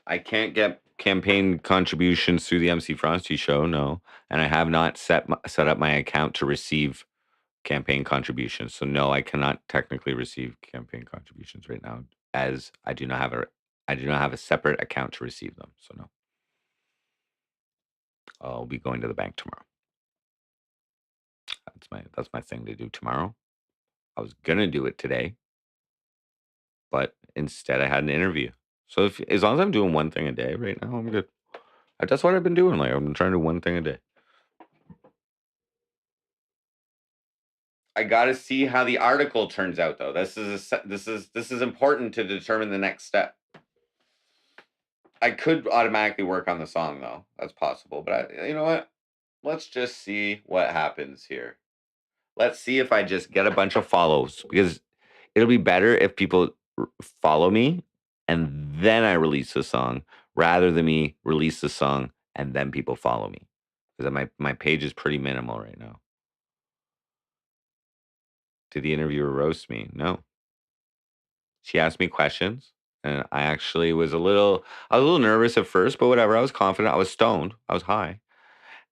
I can't get campaign contributions through the MC Frosty show, no. And I have not set up my account to receive campaign contributions. So no, I cannot technically receive campaign contributions right now, as I do not have a separate account to receive them. So no. I'll be going to the bank tomorrow. That's my thing to do tomorrow. I was gonna do it today, but instead I had an interview. So as long as I'm doing one thing a day right now, I'm good. That's what I've been doing. Like I've been trying to do one thing a day. I got to see how the article turns out, though. This is important to determine the next step. I could automatically work on the song, though. That's possible. But you know what? Let's just see what happens here. Let's see if I just get a bunch of follows, because it'll be better if people follow me and then I release the song, rather than me release the song and then people follow me, because my page is pretty minimal right now. Did the interviewer roast me? No. She asked me questions, and I was a little nervous at first, but whatever. I was confident. I was stoned. I was high,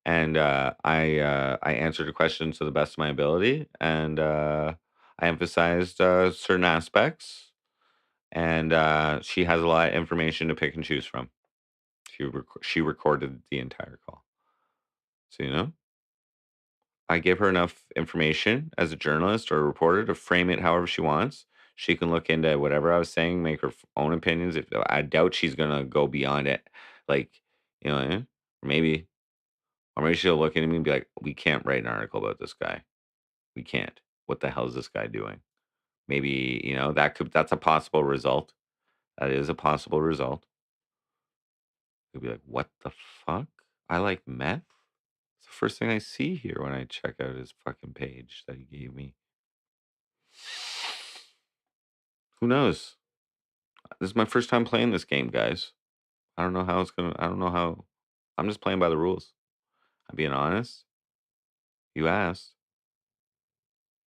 and I answered the questions to the best of my ability, and I emphasized certain aspects. And she has a lot of information to pick and choose from. She recorded the entire call, so I give her enough information as a journalist or a reporter to frame it however she wants. She can look into whatever I was saying, make her own opinions. If I doubt she's gonna go beyond it, like or maybe, she'll look at me and be like, "We can't write an article about this guy. We can't. What the hell is this guy doing?" Maybe that's a possible result. That is a possible result. You'll be like, "What the fuck? I like meth." It's the first thing I see here when I check out his fucking page that he gave me. Who knows? This is my first time playing this game, guys. I don't know how it's gonna. I don't know how. I'm just playing by the rules. I'm being honest. You asked.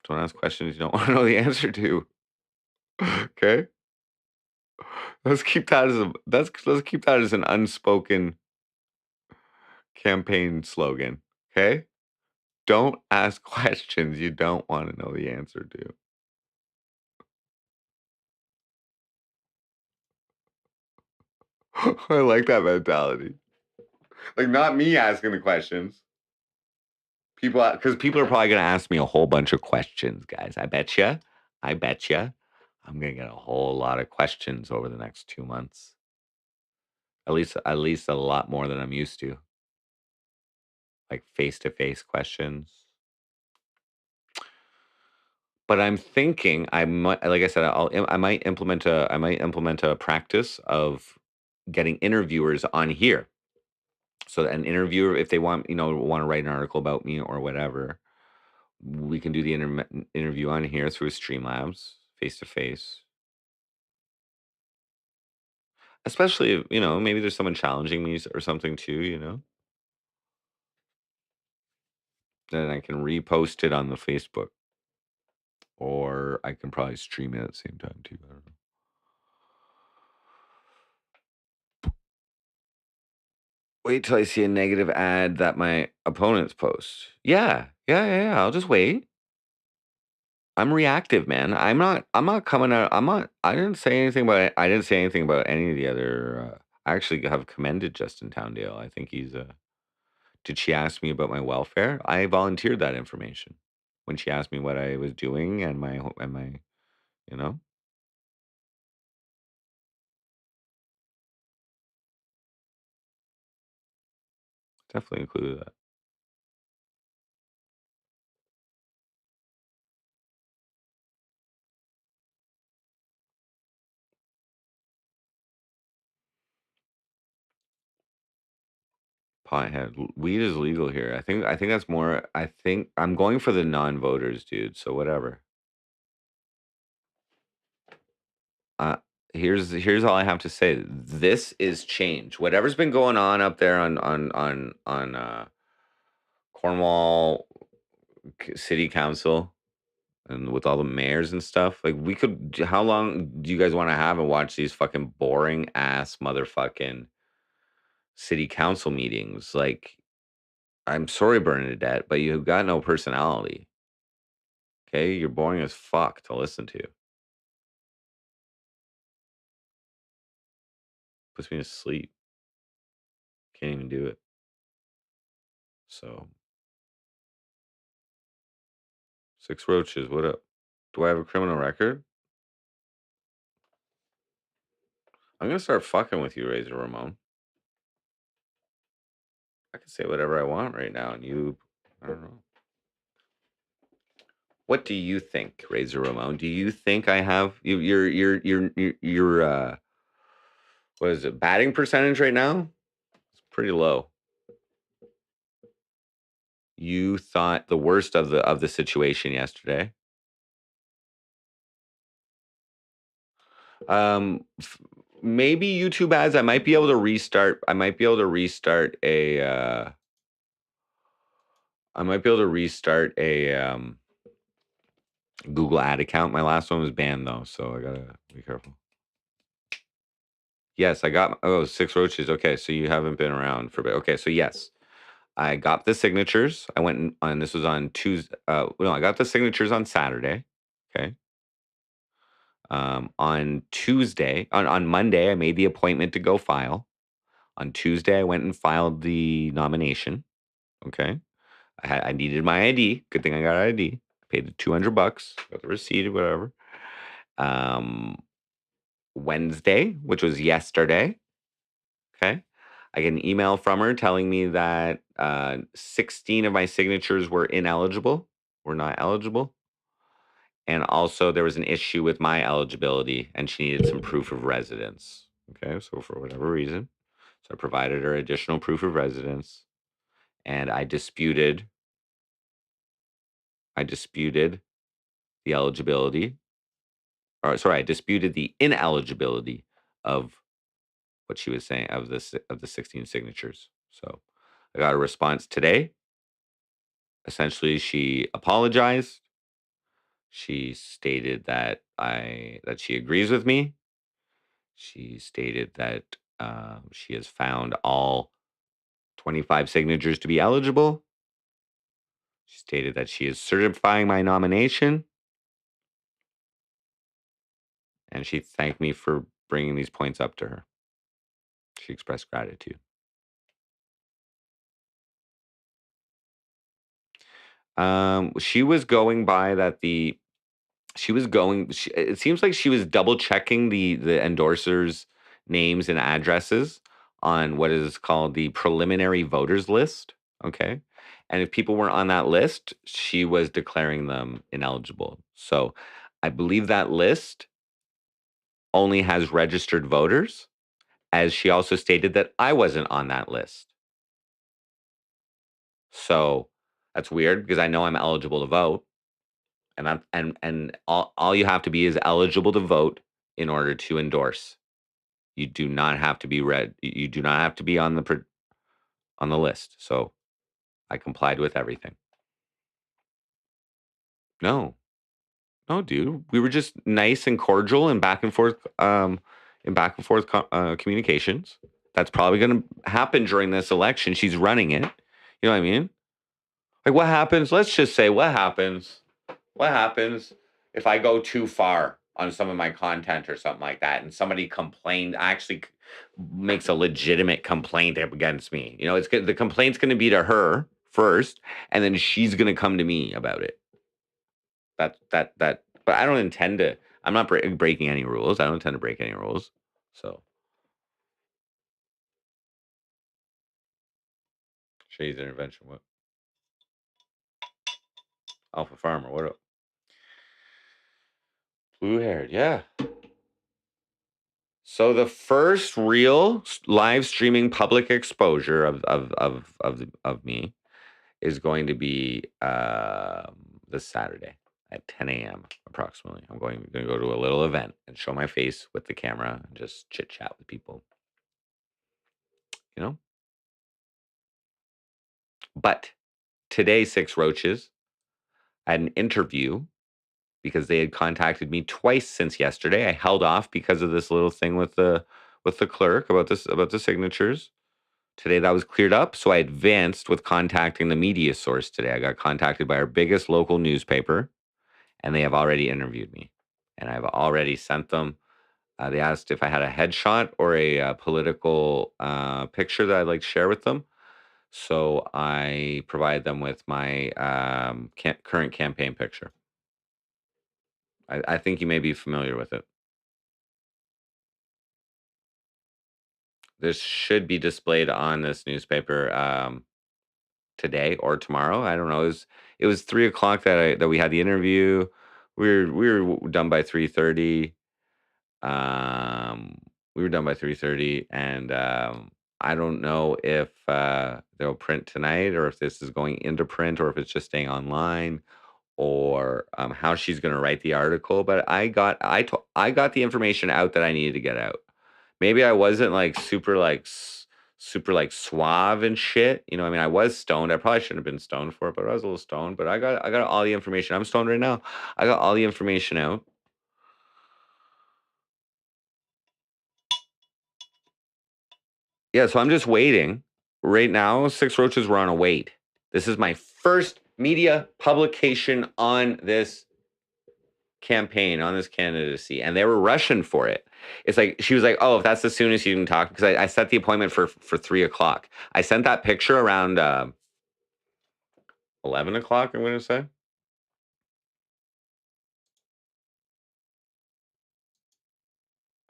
Don't ask questions you don't want to know the answer to. Okay. Let's keep that as let's keep that as an unspoken campaign slogan. Okay. Don't ask questions you don't want to know the answer to. I like that mentality. Like not me asking the questions. Because people are probably going to ask me a whole bunch of questions, guys. I bet you. I'm going to get a whole lot of questions over the next 2 months. At least a lot more than I'm used to. Like face-to-face questions. But I'm thinking I might, like I said, I might implement a practice of getting interviewers on here. So an interviewer, if they want to write an article about me or whatever, we can do the interview on here through Streamlabs, face to face. Especially if, maybe there's someone challenging me or something too. Then I can repost it on the Facebook, or I can probably stream it at the same time too. I don't know. Wait till I see a negative ad that my opponents post. Yeah. I'll just wait. I'm reactive, man. I'm not coming out. I didn't say anything about it. I didn't say anything about any of the other. I actually have commended Justin Towndale. I think he's a. Did she ask me about my welfare? I volunteered that information when she asked me what I was doing and my, you know, definitely included that. Pothead. Weed is legal here. I think that's more. I think I'm going for the non-voters, dude. So whatever. Uh, here's all I have to say. This is change. Whatever's been going on up there on Cornwall City Council and with all the mayors and stuff. Like we could. How long do you guys want to have and watch these fucking boring ass motherfucking city council meetings? Like, I'm sorry, Bernadette, but you've got no personality. Okay, you're boring as fuck to listen to. Puts me to sleep. Can't even do it. So, 6 roaches. What up? Do I have a criminal record? I'm gonna start fucking with you, Razor Ramon. I can say whatever I want right now, and I don't know. What do you think, Razor Ramon? Do you think I have your what is it, batting percentage right now? It's pretty low. You thought the worst of the situation yesterday. Maybe YouTube ads. I might be able to restart. I might be able to restart a. I might be able to restart a Google ad account. My last one was banned though, so I gotta be careful. Yes, I got 6 roaches. Okay, so you haven't been around for a bit. Okay, so yes, I got the signatures. I went on. This was on Tuesday. No, I got the signatures on Saturday. Okay. On Tuesday, on Monday, I made the appointment to go file. On Tuesday, I went and filed the nomination. Okay. I needed my ID. Good thing I got ID. Paid the $200. Got the receipt or whatever. Um, Wednesday, which was yesterday. Okay. I get an email from her telling me that 16 of my signatures were ineligible, were not eligible. And also, there was an issue with my eligibility and she needed some proof of residence. Okay. So, for whatever reason, so I provided her additional proof of residence and I disputed the eligibility, or sorry, I disputed the ineligibility of what she was saying of the 16 signatures. So I got a response today. Essentially, she apologized. She stated that she agrees with me. She stated that she has found all 25 signatures to be eligible. She stated that she is certifying my nomination, and she thanked me for bringing these points up to her. She expressed gratitude. She was going by that it seems like she was double checking the endorsers' names and addresses on what is called the preliminary voters list. Okay. And if people weren't on that list, she was declaring them ineligible. So I believe that list only has registered voters, as she also stated that I wasn't on that list. So that's weird because I know I'm eligible to vote. And all you have to be is eligible to vote in order to endorse. You do not have to be you do not have to be on the list. So I complied with everything. No. No, dude. We were just nice and cordial and back and forth communications. That's probably going to happen during this election. She's running it. You know what I mean? Like what happens? Let's just say what happens. What happens if I go too far on some of my content or something like that, and somebody makes a legitimate complaint against me? You know, the complaint's going to be to her first, and then she's going to come to me about it. That. But I don't intend to. I'm not breaking any rules. I don't intend to break any rules. So, Shay's intervention. What? Alpha Farmer. What up? Blue haired. Yeah. So the first real live streaming public exposure of me is going to be this Saturday at 10 a.m. approximately. I'm going to go to a little event and show my face with the camera and just chit chat with people. You know. But today, 6 Roaches, I had an interview because they had contacted me twice since yesterday. I held off because of this little thing with the clerk about the signatures. Today that was cleared up, so I advanced with contacting the media source today. I got contacted by our biggest local newspaper, and they have already interviewed me. And I've already sent them. They asked if I had a headshot or a political picture that I'd like to share with them. So I provide them with my current campaign picture. I think you may be familiar with it. This should be displayed on this newspaper today or tomorrow. I don't know. It was 3 o'clock that we had the interview. We were done by 3:30. We were done by 3:30, and I don't know if they'll print tonight or if this is going into print or if it's just staying online or how she's going to write the article. But I got the information out that I needed to get out. Maybe I wasn't like super like super like suave and shit. You know, I mean, I was stoned. I probably shouldn't have been stoned for it, but I was a little stoned. But I got all the information. I'm stoned right now. I got all the information out. Yeah, so I'm just waiting. Right now, Six Roaches were on a wait. This is my first media publication on this campaign, on this candidacy, and they were rushing for it. It's like she was like, "Oh, if that's the soonest you can talk," because I set the appointment for 3 o'clock. I sent that picture around 11 o'clock. I'm going to say.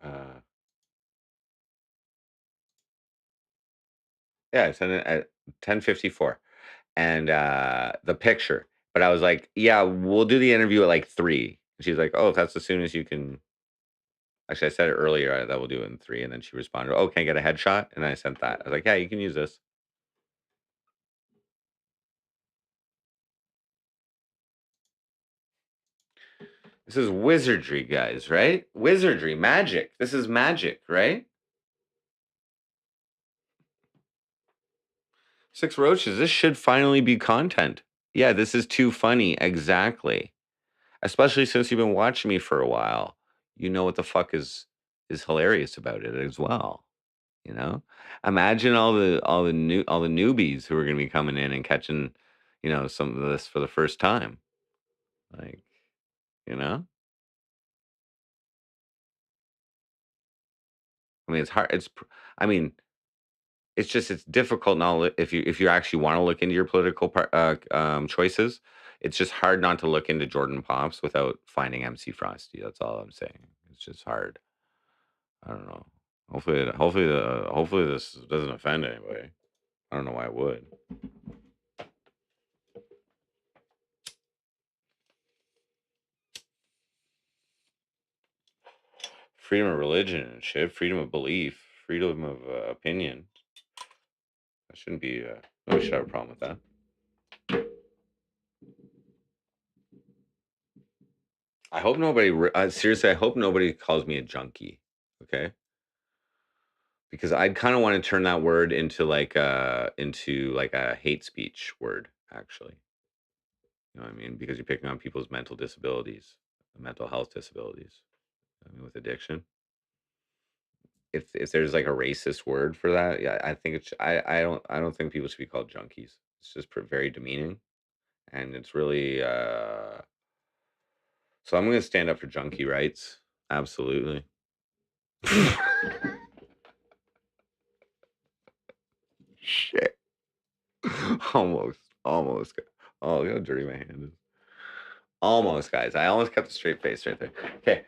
Uh, yeah, I sent it at 10:54, and the picture. But I was like, "Yeah, we'll do the interview at like 3." She's like, "Oh, if that's the soonest you can." Actually, I said it earlier that we'll do it in 3, and then she responded, "Oh, can I get a headshot?" And I sent that. I was like, "Yeah, you can use this." This is wizardry, guys, right? Wizardry, magic. This is magic, right? Six Roaches, this should finally be content. Yeah, this is too funny. Exactly. Especially since you've been watching me for a while. You know what the fuck is hilarious about it as well. You know? Imagine all the newbies who are gonna be coming in and catching, some of this for the first time. Like, you know? I mean, it's hard. I mean, it's difficult now if you actually want to look into your political choices. It's just hard not to look into Jordan Pops without finding MC Frosty. That's all I'm saying. It's just hard. I don't know. Hopefully this doesn't offend anybody. I don't know why it would. Freedom of religion and shit. Freedom of belief. Freedom of opinion. That shouldn't be. Nobody should have a problem with that. I hope nobody. Seriously, I hope nobody calls me a junkie. Okay. Because I'd kind of want to turn that word into like a hate speech word, actually. You know what I mean? Because you're picking on people's mental disabilities, mental health disabilities. I mean, with addiction. If there's like a racist word for that, yeah, I think I don't think people should be called junkies. It's just very demeaning, and it's really. So I'm going to stand up for junkie rights. Absolutely. Shit. Almost. Oh, look how dirty my hand is. Almost, guys. I almost kept a straight face right there. Okay.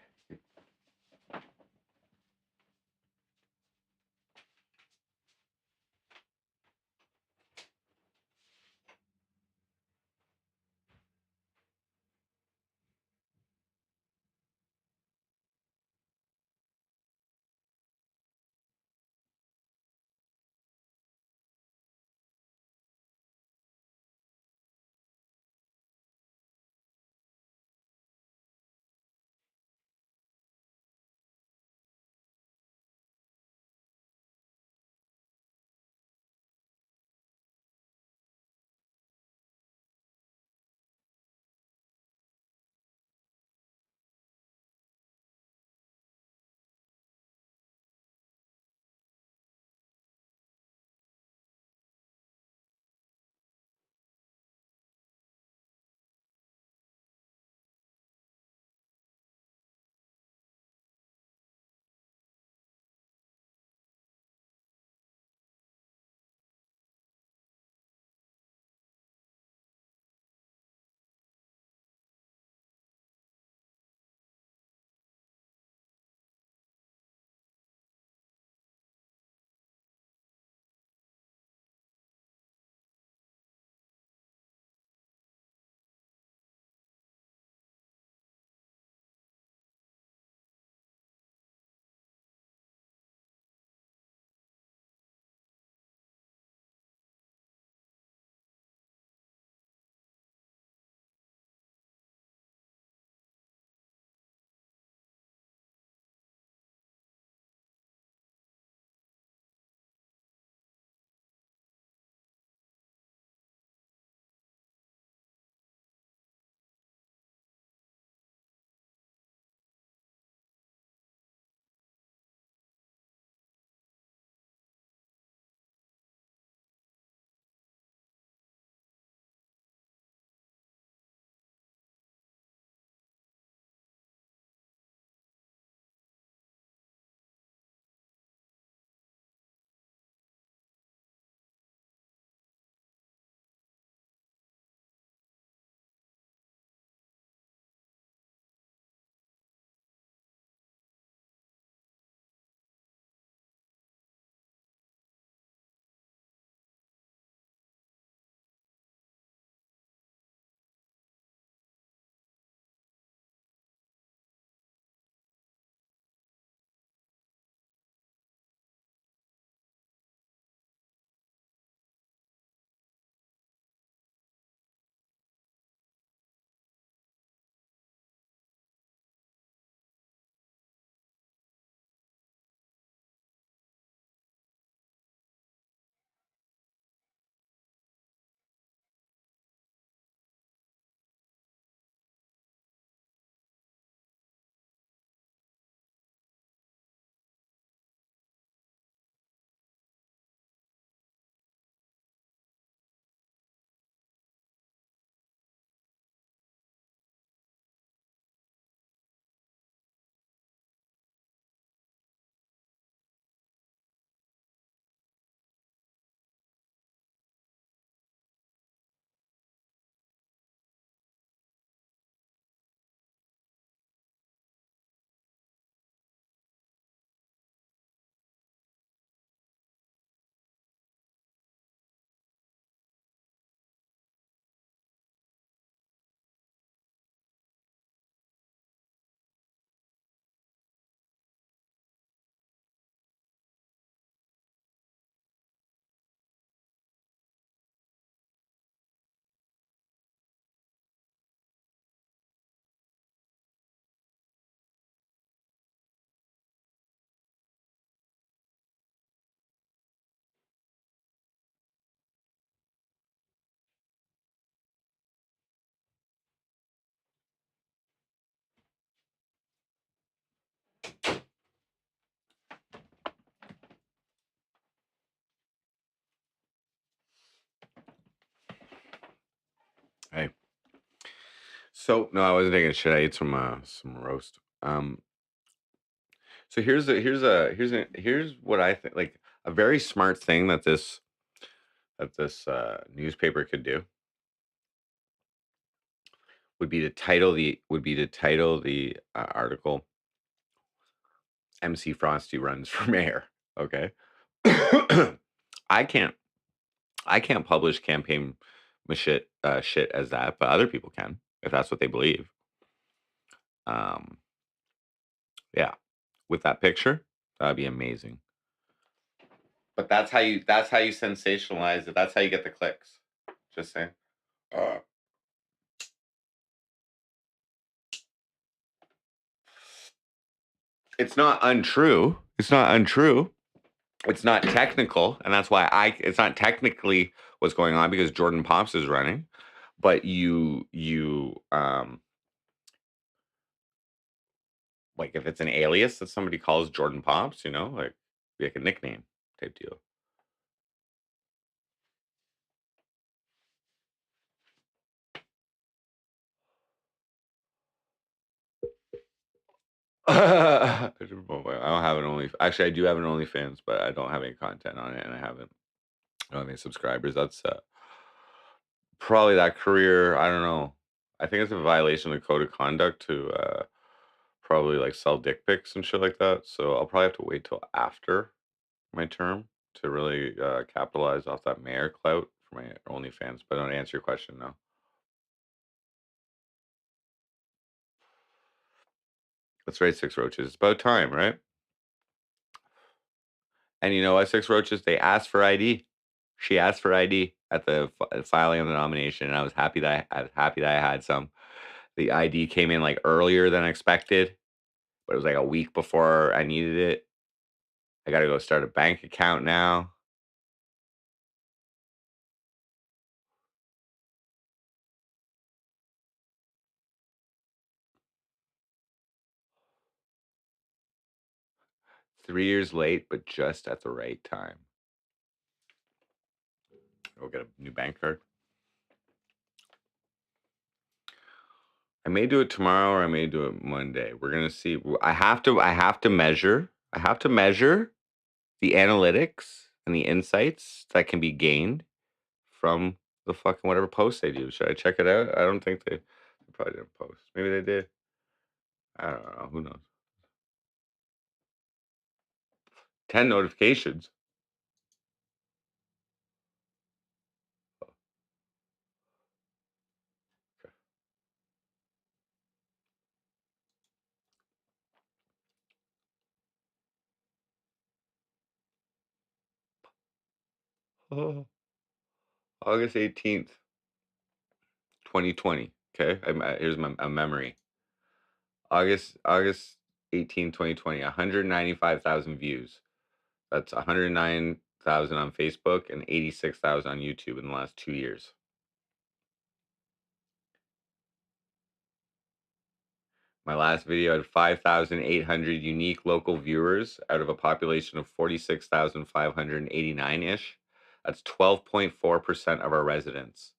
Hey. So no, I wasn't taking a shit. I ate some roast. So here's what I think, like a very smart thing that this newspaper could do would be to title the article MC Frosty runs for mayor. Okay. I can't publish campaign shit as that, but other people can if that's what they believe. Yeah, with that picture, that'd be amazing. But that's how you sensationalize it. That's how you get the clicks. Just saying. It's not untrue. It's not untrue. It's not technical, and that's why it's not technically what's going on because Jordan Pops is running. But you like if it's an alias that somebody calls Jordan Pops, like be like a nickname type deal. I don't have an only. Actually, I do have an OnlyFans, but I don't have any content on it, and I don't have any subscribers. That's probably that career. I don't know. I think it's a violation of the code of conduct to probably like sell dick pics and shit like that. So I'll probably have to wait till after my term to really capitalize off that mayor clout for my OnlyFans. But I don't answer your question now. Let's rate Six Roaches. It's about time, right? And you know what, Six Roaches? They asked for ID. She asked for ID at the filing of the nomination, and I was happy that I had some. The ID came in like earlier than expected, but it was like a week before I needed it. I got to go start a bank account now. Three years late, but just at the right time. Go get a new bank card. I may do it tomorrow or I may do it Monday. We're gonna see. I have to measure the analytics and the insights that can be gained from the fucking whatever post they do. Should I check it out? I don't think they probably didn't post. Maybe they did. I don't know. Who knows? 10 notifications. Oh, August 18th, 2020. Okay. Here's a memory. August 18, 2020, 195,000 views. That's 109,000 on Facebook and 86,000 on YouTube in the last 2 years. My last video had 5,800 unique local viewers out of a population of 46,589-ish. That's 12.4% of our residents.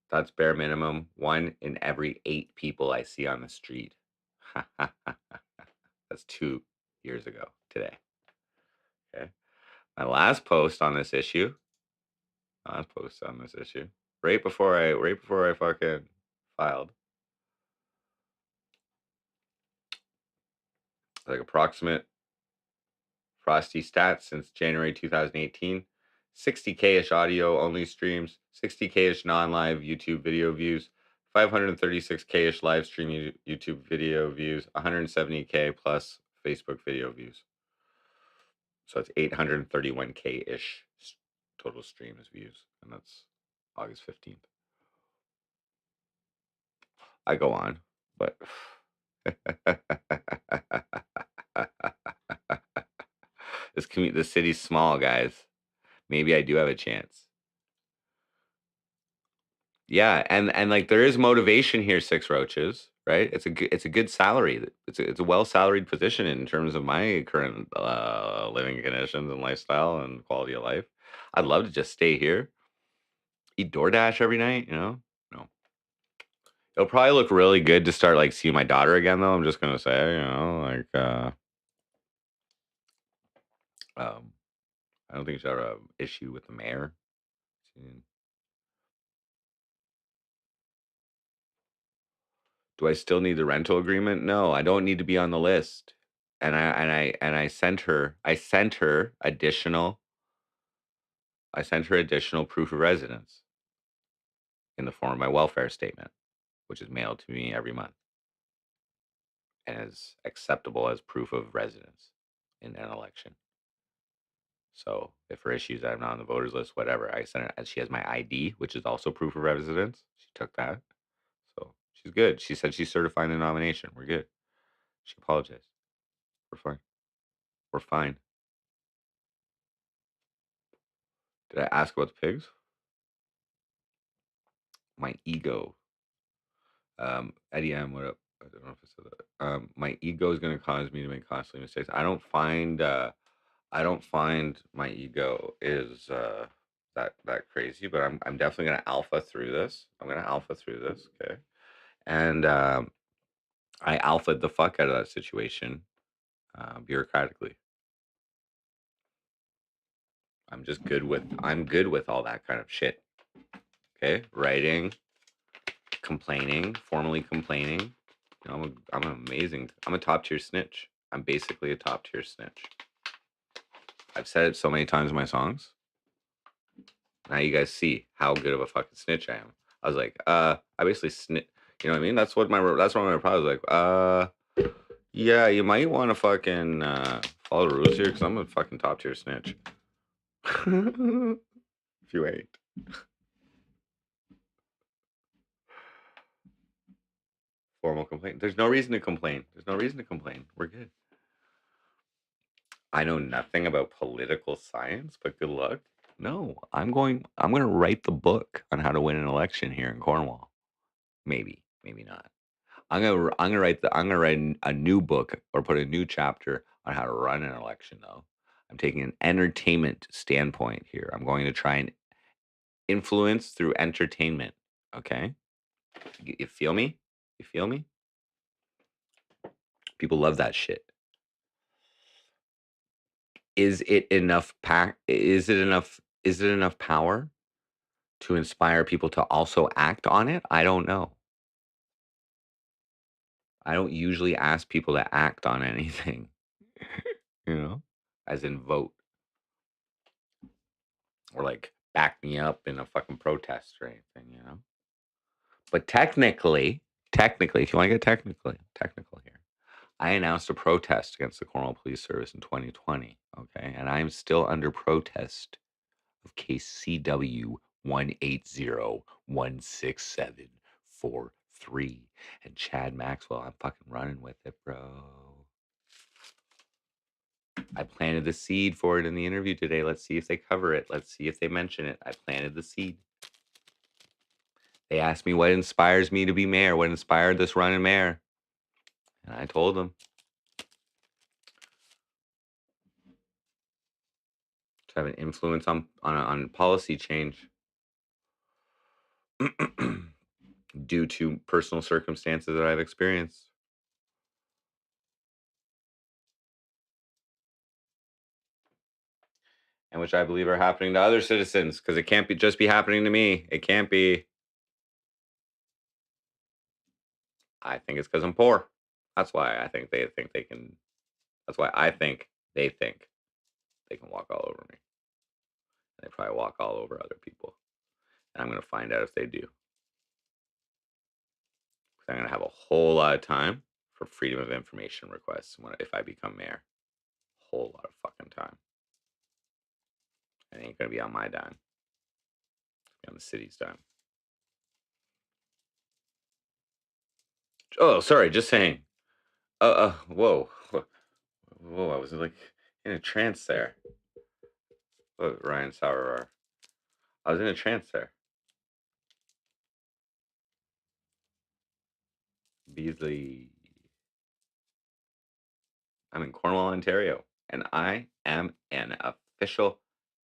That's bare minimum. 1 in every 8 people I see on the street. That's 2 years ago today. Okay. My last post on this issue, right before I fucking filed, like approximate Frosty stats since January 2018, 60K-ish audio only streams, 60K-ish non-live YouTube video views, 536K-ish live stream YouTube video views, 170K plus Facebook video views. So it's 831K-ish total streams views, and that's August 15th. I go on, but this city's small, guys. Maybe I do have a chance. Yeah, and like there is motivation here, Six Roaches. right? It's a good salary. It's a well salaried position in terms of my current living conditions and lifestyle and quality of life. I'd love to just stay here, eat DoorDash every night. No, it'll probably look really good to start like seeing my daughter again, though. I'm just gonna say, um, I don't think she's had an issue with the mayor. Mm. Do I still need the rental agreement? No, I don't need to be on the list. And I sent her additional proof of residence in the form of my welfare statement, which is mailed to me every month and is acceptable as proof of residence in an election. So if her issues that I'm not on the voters list, whatever, I sent her, and she has my ID, which is also proof of residence. She took that. So she's good. She said she's certifying the nomination. We're good. She apologized. We're fine. We're fine. Did I ask about the pigs? My ego. Eddie M, what up? I don't know if I said that. My ego is going to cause me to make costly mistakes. I don't find my ego is that crazy, but I'm definitely going to alpha through this. I'm going to alpha through this, okay? And I alphaed the fuck out of that situation bureaucratically. I'm good with all that kind of shit. Okay, writing, complaining, formally complaining. I'm a top tier snitch. I'm basically a top tier snitch. I've said it so many times in my songs. Now you guys see how good of a fucking snitch I am. I was like, I basically snitch. You know what I mean? That's what my problem was like. Yeah, you might want to fucking follow the rules here because I'm a fucking top tier snitch. If you ain't. Formal complaint. There's no reason to complain. We're good. I know nothing about political science, but good luck. No, I'm going to write the book on how to win an election here in Cornwall. Maybe, maybe not. I'm gonna write a new book or put a new chapter on how to run an election though. I'm taking an entertainment standpoint here. I'm going to try and influence through entertainment. Okay? You feel me? You feel me? People love that shit. Is it enough is it enough power to inspire people to also act on it? I don't know. I don't usually ask people to act on anything, as in vote or like back me up in a fucking protest or anything. But technically, if you want to get technical here, I announced a protest against the Cornwall Police Service in 2020. Okay, and I am still under protest of case CW 180167443. And Chad Maxwell, I'm fucking running with it, bro. I planted the seed for it in the interview today. Let's see if they cover it. Let's see if they mention it. I planted the seed. They asked me what inspires me to be mayor, what inspired this run in mayor. And I told them to have an influence on policy change due to personal circumstances that I've experienced. And which I believe are happening to other citizens, because it can't just be happening to me. It can't be. I think it's because I'm poor. That's why I think they think they can. That's why I think they can walk all over me. And they probably walk all over other people. And I'm going to find out if they do. I'm going to have a whole lot of time for freedom of information requests if I become mayor. Whole lot of fucking time. It ain't going to be on my dime. It's on the city's dime. Oh, sorry, just saying. Whoa. Whoa, I was like in a trance there. Oh, Ryan Sauer. I was in a trance there. Beasley. I'm in Cornwall, Ontario, and I am an official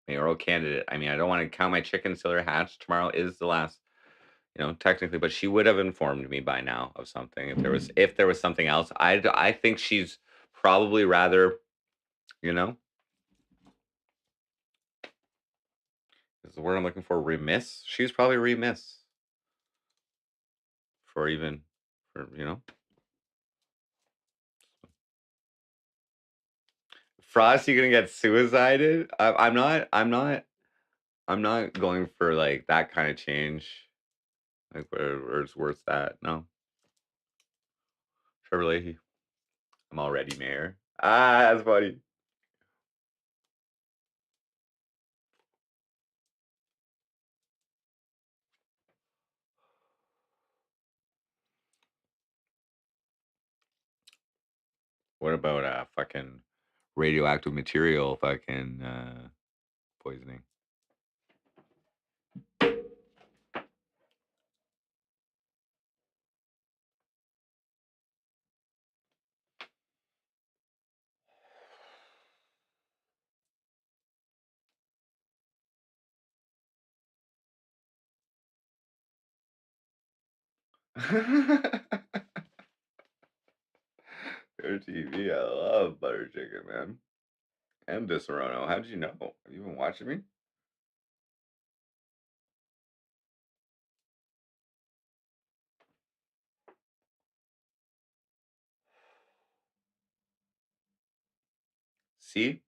mayoral candidate. I mean, I don't want to count my chickens till they're hatched. Tomorrow is the last, technically, but she would have informed me by now of something if there was something else. I think she's probably rather, you know, is the word I'm looking for, remiss. She's probably remiss for even for. Frosty gonna get suicided? I'm not going for like that kind of change. Like where it's worth that. No. Trevor Leahy. I'm already mayor. That's funny. What about fucking radioactive material fucking poisoning? Your TV, I love butter chicken, man. And Disaronno. How did you know? Have you been watching me? See?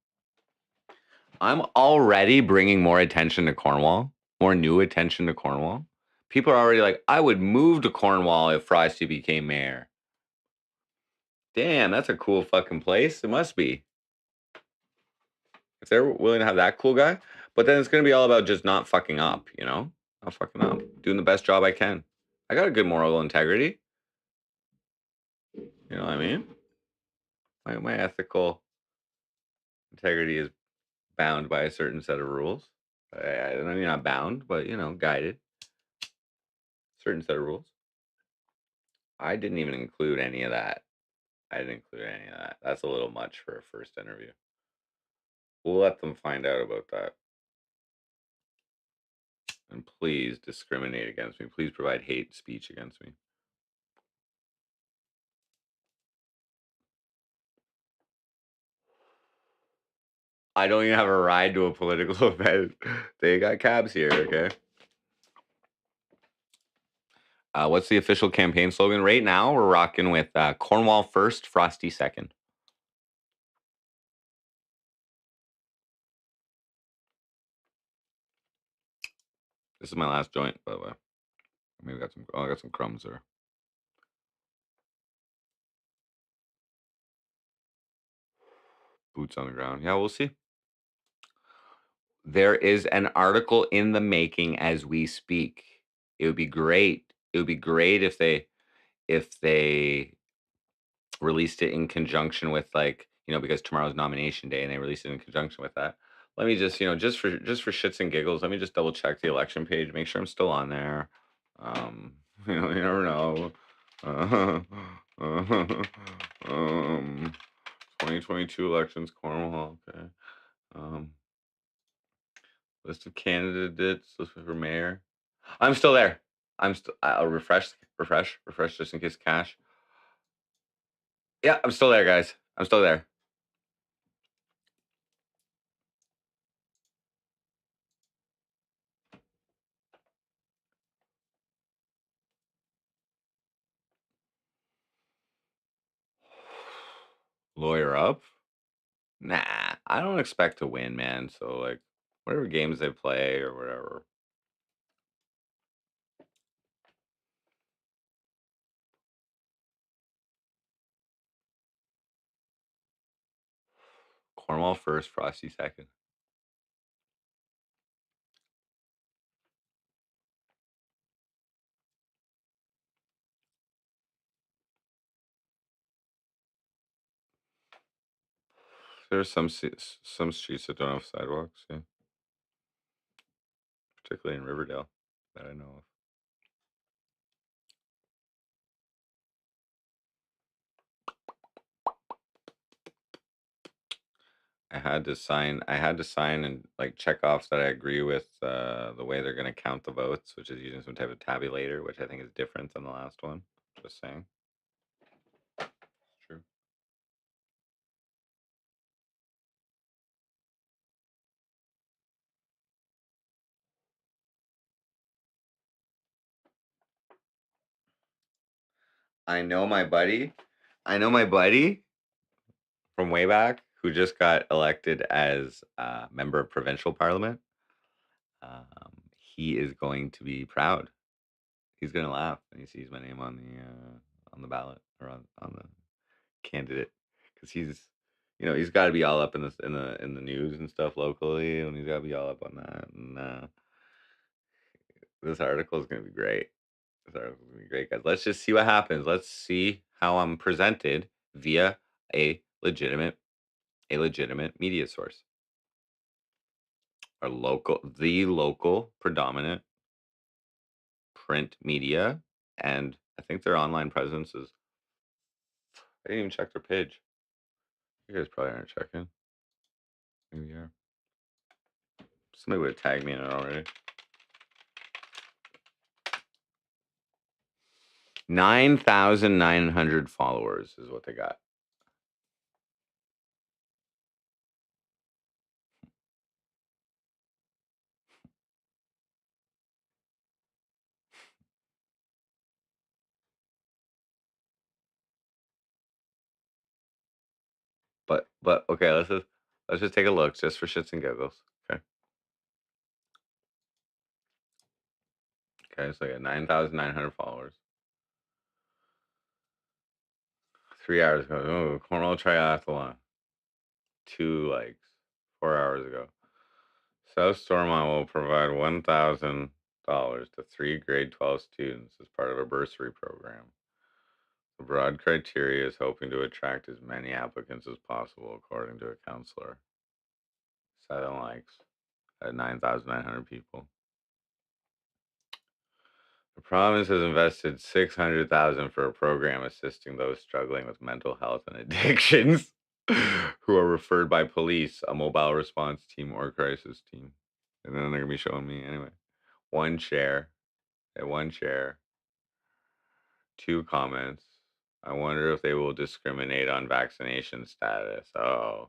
I'm already bringing more attention to Cornwall, more new attention to Cornwall. People are already like, I would move to Cornwall if Frosty became mayor. Damn, that's a cool fucking place. It must be. If they're willing to have that cool guy. But then it's going to be all about just not fucking up, Not fucking up. Doing the best job I can. I got a good moral integrity. You know what I mean? My ethical integrity is bound by a certain set of rules. I mean, not bound, but, guided. Certain set of rules. I didn't even include any of that. I didn't include any of that. That's a little much for a first interview. We'll let them find out about that. And please discriminate against me. Please provide hate speech against me. I don't even have a ride to a political event. They got cabs here, okay? What's the official campaign slogan? Right now, we're rocking with Cornwall first, Frosty second. This is my last joint, by the way. Maybe I got some crumbs there. Boots on the ground. Yeah, we'll see. There is an article in the making as we speak. It would be great. It would be great if they released it in conjunction with because tomorrow's nomination day and they released it in conjunction with that. Let me just, just for shits and giggles, let me just double check the election page, make sure I'm still on there. You never know. Um, 2022 elections, Cornwall. Okay. List of candidates, list for mayor. I'm still there. I'll refresh just in case cash. Yeah, I'm still there, guys. I'm still there. Lawyer up? Nah, I don't expect to win, man. So like, whatever games they play or whatever. Cornwall first, Frosty second. There's some streets that don't have sidewalks, yeah. Particularly in Riverdale that I know of. I had to sign and like check off that I agree with the way they're going to count the votes, which is using some type of tabulator, which I think is different than the last one. Just saying. It's true. I know my buddy. I know my buddy from way back who just got elected as a member of provincial parliament. He is going to be proud. He's gonna laugh when he sees my name on the ballot or on the candidate because he's got to be all up in the news and stuff locally, and he's got to be all up on that. And this article is gonna be great. This article is gonna be great, guys. Let's just see what happens. Let's see how I'm presented via a legitimate media source, the local predominant print media, and I think their online presence is. I didn't even check their page. You guys probably aren't checking. Maybe you are. Somebody would have tagged me in it already. 9,900 followers is what they got. But okay, let's just take a look just for shits and giggles. Okay. Okay, so I got 9,900 followers. 3 hours ago. Oh, Cornwall triathlon. 2 likes. 4 hours ago. South Stormont will provide $1,000 to 3 grade 12 students as part of a bursary program. The broad criteria is hoping to attract as many applicants as possible, according to a counselor. 7 likes at 9,900 people. The province has invested $600,000 for a program assisting those struggling with mental health and addictions who are referred by police, a mobile response team, or crisis team. And then they're gonna be showing me anyway. 1 share. At 1 share. 2 comments. I wonder if they will discriminate on vaccination status. Oh.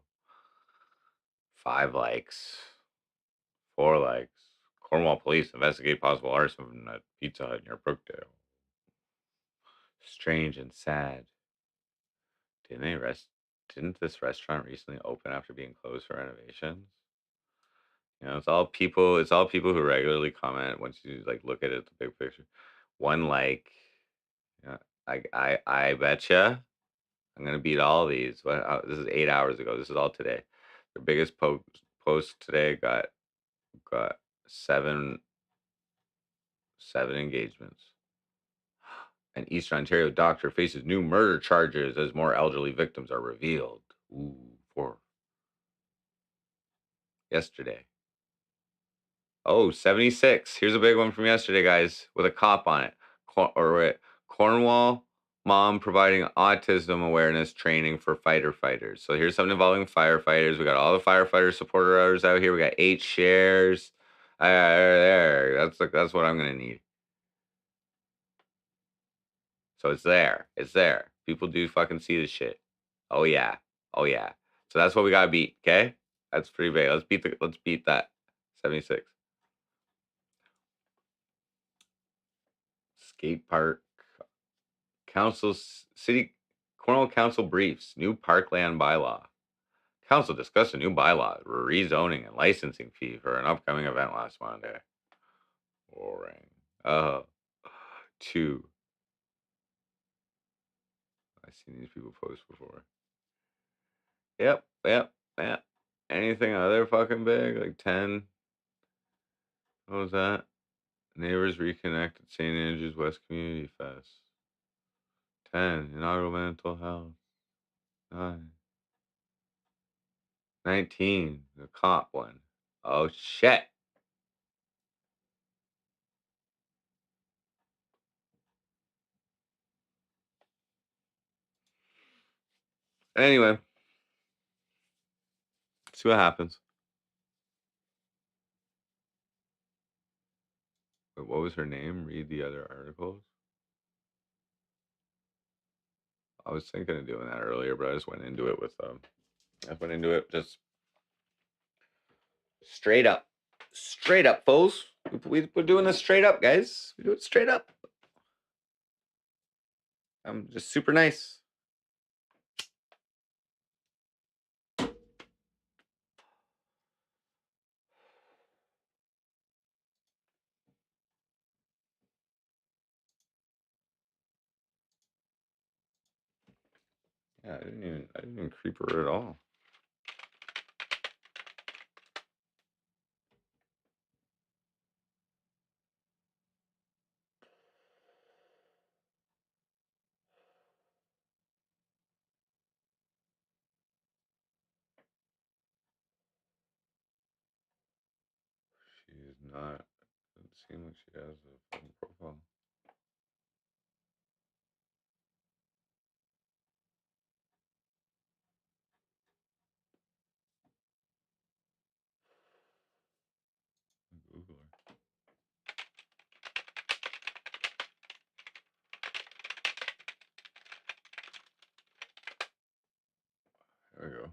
5 likes. 4 likes. Cornwall police investigate possible arson at Pizza Hut near Brookdale. Strange and sad. Didn't this restaurant recently open after being closed for renovations? It's all people. It's all people who regularly comment once you like look at it, the big picture. 1 like. Yeah, I betcha. I'm gonna beat all these. This is 8 hours ago. This is all today. The biggest post today got seven engagements. An Eastern Ontario doctor faces new murder charges as more elderly victims are revealed. Ooh, for yesterday. Oh, 76. Here's a big one from yesterday, guys, with a cop on it. Cornwall mom providing autism awareness training for fighters. So here's something involving firefighters. We got all the firefighter supporters out here. We got 8 shares. There. That's what I'm gonna need. So it's there. It's there. People do fucking see this shit. Oh yeah. Oh yeah. So that's what we gotta beat. Okay, that's pretty big. Let's beat that. 76. Skate park. City Cornwall Council briefs new parkland bylaw. Council discussed a new bylaw, rezoning and licensing fee for an upcoming event last Monday. Boring. 2. I've seen these people post before. Yep. Anything other fucking big? Like 10. What was that? Neighbors reconnect at St. Andrew's West Community Fest. 10. Inaugural mental health. 9. 19. The cop one. Oh shit. Anyway. See what happens. Wait, what was her name? Read the other articles. I was thinking of doing that earlier, but I just went into it with I went into it just straight up. Straight up, foes. We're doing this straight up, guys. We do it straight up. I'm just super nice. Yeah, I didn't even creep her at all. She is not. Doesn't seem like she has a fucking profile. Google her. There we go.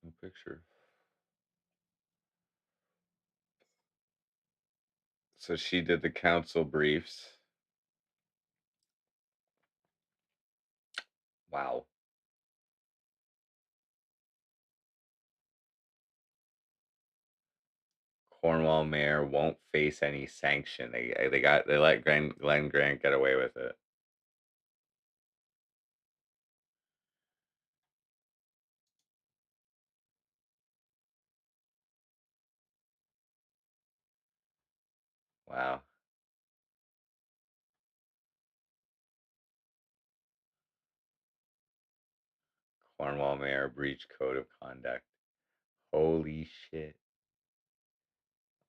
No picture. So she did the council briefs. Wow. Cornwall mayor won't face any sanction. They let Glenn Grant get away with it. Wow. Cornwall mayor breached code of conduct. Holy shit.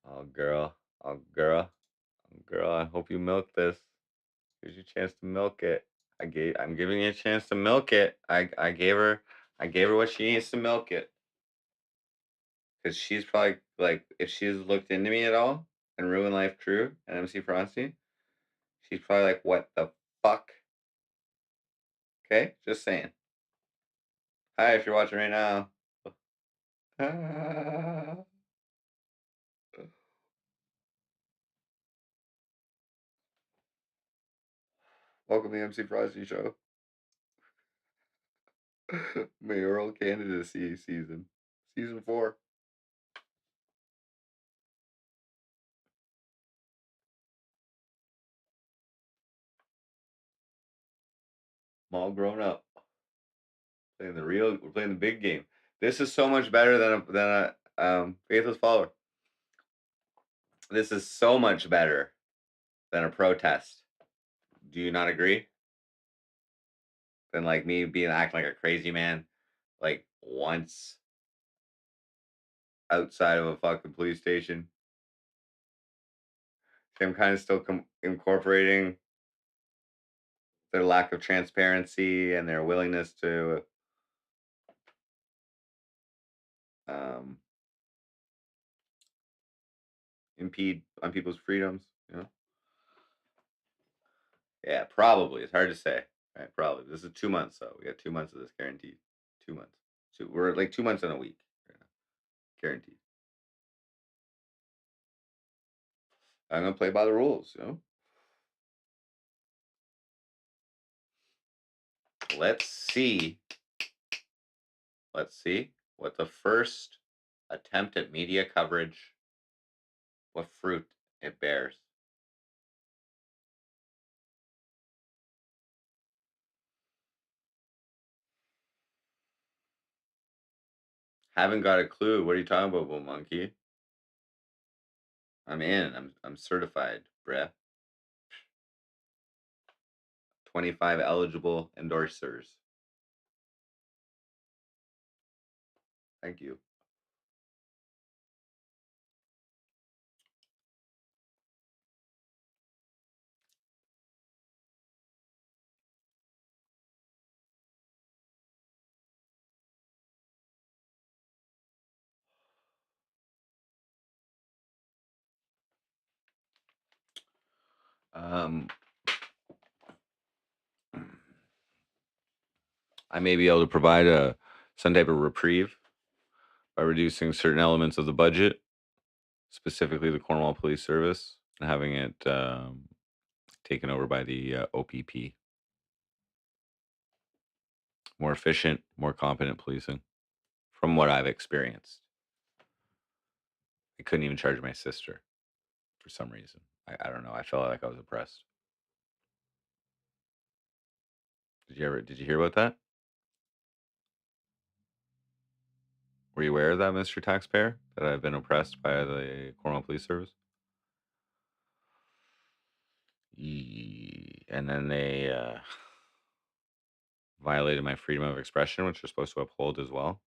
Oh girl. Oh girl. Oh girl, I hope you milk this. Here's your chance to milk it. I'm giving you a chance to milk it. I gave her what she needs to milk it. Cause she's probably like if she's looked into me at all and Ruin Life Crew and MC Frosty, she's probably like, what the fuck? Okay, just saying. Hi, if you're watching right now. Welcome to the MC Frosty Show. Mayoral candidacy season. Season 4. I'm all grown up. We're playing the big game. This is so much better than a faithless follower. This is so much better than a protest. Do you not agree? Than like me being acting like a crazy man, like once outside of a fucking police station. I'm kind of still incorporating their lack of transparency and their willingness to um, impede on people's freedoms. You know? Yeah, probably. It's hard to say. Right? Probably. This is 2 months, though. We got 2 months of this guaranteed. 2 months. We're like 2 months in a week. Right now. Guaranteed. I'm gonna play by the rules. You know. Let's see. Let's see what the first attempt at media coverage, what fruit it bears. Haven't got a clue. What are you talking about, Bull Monkey? I'm in. I'm certified, bruh. 25 eligible endorsers. Thank you. I may be able to provide some type of reprieve by reducing certain elements of the budget, specifically the Cornwall Police Service, and having it taken over by the OPP. More efficient, more competent policing, from what I've experienced. I couldn't even charge my sister for some reason. I don't know. I felt like I was oppressed. Did you hear about that? Were you aware of that, Mr. Taxpayer? That I've been oppressed by the Cornwall Police Service? And then they violated my freedom of expression, which we're supposed to uphold as well.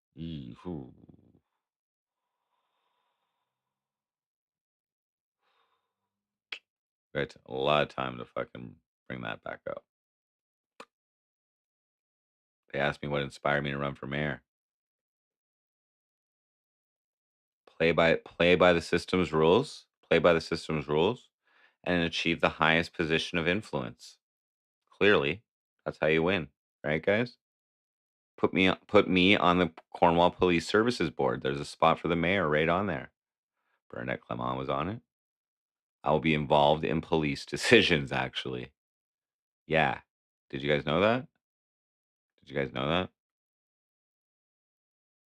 Got a lot of time to fucking bring that back up. They asked me what inspired me to run for mayor. Play by the system's rules. Play by the system's rules, and achieve the highest position of influence. Clearly, that's how you win, right, guys? Put me on the Cornwall Police Services Board. There's a spot for the mayor right on there. Bernadette Clement was on it. I will be involved in police decisions, actually. Yeah. Did you guys know that? Did you guys know that?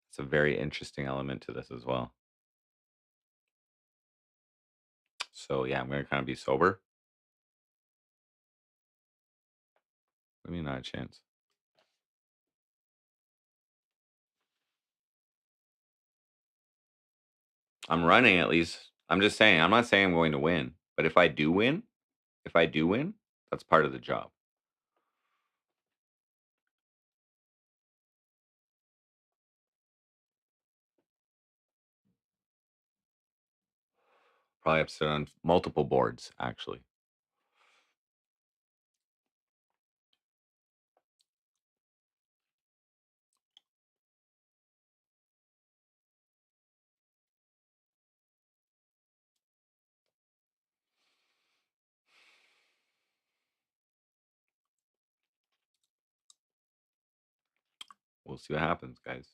It's a very interesting element to this as well. So, yeah, I'm going to kind of be sober. What do you mean, not a chance? I'm running at least. I'm just saying, I'm not saying I'm going to win. But if I do win, that's part of the job. Probably have to sit on multiple boards, actually. We'll see what happens, guys.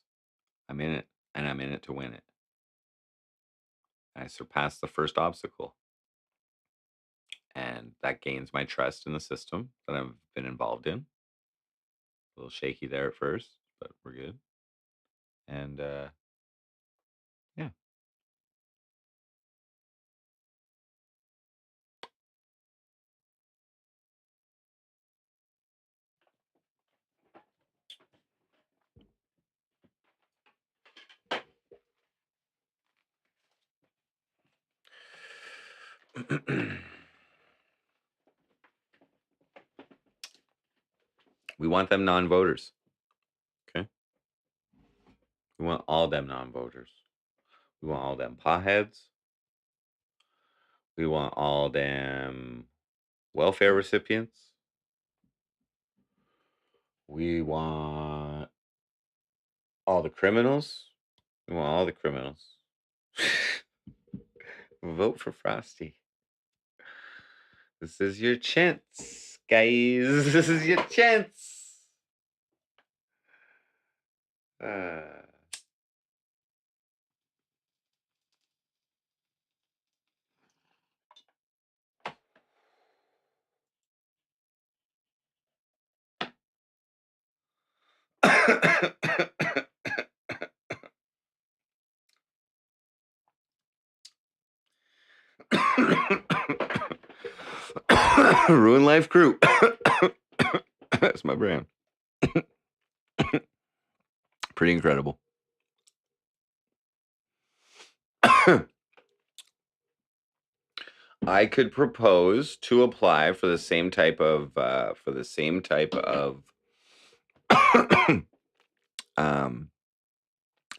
I'm in it, and I'm in it to win it. I surpassed the first obstacle, and that gains my trust in the system that I've been involved in. A little shaky there at first, but we're good. And yeah. We want them non-voters. Okay. We want all them non-voters. We want all them potheads. We want all them welfare recipients. We want all the criminals. We want all the criminals. Vote for Frosty. This is your chance, guys. This is your chance. Ruin Life Crew. That's my brand. Pretty incredible. I could propose to apply for the same type of I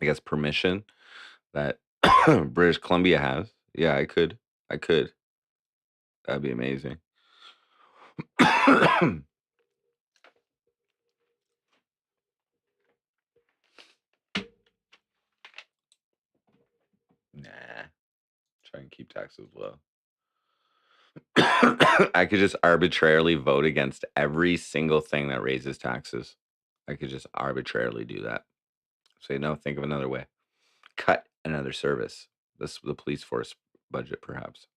guess permission that British Columbia has. Yeah, I could. That'd be amazing. Nah. Try and keep taxes low. I could just arbitrarily vote against every single thing that raises taxes. I could just arbitrarily do that. Say no, think of another way. Cut another service. The police force budget, perhaps.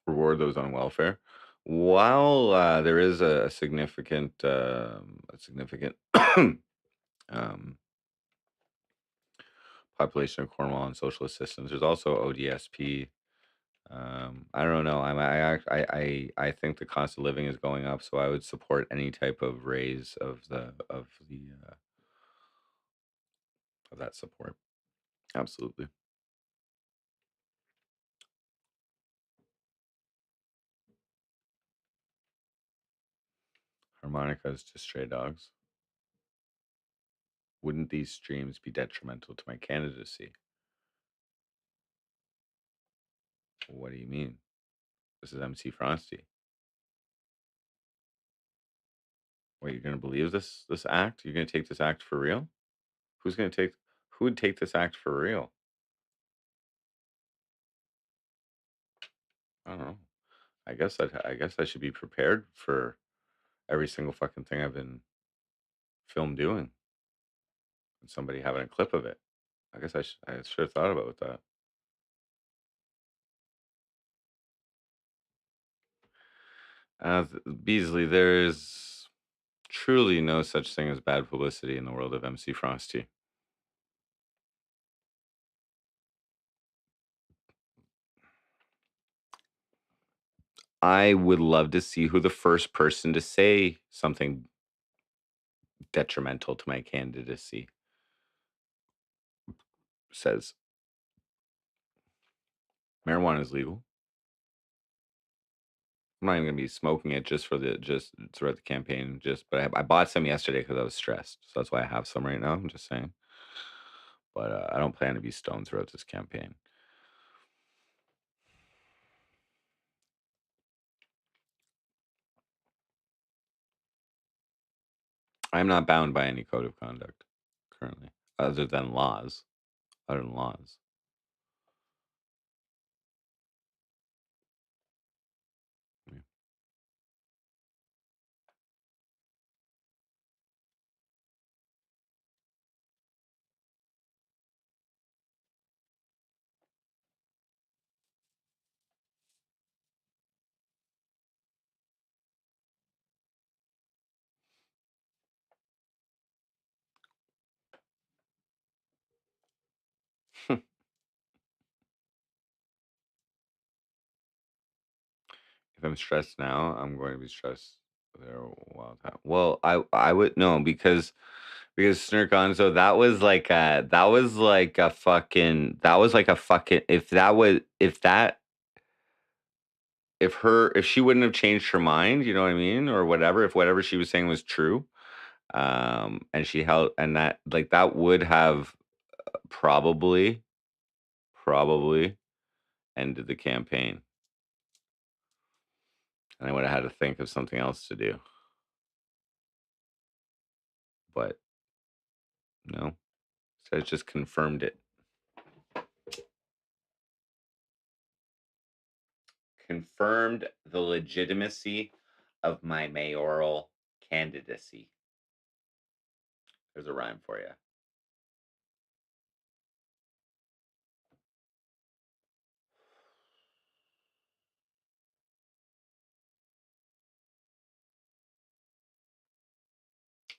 Reward those on welfare. While there is a significant um, population of Cornwall on social assistance, there's also ODSP. I don't know. I think the cost of living is going up, so I would support any type of raise of that support. Absolutely. Harmonica is just stray dogs. Wouldn't these streams be detrimental to my candidacy? What do you mean? This is MC Frosty. Wait, you're gonna believe this act? You're gonna take this act for real? Who would take this act for real? I don't know. I guess I should be prepared for every single fucking thing I've been filmed doing. And somebody having a clip of it. I should have thought about that. Beasley, there is truly no such thing as bad publicity in the world of MC Frosty. I would love to see who the first person to say something detrimental to my candidacy says. Marijuana is legal. I'm not even gonna be smoking it just throughout the campaign. But I bought some yesterday because I was stressed, so that's why I have some right now. I'm just saying, but I don't plan to be stoned throughout this campaign. I'm not bound by any code of conduct currently, other than laws. Other than laws. Yeah. If I'm stressed now, I'm going to be stressed there a while time. Well, I would no because Snurgonzo, that was like a fucking if she wouldn't have changed her mind, you know what I mean, or whatever, if whatever she was saying was true, and she held and that like that would have probably probably ended the campaign, and I would have had to think of something else to do, but no, so it just confirmed it. Confirmed the legitimacy of my mayoral candidacy. There's a rhyme for you.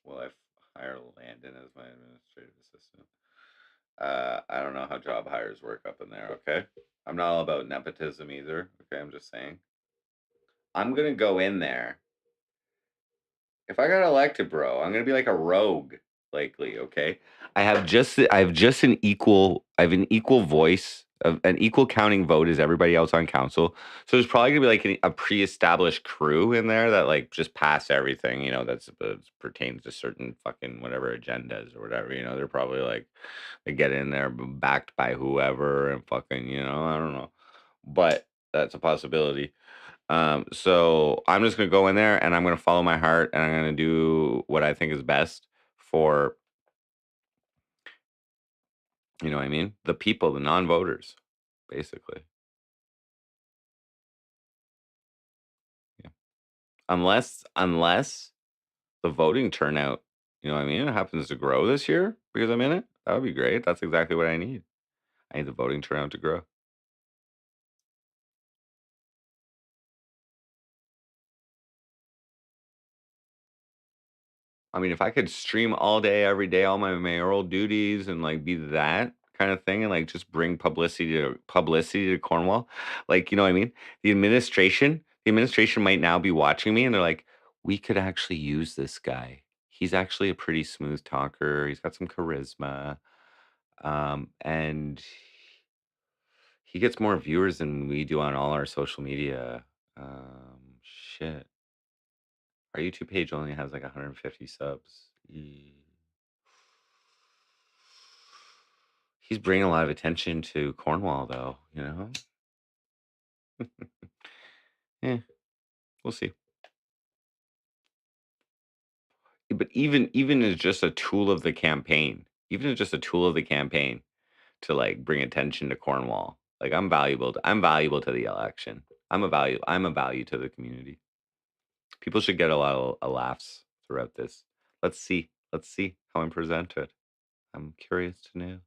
Will I hire Landon as my administrative assistant? I don't know how job hires work up in there. Okay, I'm not all about nepotism either. Okay, I'm just saying. I'm gonna go in there. If I got elected, bro, I'm gonna be like a rogue, likely. Okay, I have just an equal. I have an equal voice, of an equal counting vote as everybody else on council. So there's probably gonna be like a pre-established crew in there that like just pass everything. That's pertains to certain fucking whatever agendas or whatever. They're probably like they get in there backed by whoever and fucking. I don't know, but that's a possibility. So I'm just gonna go in there and I'm gonna follow my heart and I'm gonna do what I think is best for, you know what I mean? The people, the non-voters, basically. Yeah. Unless the voting turnout, you know what I mean, it happens to grow this year because I'm in it. That would be great. That's exactly what I need. I need the voting turnout to grow. I mean, if I could stream all day, every day, all my mayoral duties and like be that kind of thing and like just bring publicity to Cornwall, like, you know what I mean? The administration might now be watching me and they're like, we could actually use this guy. He's actually a pretty smooth talker. He's got some charisma. And he gets more viewers than we do on all our social media. Shit. Our YouTube page only has like 150 subs. He's bringing a lot of attention to Cornwall, though, you know? Yeah, we'll see. But even as just a tool of the campaign, even as just a tool of the campaign to like bring attention to Cornwall, like I'm valuable to the election. I'm a value to the community. People should get a lot of laughs throughout this. Let's see how I'm presented. I'm curious to know.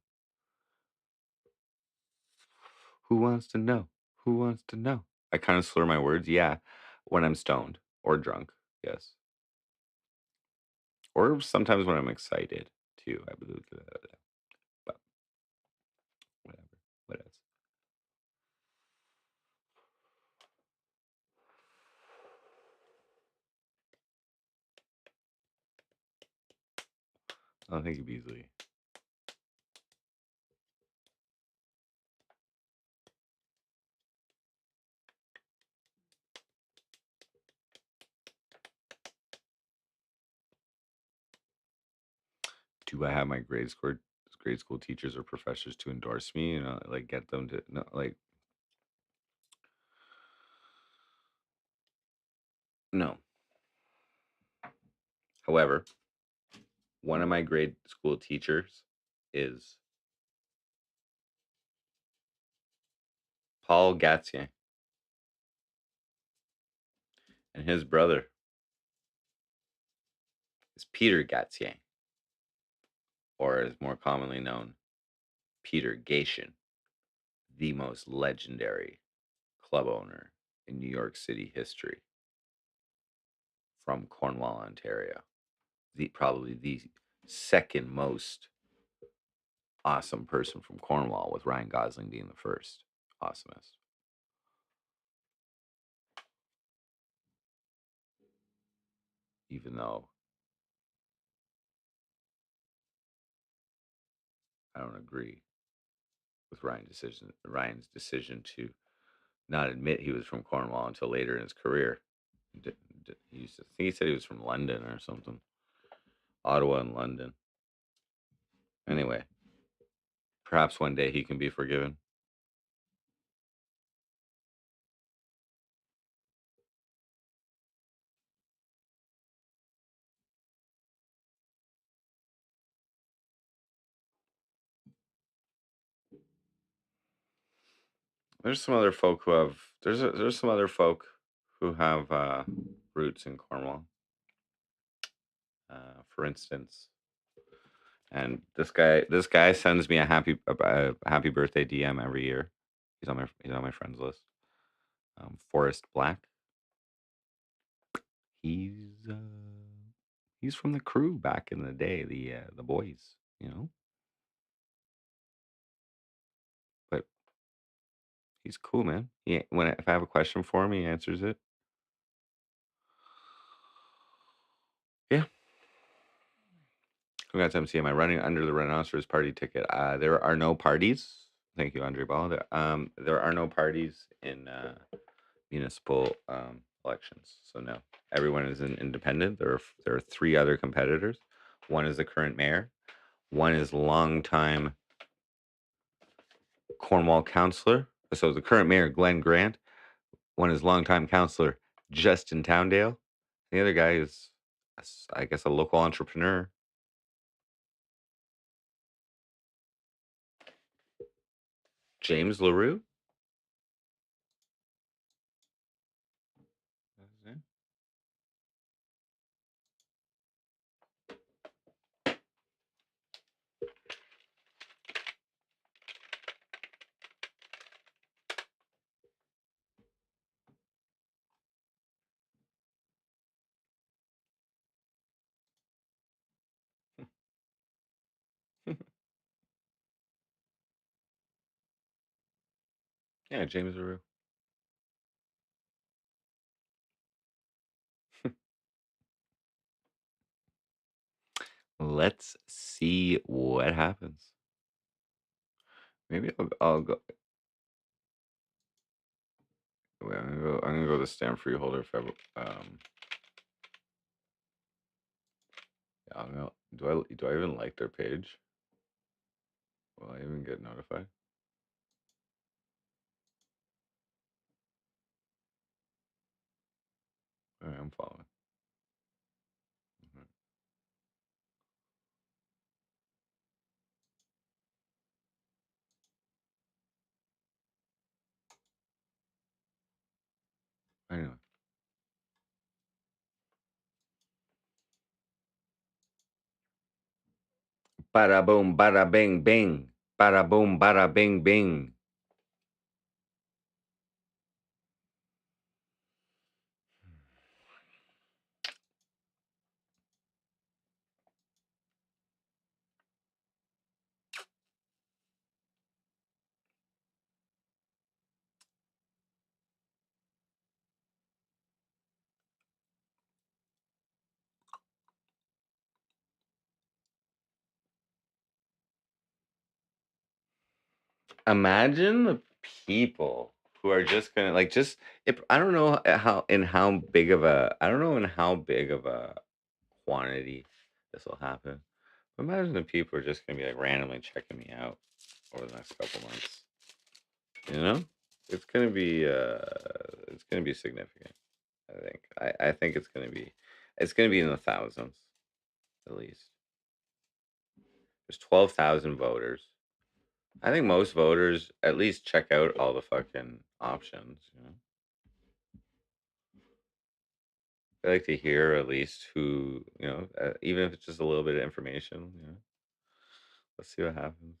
Who wants to know? Who wants to know? I kind of slur my words, yeah, when I'm stoned or drunk, yes, or sometimes when I'm excited too. I believe that, but whatever. What else? Oh, thank you, Beasley. Do I have my grade school teachers or professors to endorse me? You know, like get them to no, like no. However, one of my grade school teachers is Paul Gatien, and his brother is Peter Gatien, or is more commonly known, Peter Gation, the most legendary club owner in New York City history from Cornwall, Ontario. Probably the second most awesome person from Cornwall, with Ryan Gosling being the first awesomest. Even though I don't agree with Ryan's decision to not admit he was from Cornwall until later in his career. I think he said he was from London or something, Ottawa and London. Anyway, perhaps one day he can be forgiven. There's some other folk who have there's some other folk who have roots in Cornwall. For instance, and this guy sends me a happy birthday DM every year. He's on my friends list. Forrest Black. He's uh, he's from the crew back in the day, the boys, you know. But he's cool, man. If I have a question for him, he answers it. Yeah. Congrats, MC. Am I running under the Rhinoceros party ticket? There are no parties. Thank you, Andre Ball. There are no parties in municipal elections. So no, everyone is an independent. There are three other competitors. One is the current mayor. One is longtime Cornwall councillor. So the current mayor, Glenn Grant, One is longtime counselor Justin Towndale. The other guy is, I guess, a local entrepreneur. James LaRue. That's his name. Yeah, James LaRue. Let's see what happens. Maybe I'll go. Wait, I'm gonna go to the stamp freeholder February. Yeah, do I even like their page? Will I even get notified? All right, I'm following. Mhm. Anyway, bada boom, bada bing, bing, bada boom, bada bing, bing. Imagine the people who are just gonna like just if I don't know how big of a I don't know in how big of a quantity this will happen. But imagine the people are just gonna be like randomly checking me out over the next couple months. You know, it's gonna be significant. I think it's gonna be in the thousands at least. There's 12,000 voters. I think most voters at least check out all the fucking options. You know, I like to hear at least who even if it's just a little bit of information. You know, let's see what happens.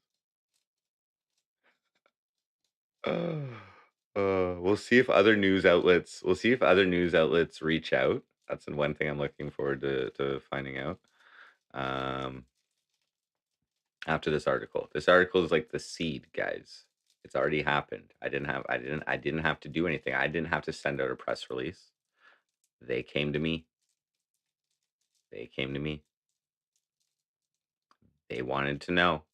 We'll see if other news outlets. We'll see if other news outlets reach out. That's the one thing I'm looking forward to finding out. Um, after this article, this article is like the seed, guys. It's already happened. I didn't have to do anything. I didn't have to send out a press release. They came to me. They came to me. They wanted to know.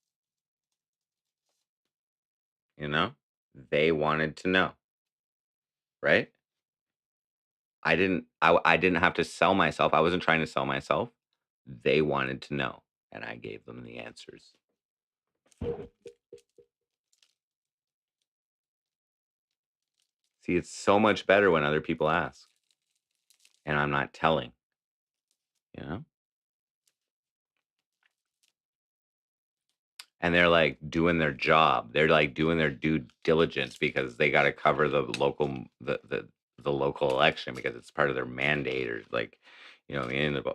You know, they wanted to know, right? I didn't have to sell myself. I wasn't trying to sell myself. They wanted to know, and I gave them the answers. See, it's so much better when other people ask, and I'm not telling, you know? And they're like doing their job. They're like doing their due diligence because they got to cover the local election because it's part of their mandate or like, you know,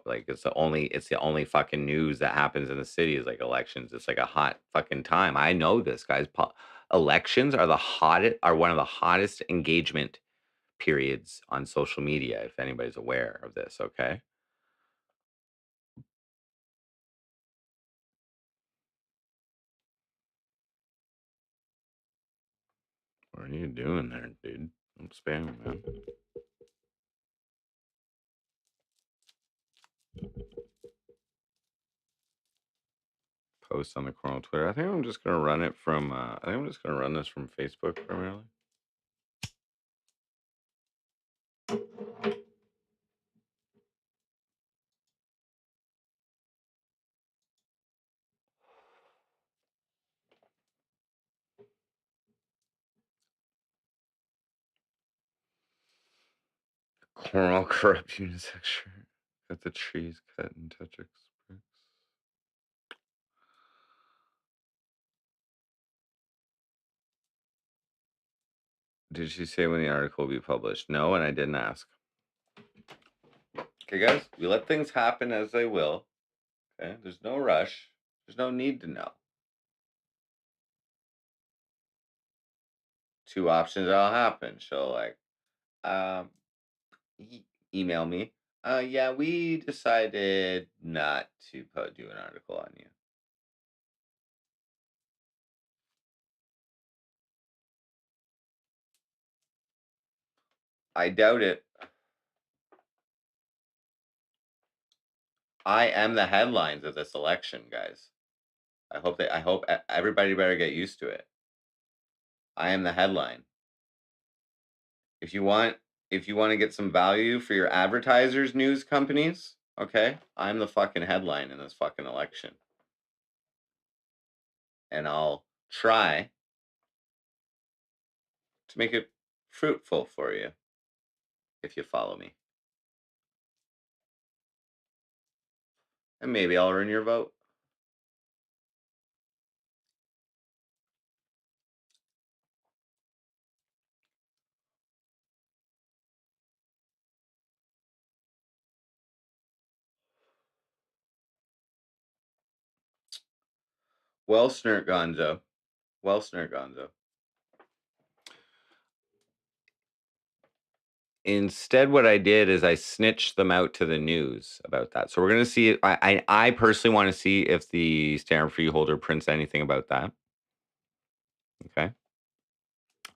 like it's the only fucking news that happens in the city is like elections. It's like a hot fucking time. I know this, guys. Elections are one of the hottest engagement periods on social media. If anybody's aware of this, okay. What are you doing there, dude? I'm spamming, man. Post on the Cornwall Twitter. I think I'm just gonna run it from. I think I'm just gonna run this from Facebook primarily. Cornwall corrupt unisex. Got the trees cut and touch bricks. Did she say when the article will be published? No, and I didn't ask. Okay, guys, we let things happen as they will. Okay, there's no rush. There's no need to know. Two options that'll happen. She'll like, email me. Yeah, we decided not to do an article on you. I doubt it. I am the headlines of this election, guys. I hope everybody better get used to it. I am the headline. If you want to get some value for your advertisers, news companies, okay? I'm the fucking headline in this fucking election. And I'll try to make it fruitful for you if you follow me. And maybe I'll earn your vote. Well, Snurt Gonzo. Instead, what I did is I snitched them out to the news about that. So we're going to see. I personally want to see if the Standard Freeholder prints anything about that. Okay.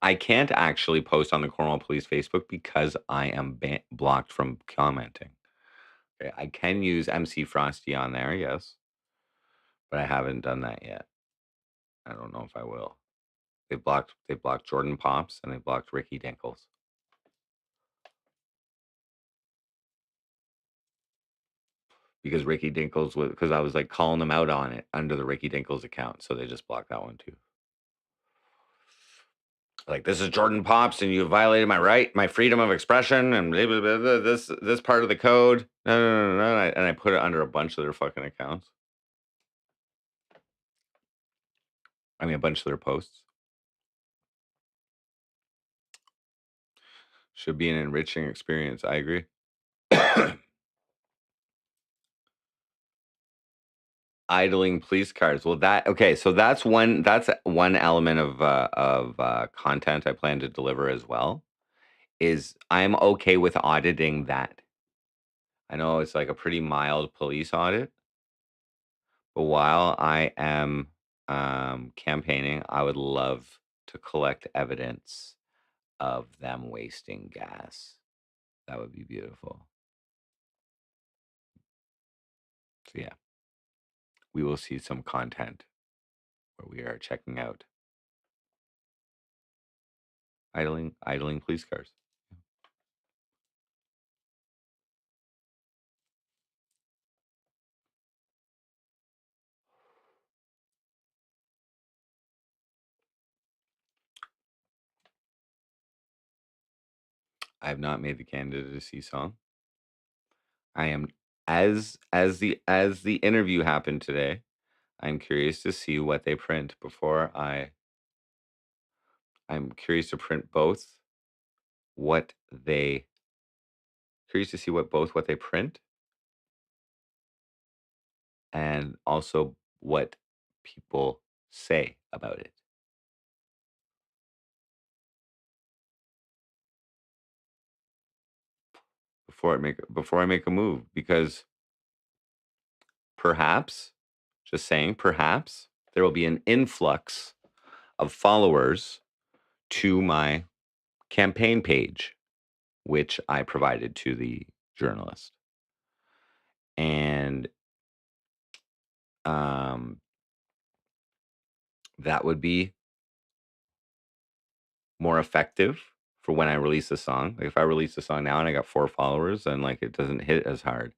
I can't actually post on the Cornwall Police Facebook because I am blocked from commenting. Okay. I can use MC Frosty on there, yes, but I haven't done that yet. I don't know if I will. They blocked Jordan Pops and they blocked Ricky Dinkles. Because Ricky Dinkles was, because I was like calling them out on it under the Ricky Dinkles account, so they just blocked that one too. Like, this is Jordan Pops, and you violated my freedom of expression, and blah, blah, blah, blah, this part of the code. No. And I put it under a bunch of their fucking accounts. I mean, a bunch of their posts. Should be an enriching experience. I agree. Idling police cars. Well, so that's one element of content I plan to deliver as well. Is I'm okay with auditing that. I know it's like a pretty mild police audit, but while I am campaigning, I would love to collect evidence of them wasting gas. That would be beautiful. So yeah, we will see some content where we are checking out idling police cars. I have not made the candidacy song. I am as the interview happened today. I'm curious to see what they print before I'm curious to print both what they curious to see what they print and also what people say about it. Before I make a move, because perhaps, just saying, perhaps there will be an influx of followers to my campaign page, which I provided to the journalist. And that would be more effective for when I release a song. Like if I release a song now and I got 4 followers, then like it doesn't hit as hard.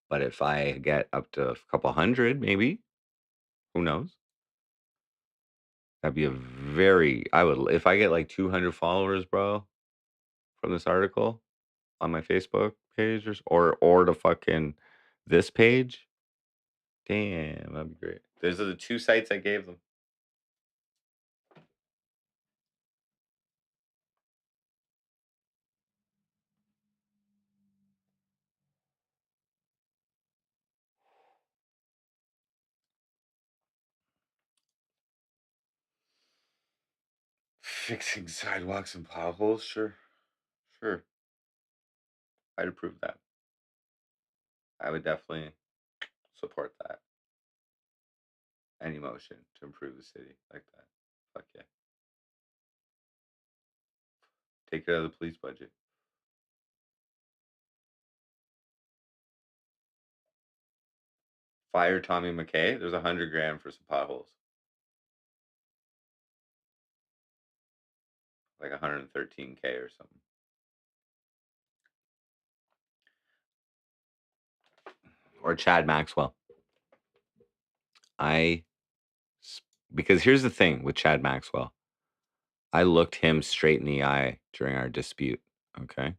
But if I get up to a couple hundred, maybe, who knows? That'd be if I get like 200 followers, bro, from this article, on my Facebook page or the fucking this page. Damn, that'd be great. Those are the 2 sites I gave them. Fixing sidewalks and potholes, sure. I'd approve that. I would definitely support that. Any motion to improve the city like that. Fuck yeah. Take it out of the police budget. Fire Tommy McKay. There's $100,000 for some potholes. Like 113K or something. Or Chad Maxwell. Because here's the thing with Chad Maxwell. I looked him straight in the eye during our dispute. Okay.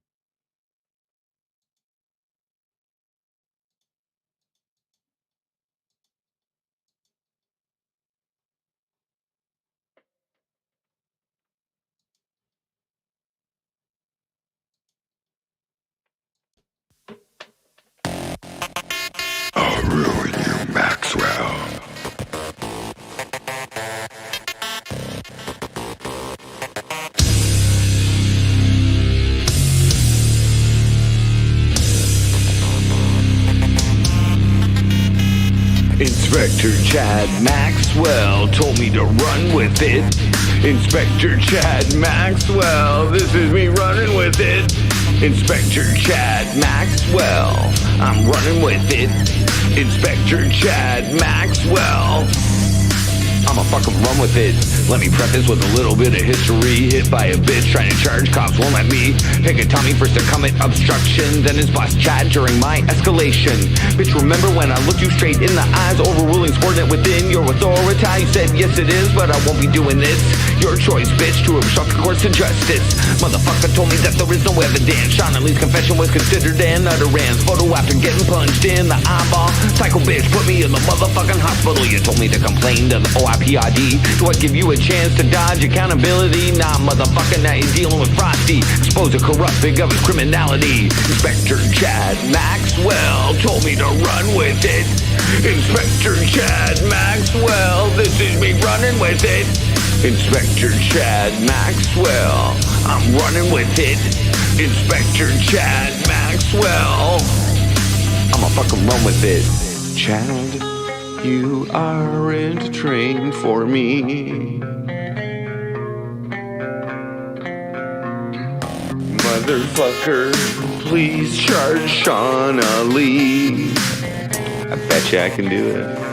I'll ruin you, Maxwell. Inspector Chad Maxwell told me to run with it. Inspector Chad Maxwell, this is me running with it. Inspector Chad Maxwell, I'm running with it. Inspector Chad Maxwell, I'ma fucking run with it. Let me preface with a little bit of history. Hit by a bitch trying to charge, cops won't let me. Pick a Tommy for succumbent obstruction, then his boss Chad during my escalation. Bitch, remember when I looked you straight in the eyes, overruling subordinate within your authority? You said yes it is, but I won't be doing this. Your choice, bitch, to obstruct the course of justice. Motherfucker told me that there is no evidence. Sean Lee's confession was considered an utterance. Photo after getting punched in the eyeball. Psycho bitch put me in the motherfucking hospital. You told me to complain to the OIPID. Do I give you a chance to dodge accountability? Nah, motherfucker, now you're dealing with Frosty. Expose a corrupt big of his criminality. Inspector Chad Maxwell told me to run with it. Inspector Chad Maxwell, this is me running with it. Inspector Chad Maxwell, I'm running with it. Inspector Chad Maxwell, I'ma fucking run with it. Chad, you aren't trained for me. Motherfucker, please charge Shauna Lee. I bet you I can do it.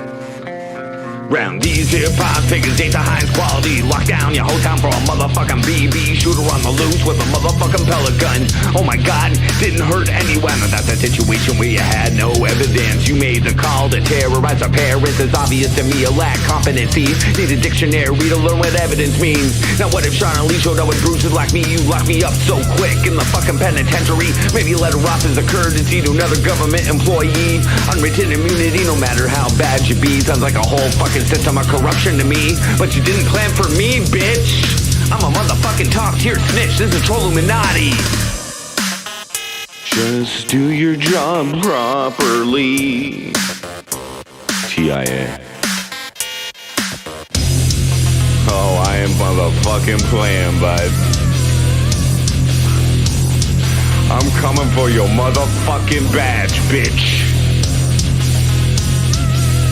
Round these hip-hop figures ain't the highest quality. Lock down your whole town for a motherfucking BB shooter on the loose with a motherfucking pellet gun. Oh my god, didn't hurt anyone. That's a situation where you had no evidence. You made the call to terrorize our parents. It's obvious to me you lack competency. Need a dictionary to learn what evidence means. Now what if Shauna Lee showed up with bruises like me? You locked me up so quick in the fucking penitentiary. Maybe you let her off as a courtesy to another government employee. Unwritten immunity no matter how bad you be. Sounds like a whole fucking system of corruption to me, but you didn't plan for me, bitch. I'm a motherfucking top-tier snitch. This is Trolluminati. Just do your job properly. TIA. Oh, I am motherfucking playing, bud. I'm coming for your motherfucking badge, bitch.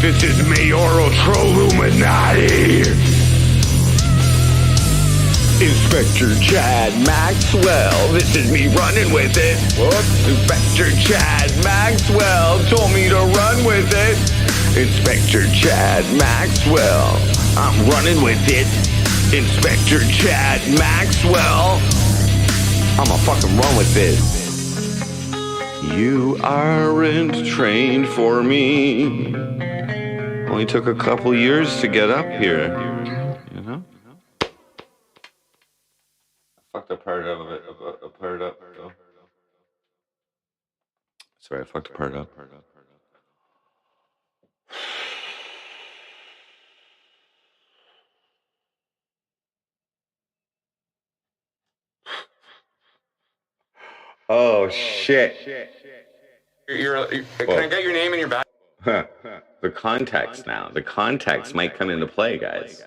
This is Mayoral Trolluminati. Inspector Chad Maxwell, this is me running with it. What? Inspector Chad Maxwell told me to run with it. Inspector Chad Maxwell, I'm running with it. Inspector Chad Maxwell, I'ma fucking run with it. You aren't trained for me. Only took a couple years to get up here, you know? I fucked a part of it, a part up, though. Sorry, I fucked a part up. Oh shit! Can I get your name and your back? The context now. The context might come into play, guys.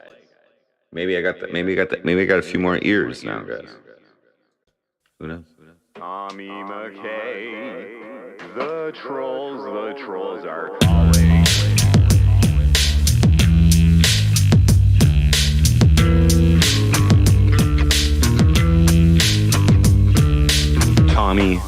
Maybe I got a few more ears now, guys. Who knows? Tommy McKay, the trolls are calling. Tommy,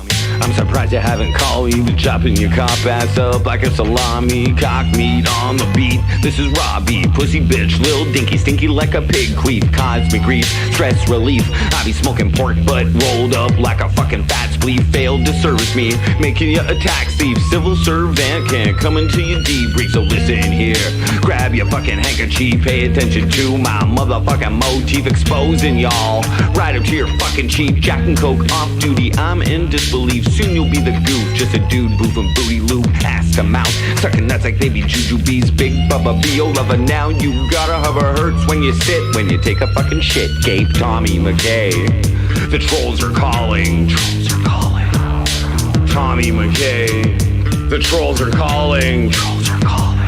I'm surprised you haven't called me. Been chopping your cop ass up like a salami. Cock meat on the beat. This is Robbie, pussy bitch, lil dinky, stinky like a pig queef. Cosmic grief, stress relief. I be smoking pork butt rolled up like a fucking fat spleef. Failed to service me, making you a tax thief. Civil servant can't come into your debrief. So listen here, grab your fucking handkerchief. Pay attention to my motherfucking motif, exposing y'all right up to your fucking cheek. Jack and Coke off duty, I'm in disbelief. Soon you'll be the goof, just a dude moving booty loop, ass to mouth, sucking nuts like they be jujubes. Big Bubba B.O. lover, now you gotta hover. Hurts when you sit, when you take a fucking shit. Gape Tommy McKay, the trolls are calling. Trolls are calling. Tommy McKay, the trolls are calling. Trolls are calling.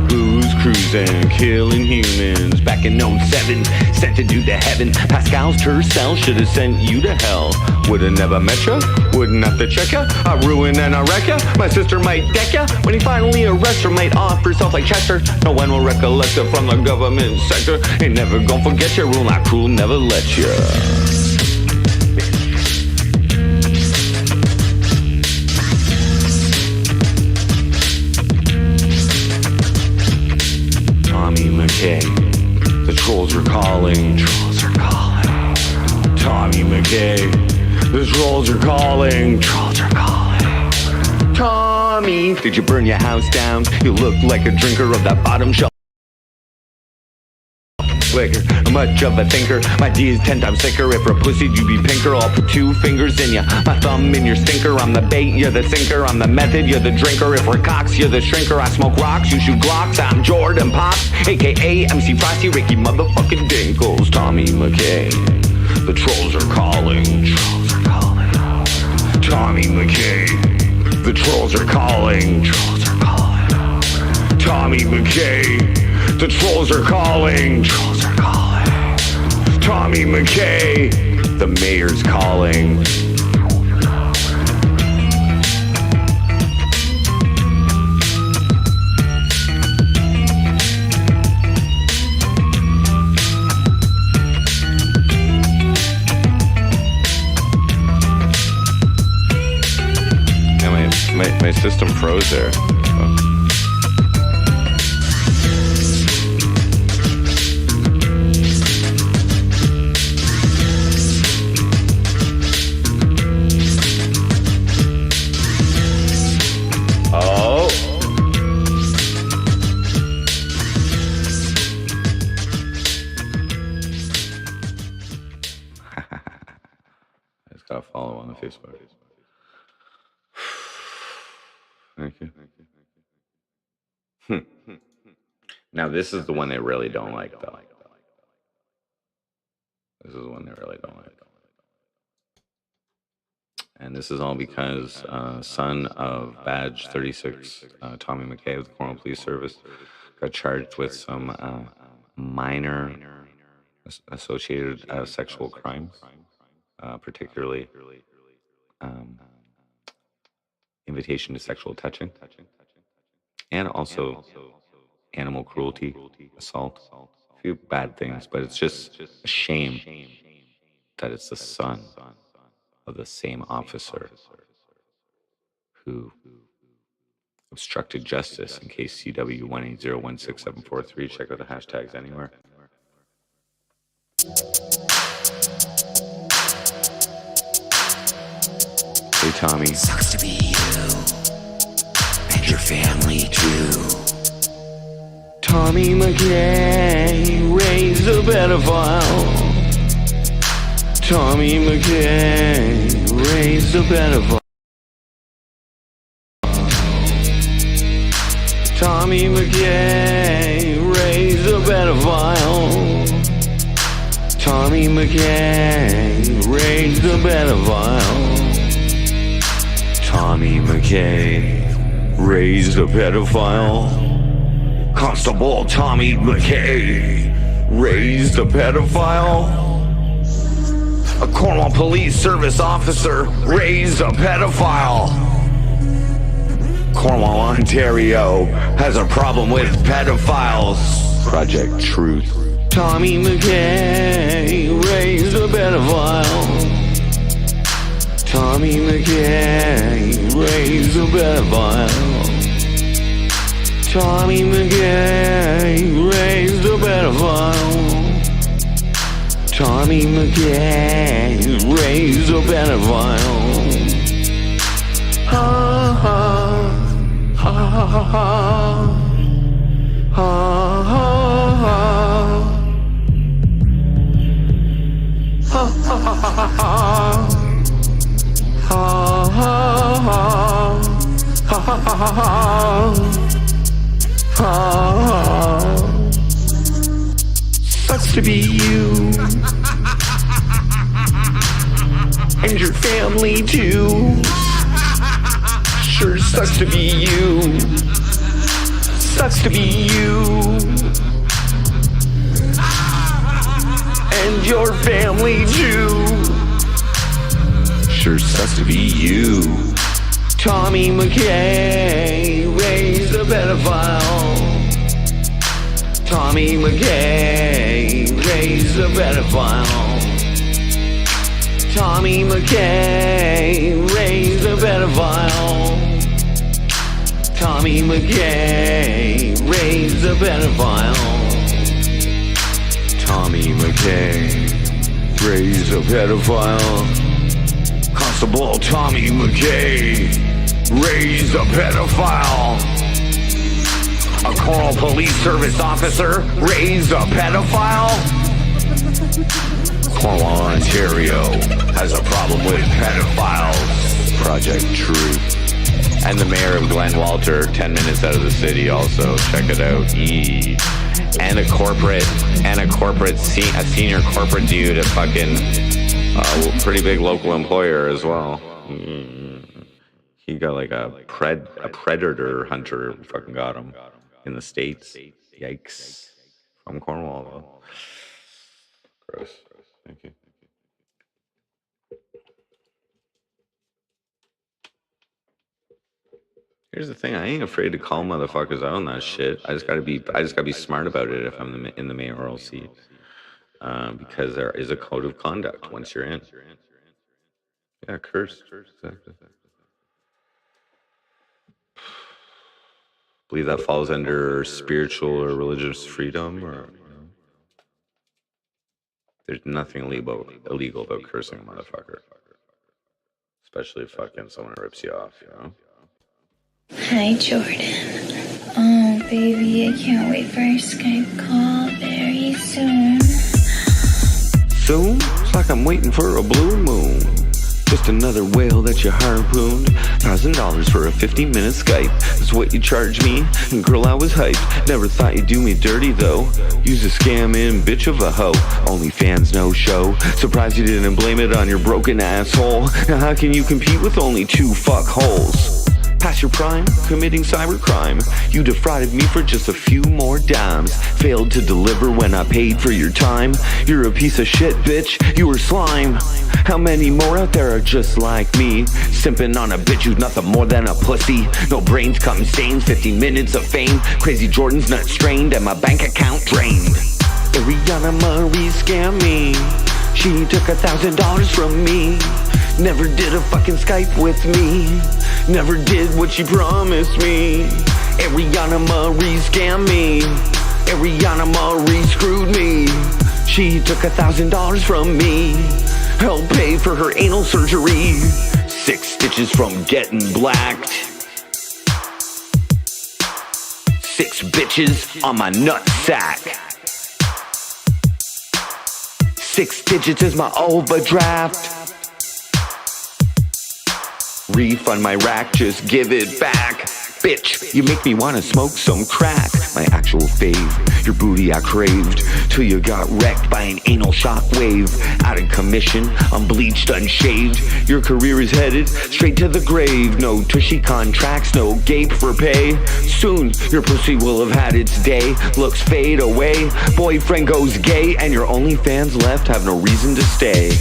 Booze cruising, killing humans. Back in 07, sent a dude to heaven. Pascal's Tercel should have sent you to hell. Woulda never met ya, wouldn't have to check ya. I ruin and I wreck ya, my sister might deck ya. When he finally arrests her, might offer herself like Chester. No one will recollect her from the government sector. Ain't never gonna forget ya, rule not cruel, never let ya. Tommy McKay, the trolls are calling. Trolls are calling. Tommy McKay, the trolls are calling. Trolls are calling. Tommy, did you burn your house down? You look like a drinker of that bottom shelf liquor. Much of a thinker, my D is 10 times thicker. If for a pussy you be pinker, I'll put 2 fingers in ya. My thumb in your stinker. I'm the bait, you're the sinker. I'm the method, you're the drinker. If we're cocks, you're the shrinker. I smoke rocks, you shoot glocks. I'm Jordan Pops, aka MC Frosty, Ricky motherfucking Dinkles. Tommy McKay, the trolls are calling. Trolls are calling. Tommy McKay, the trolls are calling. Trolls are calling. Tommy McKay, the trolls are calling. Trolls are calling. Tommy McKay, the mayor's calling. Yeah, my system froze there. Gotta follow on the Facebook. Thank you. Now this is the one they really don't like, though. This is the one they really don't like. And this is all because son of Badge 36, Tommy McKay of the Cornwall Police Service, got charged with some minor associated sexual crimes. Particularly invitation to sexual touching, and also animal cruelty, assault, a few bad things, but it's just a shame that it's the son of the same officer who obstructed justice. In case CW 180167443, check out the hashtags anywhere. Hey Tommy. Sucks to be you and your family too. Tommy McKay, raise a pedophile. Tommy McKay, raise a pedophile. Tommy McKay raised a pedophile. Tommy McKay raised a pedophile. Tommy McKay raised a pedophile. Constable Tommy McKay raised a pedophile. A Cornwall police service officer raised a pedophile. Cornwall, Ontario has a problem with pedophiles. Project Truth. Tommy McKay raised a pedophile. Tommy McKay raised a pedophile. Tommy McKay raised a pedophile. Tommy McKay raised a pedophile. Ha ha ha ha ha ha ha ha. Ha ha ha ha ha. Ha ha ha. Ha ha ha ha. Ha. Sucks to be you. And your family too. Sure sucks to be you. Sucks to be you. And your family too. Sure sucks to be you. Tommy McKay raised a pedophile. Tommy McKay raised a pedophile. Tommy McKay raised a pedophile. Tommy McKay raised a pedophile. Tommy McKay raised a pedophile. Constable Tommy McKay raised a pedophile. A Cornwall police service officer raised a pedophile. Cornwall, Ontario has a problem with pedophiles. Project Truth. And the mayor of Glen Walter, 10 minutes out of the city also. Check it out. And a senior corporate dude, a fucking pretty big local employer as well. He got like a predator hunter fucking got him in the States. Yikes. From Cornwall though. Gross. Thank you. Here's the thing, I ain't afraid to call motherfuckers out on that shit. I just gotta be smart about it if I'm in the mayoral seat. Because there is a code of conduct once you're in. Yeah, curse. Exactly. Believe that falls under spiritual or religious freedom, or there's nothing illegal about cursing a motherfucker. Especially if fucking someone rips you off, you know? Hi, Jordan. Oh, baby, I can't wait for our Skype call very soon. Soon? It's like I'm waiting for a blue moon. Just another whale that you harpooned. $1,000 for a 50-minute Skype. That's what you charge me. And girl, I was hyped. Never thought you'd do me dirty though. Use a scamming bitch of a hoe. Only fans no show. Surprised you didn't blame it on your broken asshole. Now how can you compete with only 2 fuckholes? Past your prime, committing cybercrime. You defrauded me for just a few more dimes. Failed to deliver when I paid for your time. You're a piece of shit, bitch. You were slime. How many more out there are just like me? Simping on a bitch who's nothing more than a pussy. No brains, cum stains, 50 minutes of fame. Crazy Jordan's nut strained and my bank account drained. Ariana Marie scammed me. She took $1,000 from me. Never did a fucking Skype with me. Never did what she promised me. Ariana Marie scammed me. Ariana Marie screwed me. She took $1,000 from me. Helped pay for her anal surgery. 6 stitches from getting blacked. 6 bitches on my nut sack. 6 digits is my overdraft. Refund my rack, just give it back. Bitch, you make me wanna smoke some crack. My actual fave, your booty I craved, till you got wrecked by an anal shockwave. Out of commission, unbleached, unshaved. Your career is headed straight to the grave. No tushy contracts, no gape for pay. Soon, your pussy will have had its day. Looks fade away, boyfriend goes gay, and your only fans left have no reason to stay.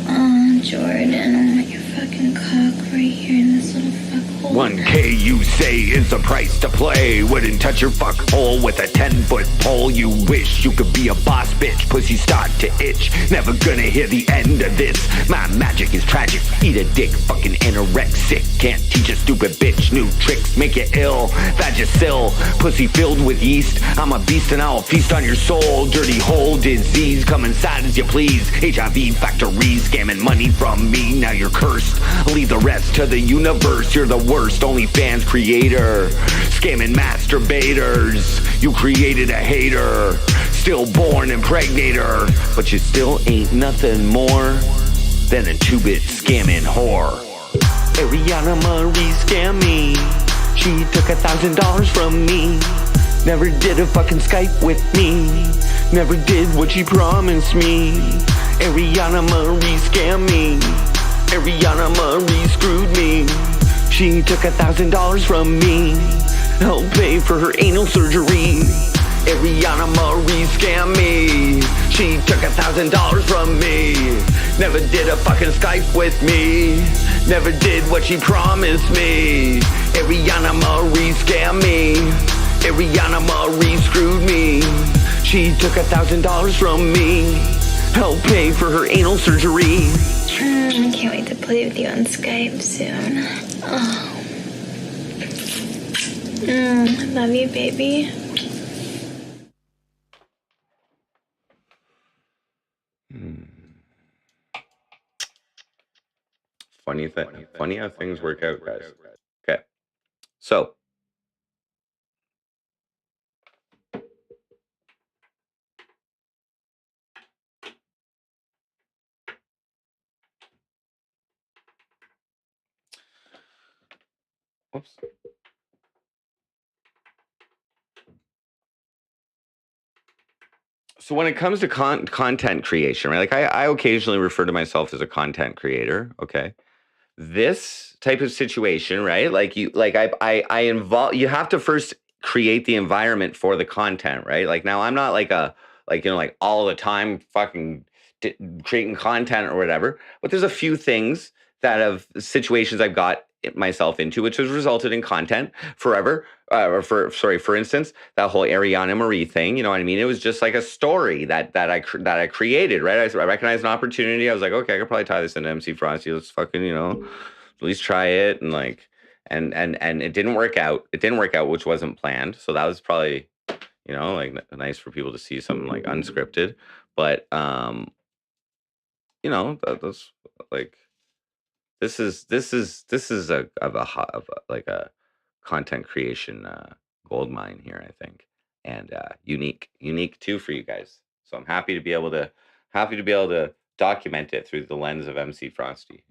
Oh, Jordan, I want your fucking cock right here in this little fuck hole. 1K you say is the price to play. Wouldn't touch your fuck hole with a 10-foot pole. You wish you could be a boss bitch. Pussy start to itch. Never gonna hear the end of this. My magic is tragic. Eat a dick, fucking anorexic. Can't teach a stupid bitch new tricks. Make you ill. Vagisil. Pussy filled with yeast. I'm a beast and I'll feast on your soul. Dirty hole disease. Come inside as you please. HIV factories. Scamming money from me. Now you're cursed. Leave the rest to the universe. You're the worst OnlyFans creator. Scamming masturbators. You created a hater. Stillborn impregnator. But you still ain't nothing more than a 2-bit scamming whore. Ariana Marie scammed me. She took $1,000 from me. Never did a fucking Skype with me. Never did what she promised me. Ariana Marie scammed me. Ariana Marie screwed me. She took $1,000 from me. Help pay for her anal surgery. Ariana Marie scammed me. She took $1,000 from me. Never did a fucking Skype with me. Never did what she promised me. Ariana Marie scammed me. Ariana Marie screwed me. She took $1,000 from me. Help pay for her anal surgery. I can't wait to play with you on Skype soon. Oh. Love you, baby. Funny how things work out, guys. Okay, so whoops. So when it comes to content creation, right? Like I occasionally refer to myself as a content creator. Okay, this type of situation, right? Like I involve. You have to first create the environment for the content, right? Like now I'm not like like all the time fucking creating content or whatever. But there's a few things that have situations I've got myself into, which has resulted in content forever. For instance, that whole Ariana Marie thing, you know what I mean? It was just like a story that I created, right? I recognized an opportunity. I was like, okay, I could probably tie this into MC Frosty. Let's fucking, at least try it. And like, and it didn't work out. It didn't work out, which wasn't planned. So that was probably, like nice for people to see something like unscripted. But, that's like, this is like a content creation gold mine here, I think, and unique too for you guys. So I'm happy to be able to document it through the lens of MC Frosty.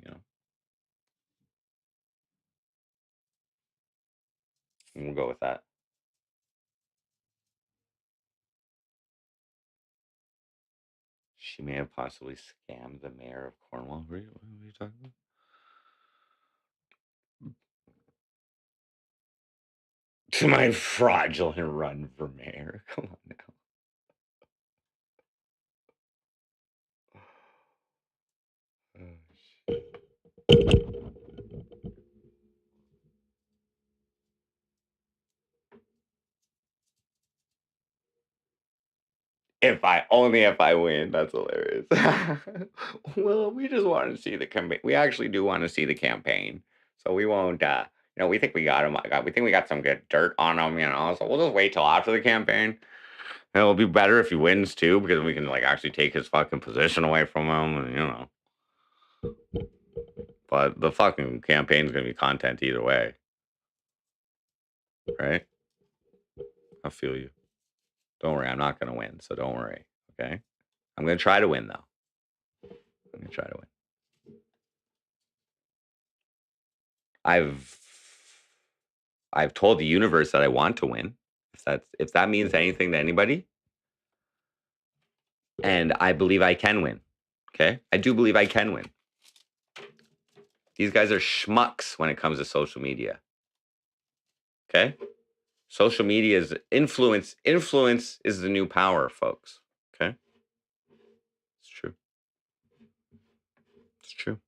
And we'll go with that. She may have possibly scammed the mayor of Cornwall. What are you talking about? To my fraudulent run for mayor. Come on now. Oh, shit. If I win, that's hilarious. Well, we just want to see the campaign. We actually do want to see the campaign, so we won't. We think we got him. We think we got some good dirt on him. So we'll just wait till after the campaign. And it'll be better if he wins too, because we can like actually take his fucking position away from him, and But the fucking campaign's gonna be content either way, right? I feel you. Don't worry, I'm not gonna win, so don't worry. Okay, I'm gonna try to win though. I'm gonna try to win. I've I've told the universe that I want to win. If that means anything to anybody, and I believe I can win. Okay, I do believe I can win. These guys are schmucks when it comes to social media. Okay, social media is influence. Influence is the new power, folks. Okay, it's true. It's true.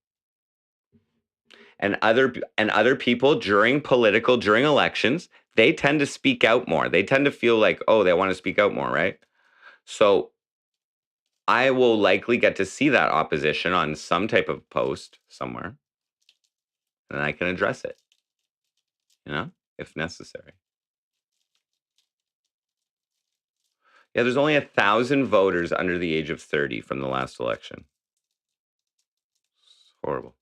And other people during elections, they tend to speak out more. They tend to feel like, oh, they want to speak out more, right? So I will likely get to see that opposition on some type of post somewhere, and I can address it, if necessary. Yeah, there's only 1,000 voters under the age of 30 from the last election. It's horrible.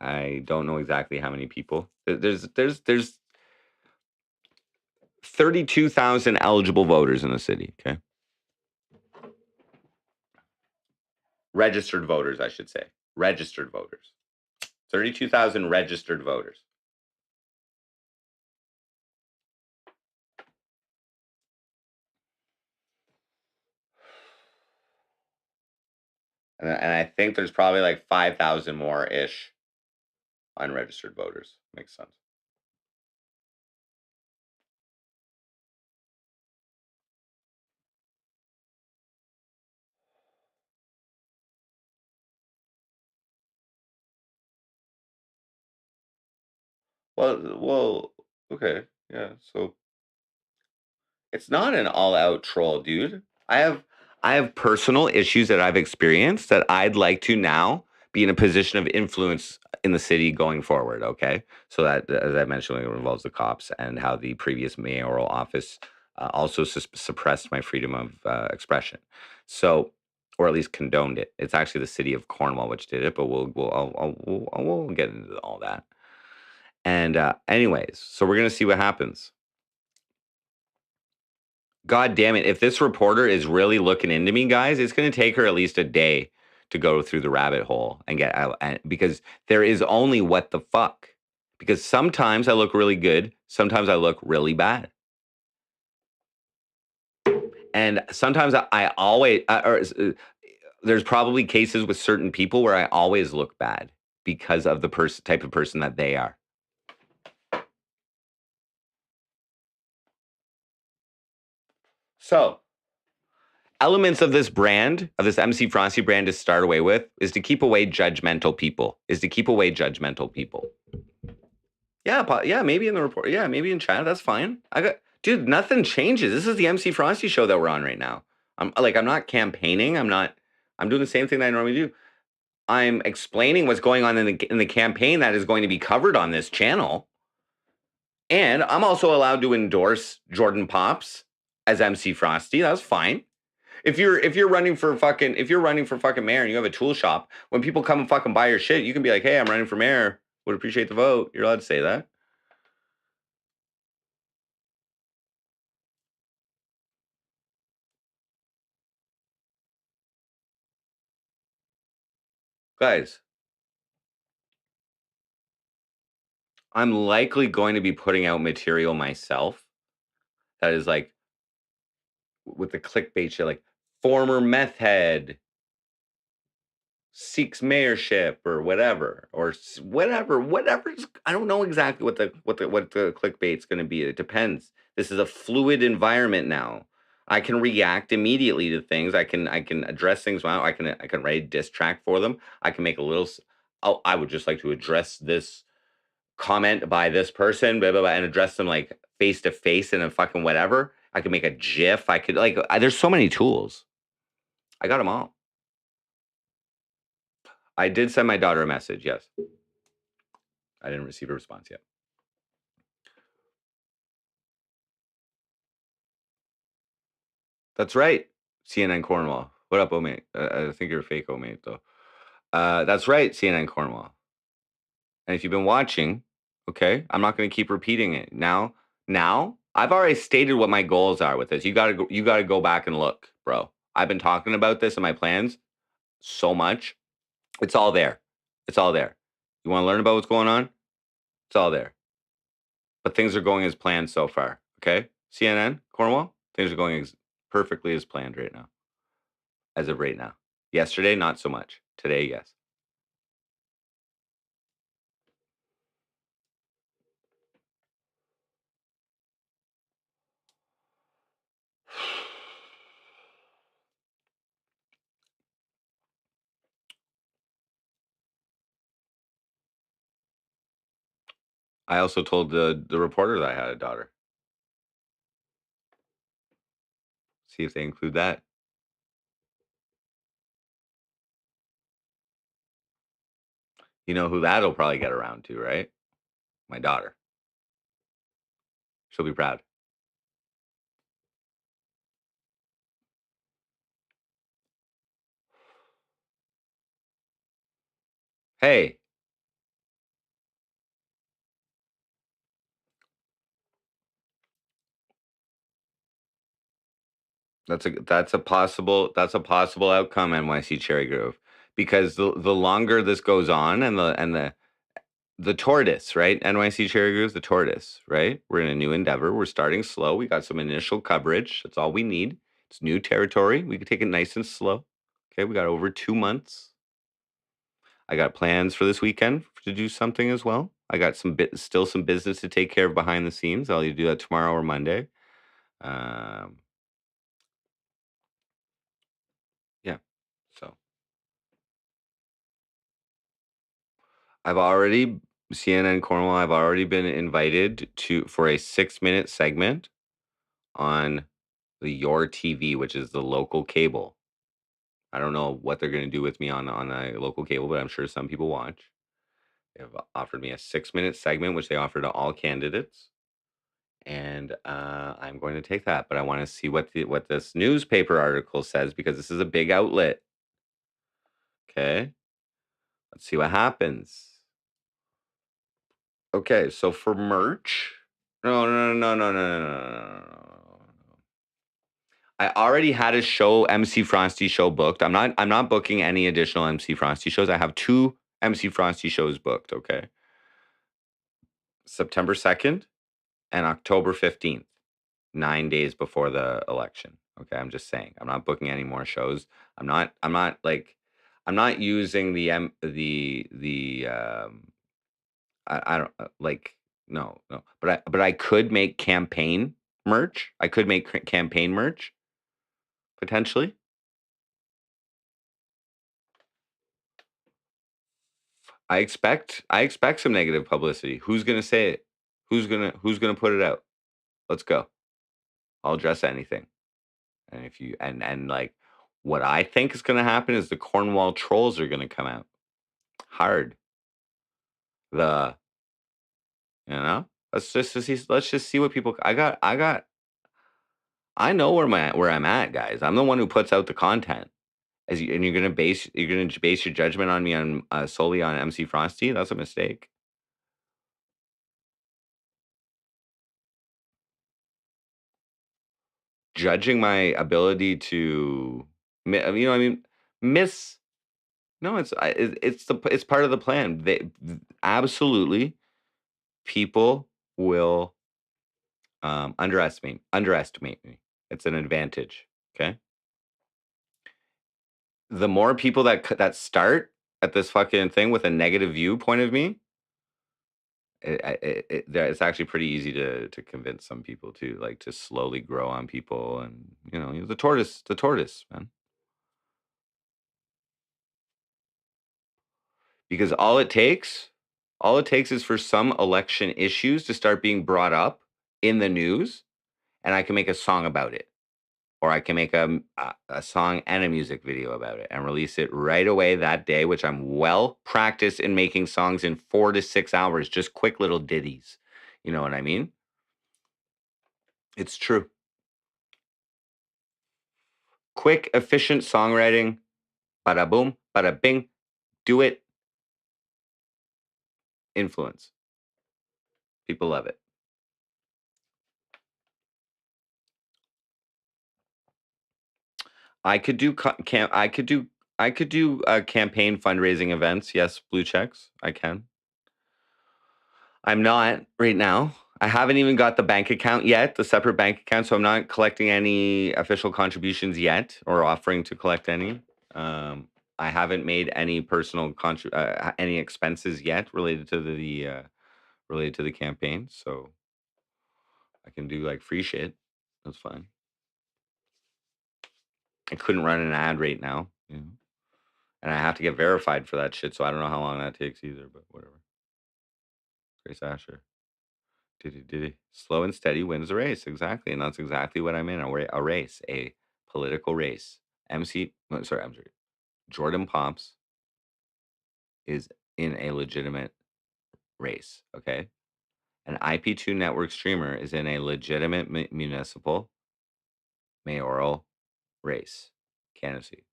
I don't know exactly how many people. There's 32,000 eligible voters in the city, okay? Registered voters, I should say. Registered voters. 32,000 registered voters. And I think there's probably like 5,000 more-ish unregistered voters. Makes sense. Well, okay. Yeah, so it's not an all-out troll, dude. I have personal issues that I've experienced that I'd like to now be in a position of influence in the city going forward, okay? So that, as I mentioned, it involves the cops and how the previous mayoral office also suppressed my freedom of expression. So, or at least condoned it. It's actually the city of Cornwall which did it, but we'll get into all that. And anyways, so we're gonna see what happens. God damn it. If this reporter is really looking into me, guys, it's going to take her at least a day to go through the rabbit hole and get out. And because there is only what the fuck. Because sometimes I look really good, sometimes I look really bad. And sometimes I always, there's probably cases with certain people where I always look bad because of the type of person that they are. So, elements of this brand, of this MC Frosty brand to start away with, is to keep away judgmental people. Yeah, maybe in the report. Yeah, maybe in chat. That's fine. Dude, nothing changes. This is the MC Frosty show that we're on right now. I'm not campaigning. I'm doing the same thing that I normally do. I'm explaining what's going on in the campaign that is going to be covered on this channel. And I'm also allowed to endorse Jordan Pops as MC Frosty. That's fine. If you're running for fucking mayor and you have a tool shop, when people come and fucking buy your shit, you can be like, "Hey, I'm running for mayor. Would appreciate the vote." You're allowed to say that. Guys, I'm likely going to be putting out material myself that is like with the clickbait shit, like former meth head seeks mayorship or whatever, or whatever. I don't know exactly what the clickbait's going to be. It depends. This is a fluid environment now. I can react immediately to things. I can address things. I can write a diss track for them. I can make a little. Oh, I would just like to address this comment by this person, blah, blah, blah, and address them like face to face in a fucking whatever. I could make a GIF. I could there's so many tools. I got them all. I did send my daughter a message. Yes. I didn't receive a response yet. That's right. CNN Cornwall. What up, mate? I think you're a fake mate, though. That's right, CNN Cornwall. And if you've been watching, okay, I'm not going to keep repeating it. Now, I've already stated what my goals are with this. You gotta go back and look, bro. I've been talking about this in my plans so much. It's all there. It's all there. You want to learn about what's going on? It's all there. But things are going as planned so far. Okay, CNN, Cornwall, things are going perfectly as planned right now. As of right now. Yesterday, not so much. Today, yes. I also told the reporter that I had a daughter. See if they include that. You know who that'll probably get around to, right? My daughter. She'll be proud. Hey, that's a possible outcome, NYC Cherry Grove, because the longer this goes on, and the tortoise, right? NYC Cherry Grove, the tortoise, right? We're in a new endeavor. We're starting slow. We got some initial coverage. That's all we need. It's new territory. We can take it nice and slow. Okay, we got over 2 months. I got plans for this weekend to do something as well. I got still some business to take care of behind the scenes. I'll either do that tomorrow or Monday. Um, yeah. So I've already CNN Cornwall. I've already been invited for a 6-minute segment on the Your TV, which is the local cable. I don't know what they're going to do with me on a local cable, but I'm sure some people watch. They've offered me a 6-minute segment, which they offer to all candidates, and I'm going to take that. But I want to see what this newspaper article says, because this is a big outlet. Okay, let's see what happens. Okay, so for merch, no. I already had a show, MC Frosty show booked. I'm not booking any additional MC Frosty shows. I have 2 MC Frosty shows booked. Okay, September 2nd and October 15th. 9 days before the election. Okay, I'm just saying. I'm not booking any more shows. I'm not using I don't like no. But I could make campaign merch. I could make campaign merch potentially. I expect some negative publicity. Who's going to say it? Who's going to put it out? Let's go. I'll address anything. And if you and like what I think is going to happen is the Cornwall trolls are going to come out hard. The let's just see what people. I know where I'm at, guys. I'm the one who puts out the content. And you're gonna base your judgment on me on solely on MC Frosty. That's a mistake. Judging my ability to, I mean, miss. No, it's part of the plan. Absolutely, people will underestimate me. It's an advantage. Okay, the more people that start at this fucking thing with a negative viewpoint of me, it's actually pretty easy to convince some people to like to slowly grow on people, and the tortoise, man. Because all it takes is for some election issues to start being brought up in the news, and I can make a song about it. Or I can make a song and a music video about it and release it right away that day, which I'm well practiced in making songs in 4 to 6 hours, just quick little ditties. You know what I mean? It's true. Quick, efficient songwriting. Bada boom, bada bing. Do it. Influence. People love it. I could do I could do campaign fundraising events. Yes, blue checks. I can. I'm not right now. I haven't even got the bank account yet, the separate bank account, so I'm not collecting any official contributions yet or offering to collect any. I haven't made any personal any expenses yet related to the campaign, so I can do like free shit. That's fine. I couldn't run an ad right now, you know, and I have to get verified for that shit, so I don't know how long that takes either, but whatever. Grace Asher. Diddy. Slow and steady wins the race. Exactly. And that's exactly what I'm in a race, a political race. I'm sorry. Jordan Pops is in a legitimate race. Okay. An IP2 network streamer is in a legitimate municipal mayoral race. Candidacy.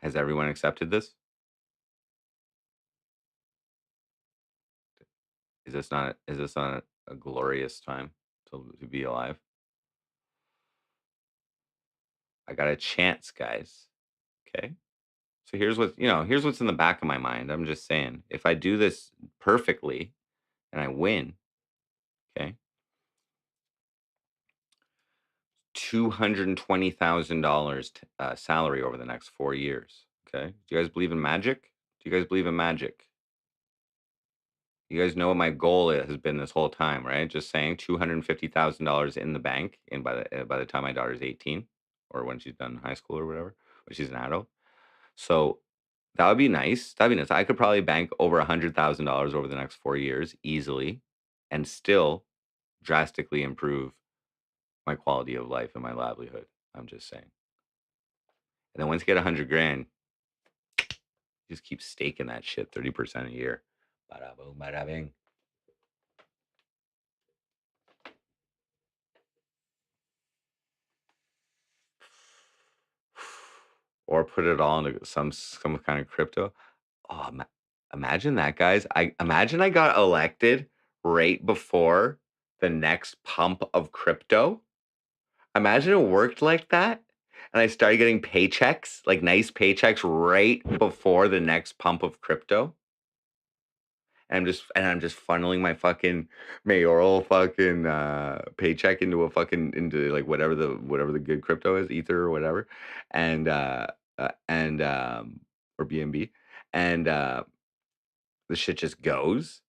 Has everyone accepted this? Is this not a glorious time to be alive? I got a chance, guys. Okay. So here's what's in the back of my mind. I'm just saying, if I do this perfectly and I win, okay, $220,000 salary over the next 4 years. Okay, do you guys believe in magic? Do you guys believe in magic? You guys know what my goal has been this whole time, right? Just saying, $250,000 in the bank, and by the time my daughter's 18, or when she's done high school or whatever, when she's an adult. So that would be nice. That'd be nice. I could probably bank over $100,000 over the next 4 years easily, and still drastically improve my quality of life and my livelihood. I'm just saying. And then once you get 100 grand, just keep staking that shit 30% a year. Bada boom, bada bing. Or put it all into some kind of crypto. Oh, imagine that, guys. I imagine I got elected right before the next pump of crypto. Imagine it worked like that, and I started getting paychecks, like nice paychecks, right before the next pump of crypto. And I'm just funneling my fucking mayoral fucking paycheck into into like whatever the good crypto is, Ether or whatever, and or BNB, and the shit just goes,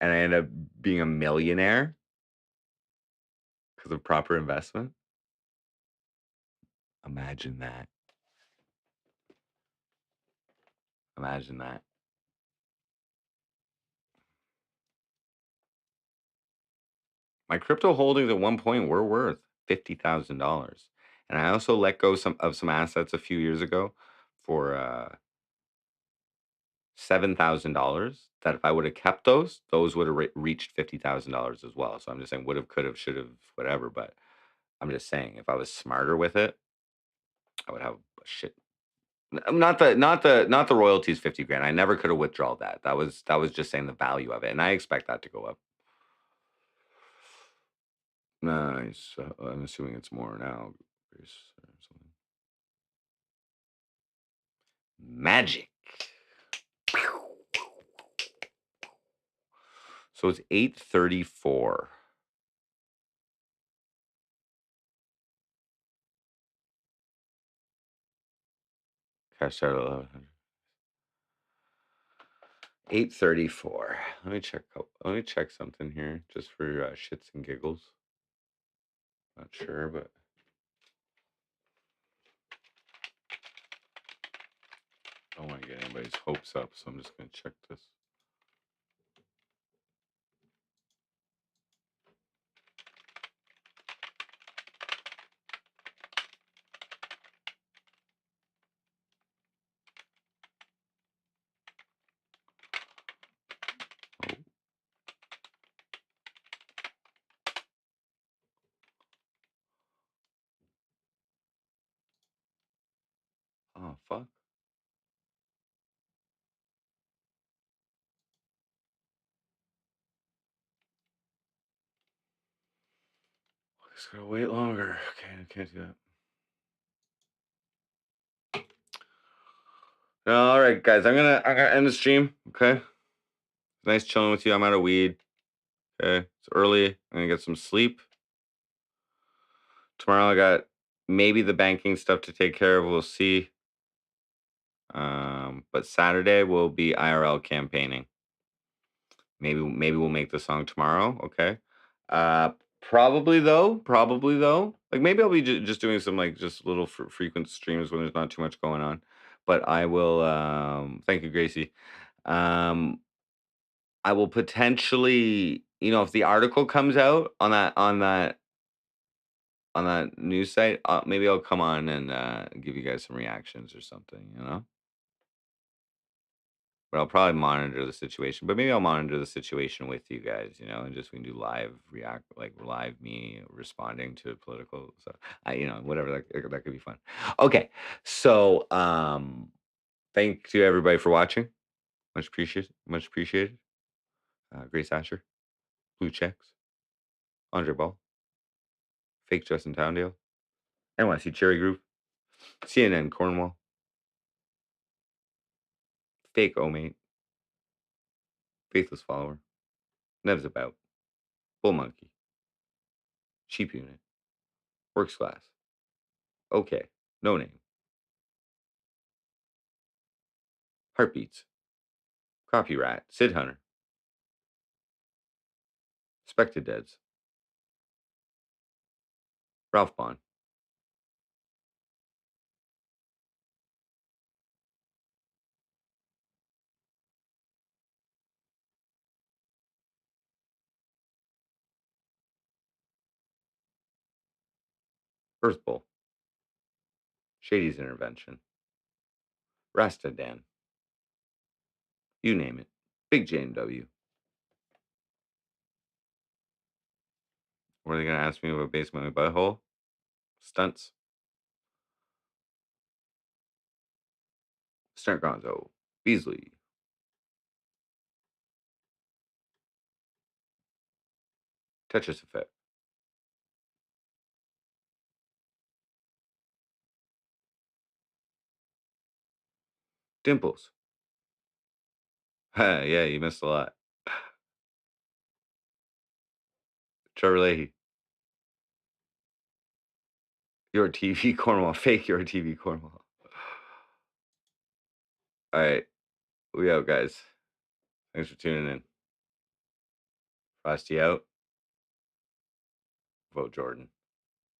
and I end up being a millionaire because of proper investment. Imagine that. Imagine that. My crypto holdings at one point were worth $50,000, and I also let go some assets a few years ago for $7,000. That if I would have kept those would have reached $50,000 as well. So I'm just saying, would have, could have, should have, whatever. But I'm just saying, if I was smarter with it, I would have a shit. Not the royalties 50 grand. I never could have withdrawn that. That was just saying the value of it, and I expect that to go up. Nice. I'm assuming it's more now. Magic. So it's 8:34. Cash out 1100. 8:34. Let me check something here just for shits and giggles. Not sure, but I don't want to get anybody's hopes up, so I'm just gonna check this. Oh fuck. Just gotta wait longer. Okay, I can't do that. All right, guys. I'm gonna end the stream. Okay. Nice chilling with you. I'm out of weed. Okay. It's early. I'm gonna get some sleep. Tomorrow I got maybe the banking stuff to take care of. We'll see. But Saturday will be IRL campaigning. Maybe we'll make the song tomorrow. Okay. Probably though. Like maybe I'll be just doing some like just little frequent streams when there's not too much going on. But I will. Thank you, Gracie. I will potentially, if the article comes out on that news site, maybe I'll come on and give you guys some reactions or something. But I'll probably monitor the situation. But maybe I'll monitor the situation with you guys, and just we can do live live me responding to political stuff. Whatever that could be fun. Okay, so thank you everybody for watching. Much appreciated. Much appreciated. Grace Asher, Blue Checks, Andre Ball, Fake Justin Towndale, NYC Cherry Group, CNN Cornwall, Fake Omate, Faithless Follower, Nev's About, Bull Monkey, Sheep Unit, Works Class, Okay, No Name, Heartbeats, Copy Rat, Sid Hunter, Spected Deads, Ralph Bond, Earth Bull, Shady's Intervention, Rasta Dan, you name it, Big J and W. What are they going to ask me about basement my butthole? Stunts? Stunt Gonzo, Beasley, Tetris Effect, Dimples. Yeah, you missed a lot. Trevor Leahy, Your TV Cornwall, Fake Your TV Cornwall. All right, we out, guys. Thanks for tuning in. Frosty out. Vote Jordan.